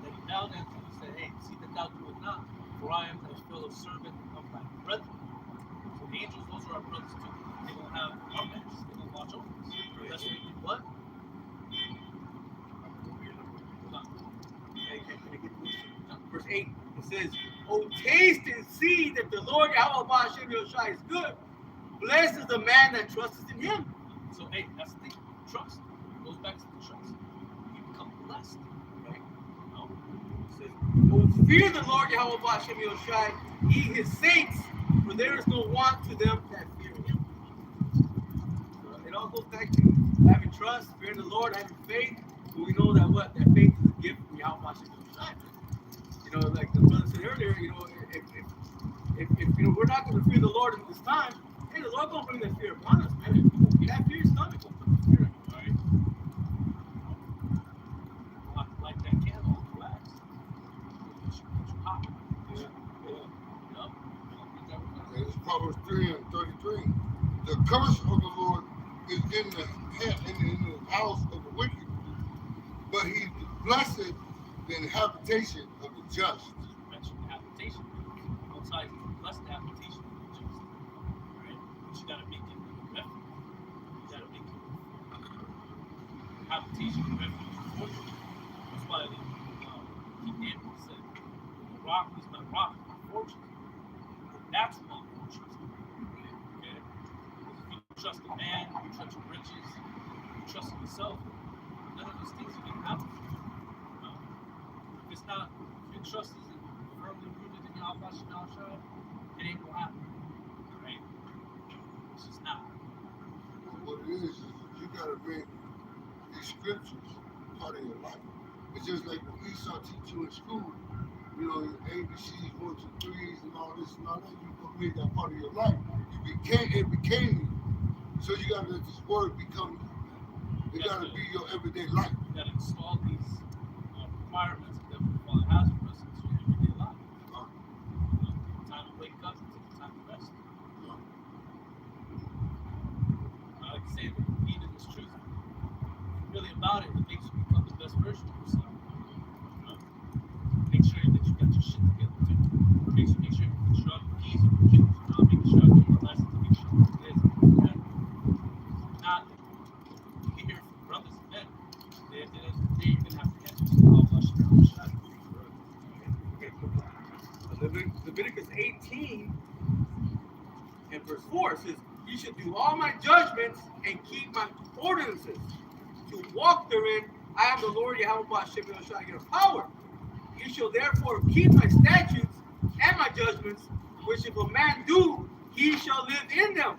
that he bowed down to. He said, "Hey, see that thou do it not, for I am thy fellow servant of thy brethren." So the angels, those are our brothers too. They gonna have our backs. They gonna watch over us. That's what we do. What? Verse 8, it says, "Oh, taste and see that the Lord Yahweh Hashem Yoshai is good. Blessed is the man that trusts in him." So hey, that's the thing. Trust. It goes back to the trust. You become blessed, right? No. It says, "Oh, fear the Lord Yahweh Hashem Yoshai, ye his saints, for there is no want to them that fear him." So it all goes back to having trust, fearing the Lord, having faith. But we know that what? That faith is a gift from Yahweh Hashem Yoshai. Like the brother said earlier, if we're not going to fear the Lord in this time, hey, the Lord gonna bring that fear upon us, man. That fear is coming from the Spirit, Right? Like that candle on the wax. Put you hot. It's Proverbs 3 and 33. The curse of the Lord is in the house of the wicked, but he blessed the habitation of the just. Mention habitation. Outside is blessed habitation of the just. Right? But you gotta make it a refuge. You gotta make it a habitation, a refuge, a fortress. That's why King David said, "The rock is my rock, my fortress." That's what I'm gonna trust. Okay? If you trust a man, you trust your riches, you trust yourself, none of those things are gonna happen. If it's not, if your trust isn't firmly rooted in Yahweh Shah, it ain't gonna happen. Right? It's just not. What it is you gotta make these scriptures part of your life. It's just like when Esau teach you in school, you know, ABCs, 1, 2, 3s, and all this and all that. You gonna make that part of your life. It became you. So you gotta let this word become you. It gotta be your everyday life. You gotta install these requirements that the Father has for us into your everyday life. Time to wake up and take time to rest. Like I say, being in this truth, really about it, it makes you become the best version of yourself. Make sure that you got your shit together too. Make sure you can sharp your keys and your cues. Making sure you your lessons, make sure it is. Not you can hear from brothers and men. At the end of the day, you're gonna have to answer to Allah Subhanahu wa Ta'ala. Leviticus 18 and verse 4 says, "You should do all my judgments and keep my ordinances. To walk therein, I am the Lord Yahweh Hashem Yoshai, your power. You shall therefore keep my statutes and my judgments, which if a man do, he shall live in them.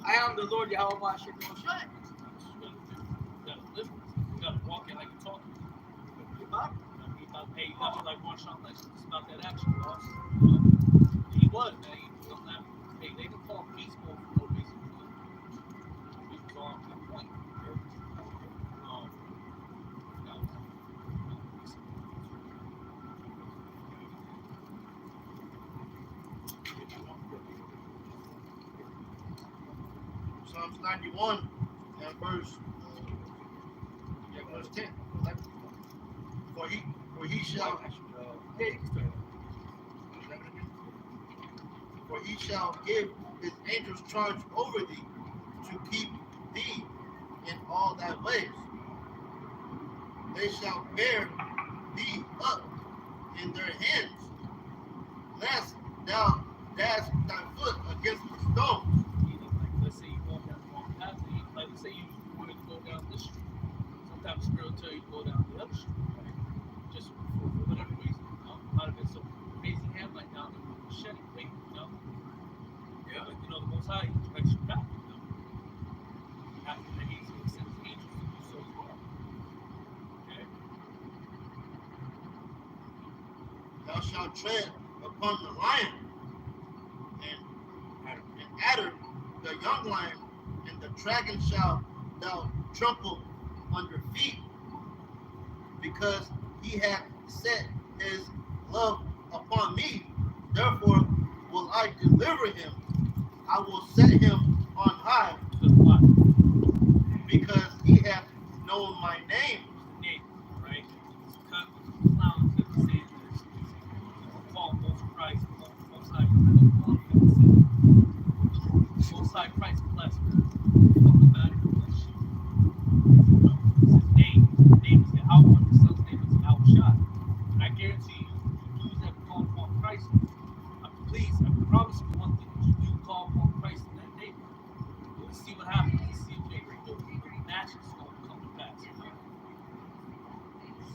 I am the Lord Yahweh Hashem Yoshai." You gotta live. You gotta walk it like you talk. Hey, you gotta be like Marshawn Lynch. It's about that action, boss. He was, man. Hey, they didn't call him Beast Mode for no reason. He was on point. Psalms 91 and verse 10. For he shall give his angels charge over thee to keep thee in all thy ways. They shall bear thee up in their hands, lest thou dash thy foot against the stones. Let's say you go down the wrong path. Like, let's say you wanted to go down this street. Sometimes Spirit will tell you to go down the other street, right? Just for whatever reason. Might have been some amazing hand like down there with a machete, you know? Yeah, but the Most High directs you back, you know? After that, He's going to send His angels to do so as well. Okay? Thou shalt tread upon the lion and adder, the young lion, and the dragon shalt thou trample under feet, because he hath set his love upon me. Therefore will I deliver him. I will set him on high, because he hath known my name. Name, right? It's cut clowns that say this. Call most Christ, most high, most high Christ blessed. Fucking matter. His name is Yahweh. His son's name is Yahweh. And I guarantee you, those that call upon Christ, I promise you one thing: you do call upon Christ in that name. We'll see what happens. Let's see if the match is going to come to pass.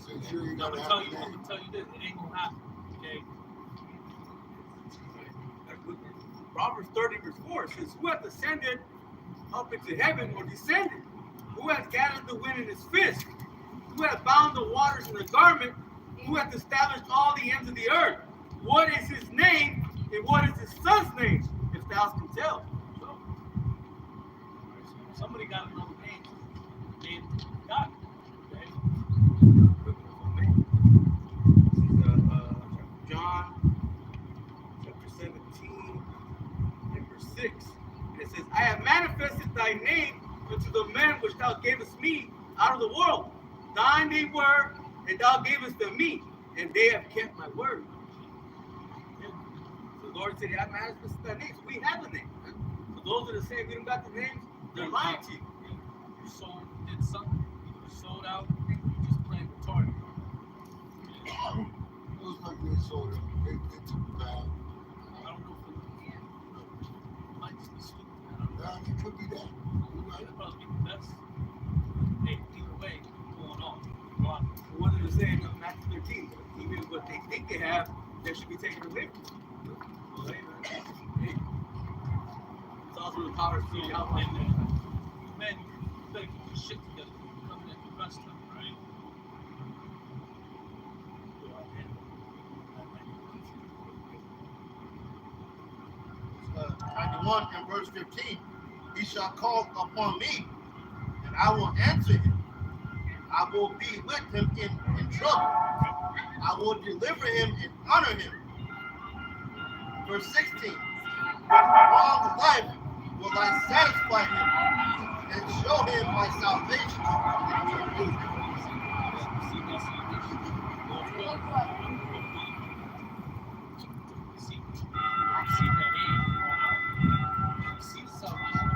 So sure you I'm gotta gonna have tell a you this: it ain't gonna happen. Okay. Proverbs 30 verse 4 says, "Who hath ascended up into heaven or descended? Who hath gathered the wind in his fist? Who hath bound the waters in a garment? Who hath established all the ends of the earth? What is his name, and what is his son's name? If thou can tell." So, Somebody got to know the name. They got it. Okay. This is John chapter 17 and verse 6. And it says, "I have manifested thy name unto the men which thou gavest me out of the world. Thine they were, and thou gavest them me, and they have kept my word." Yeah. The Lord said, "I manifested thy name." So we have the name. So those that are saying we don't got the names, they're lying to you. You sold, did something. You sold out. You just playing retarded. It was like they sold it. They took it back. I don't know if it might just be stupid. I don't know. Yeah, it could be that. You're right. It'll probably be the best. Hey, either way, going on. Go on. What did it say in Matthew 13? Even with they think they have that should be taken away from them. Well, hey, man. Hey. It's also the power of So, seeing how and much. men, you better get your shit together. Coming at the rest of them, right? uh, 91 and verse 15. He shall call upon me, and I will answer him. I will be with him in trouble. I will deliver him and honor him. Verse 16. With long life will I satisfy him and show him my salvation. See that salvation. Lord's will. See that aid. See the salvation.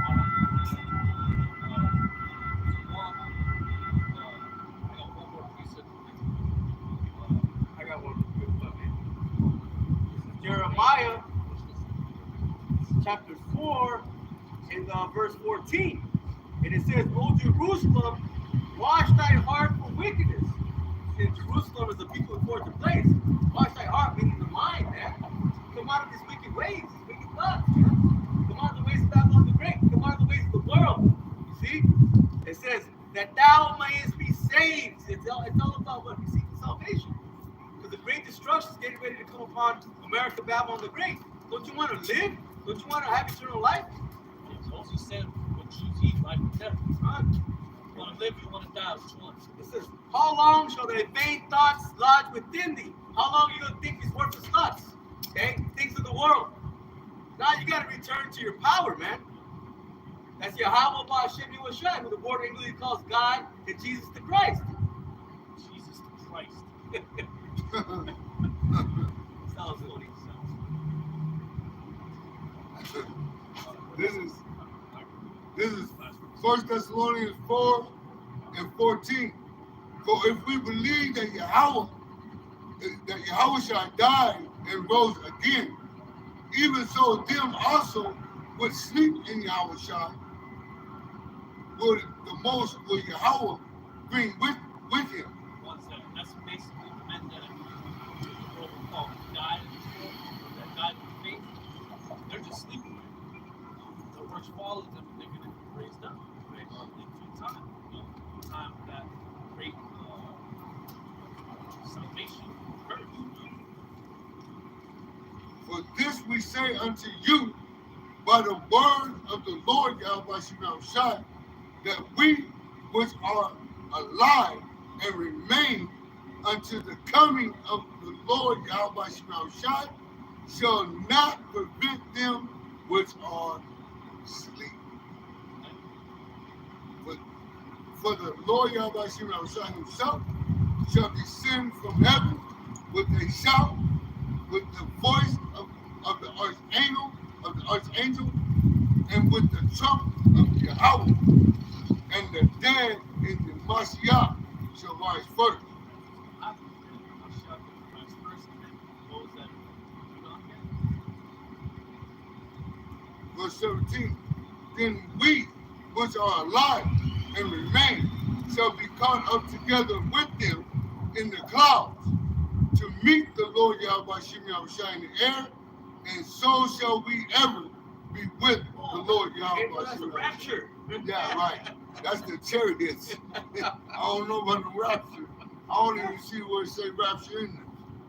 I got one more piece of I got one good one, man. Jeremiah chapter 4 in verse 14. And it says, O Jerusalem, wash thy heart from wickedness. And Jerusalem is a people who forge a place. Wash thy heart, meaning the mind, man. Come out of these wicked ways, these wicked thoughts, man. Come out of the ways of Babylon the Great. Come out of the ways of the world. You see? It says, that thou mayest be saved. It's all about what? We seek salvation. Because the great destruction is getting ready to come upon America, Babylon the Great. Don't you want to live? Don't you want to have eternal life? Moses said, "What choose ye, life or death? Huh? You want to live, you want to die? Which one?" It says, how long shall thy vain thoughts lodge within thee? How long are you going to think these worthless thoughts? Okay? Things of the world. Now you got to return to your power, man. That's Yahweh Ba'Shem Yahushua, who the border English calls God and Jesus the Christ. Jesus Christ. Sounds funny. This is 1 Thessalonians 4 and 14. For if we believe that Yahweh shall die and rose again, even so them also would sleep in Yahweh shall will Yahweh bring with him. That's basically the men that the world will call died in this world, that died in faith. They're just sleeping. The words follow them, they're going to be raised up. Right? In due time. Time for that great salvation occurs. For this we say unto you by the word of the Lord Yahweh Shai, that we which are alive and remain unto the coming of the Lord Yahweh Shai shall not prevent them which are asleep. For the Lord Yahweh Shai himself shall descend from heaven with a shout, with the voice of the archangel, and with the trump of Yahweh, and the dead in the Mashiach shall rise first. Verse 17, then we which are alive and remain shall be caught up together with them in the clouds to meet the Lord Yahweh Shai in the air, and so shall we ever be with the Lord Yahweh. That's the rapture. Yeah, right. That's the chariots. I don't know about the rapture. I don't even see where it say rapture in there.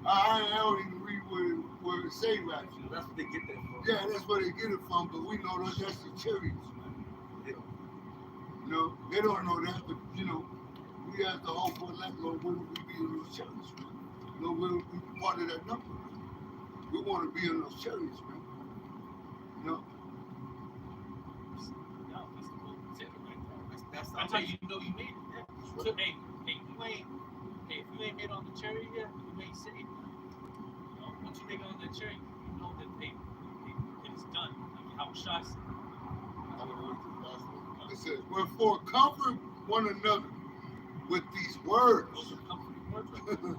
I don't even read where it say rapture. That's what they get that from. Yeah, that's where they get it from, but we know that's the chariots, man. You know, they don't know that, but you know, we have to hope for that, Lord, when we be in those chariots, man. Lord, we'll be part of that number. We want to be in those chariots, man. You know? That's how you know you made it. Yeah. So, hey, if you ain't made on the chariot yet, you ain't saved. You know, once you make it on that chariot, you know that it is done. Like how Shai said. It says, wherefore comfort one another with these words. Those are comforting words right there.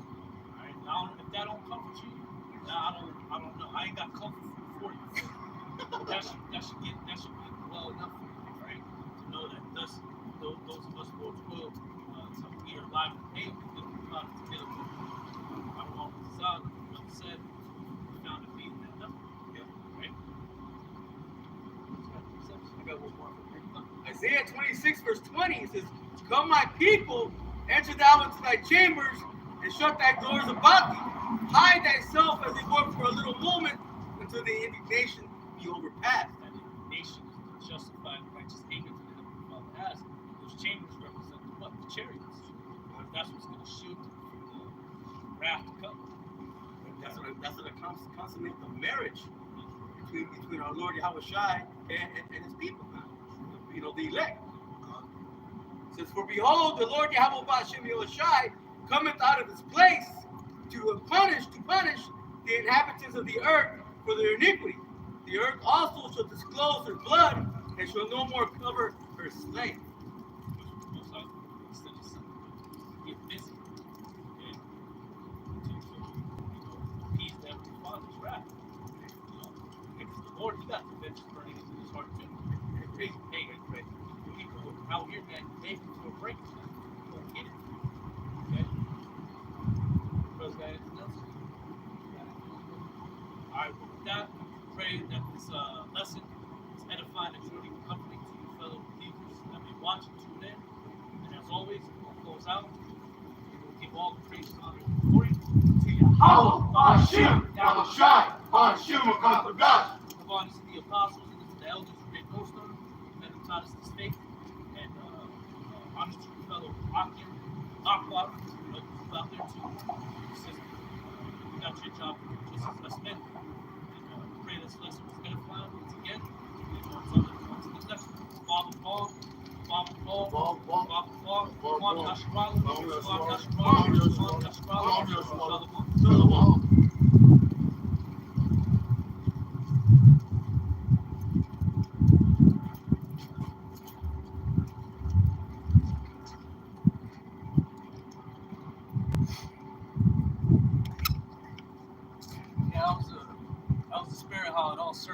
Alright, now if that don't comfort you, now I don't know. I ain't got comfort for you. that should be well enough for you, right? To know that those of us Lord's will, we are alive and able to God together. I don't know what verse 20, it says, "Come, my people, enter thou into thy chambers, and shut thy doors about thee. Hide thyself as it were for a little moment, until the indignation be overpassed." That indignation is justified righteous anger to the Heavenly Father has. Those chambers represent what? The chariots. That's what's going to shield them from the wrath to come. That's what consummate the marriage between our Lord Yahweh Shai and his people. You know, the elect. It says, "For behold, the Lord Yahweh Bashem Yahushai cometh out of his place to punish the inhabitants of the earth for their iniquity. The earth also shall disclose her blood, and shall no more cover her slain." Get busy and to appease them to Father's wrath. Because the Lord, He got the vengeance burning into His heart too. Hey, people out here, man, they will break it. You don't get it. Okay? Brothers, got anything else? Alright, well, with that, we pray that this lesson is edifying and truly comforting to you fellow believers that may watch and tune in. And as always, we'll close out. Give all the praise, honor, and glory to Yahweh, Yahweh, Hashem, Yahushai, Hashem, God. Give honor to the apostles and to the elders who great millstone, that have taught us this faith, and honor to your fellow Akim, Akbar, who's out there too. Assist. You got your job just as us men. And pray this lesson was edifying once again. And on to the next one. Father Paul, Father Paul, Father Paul, Juan Nasrallah, Juan Nasrallah, Shalom. Yeah, that was the spirit how it all circled.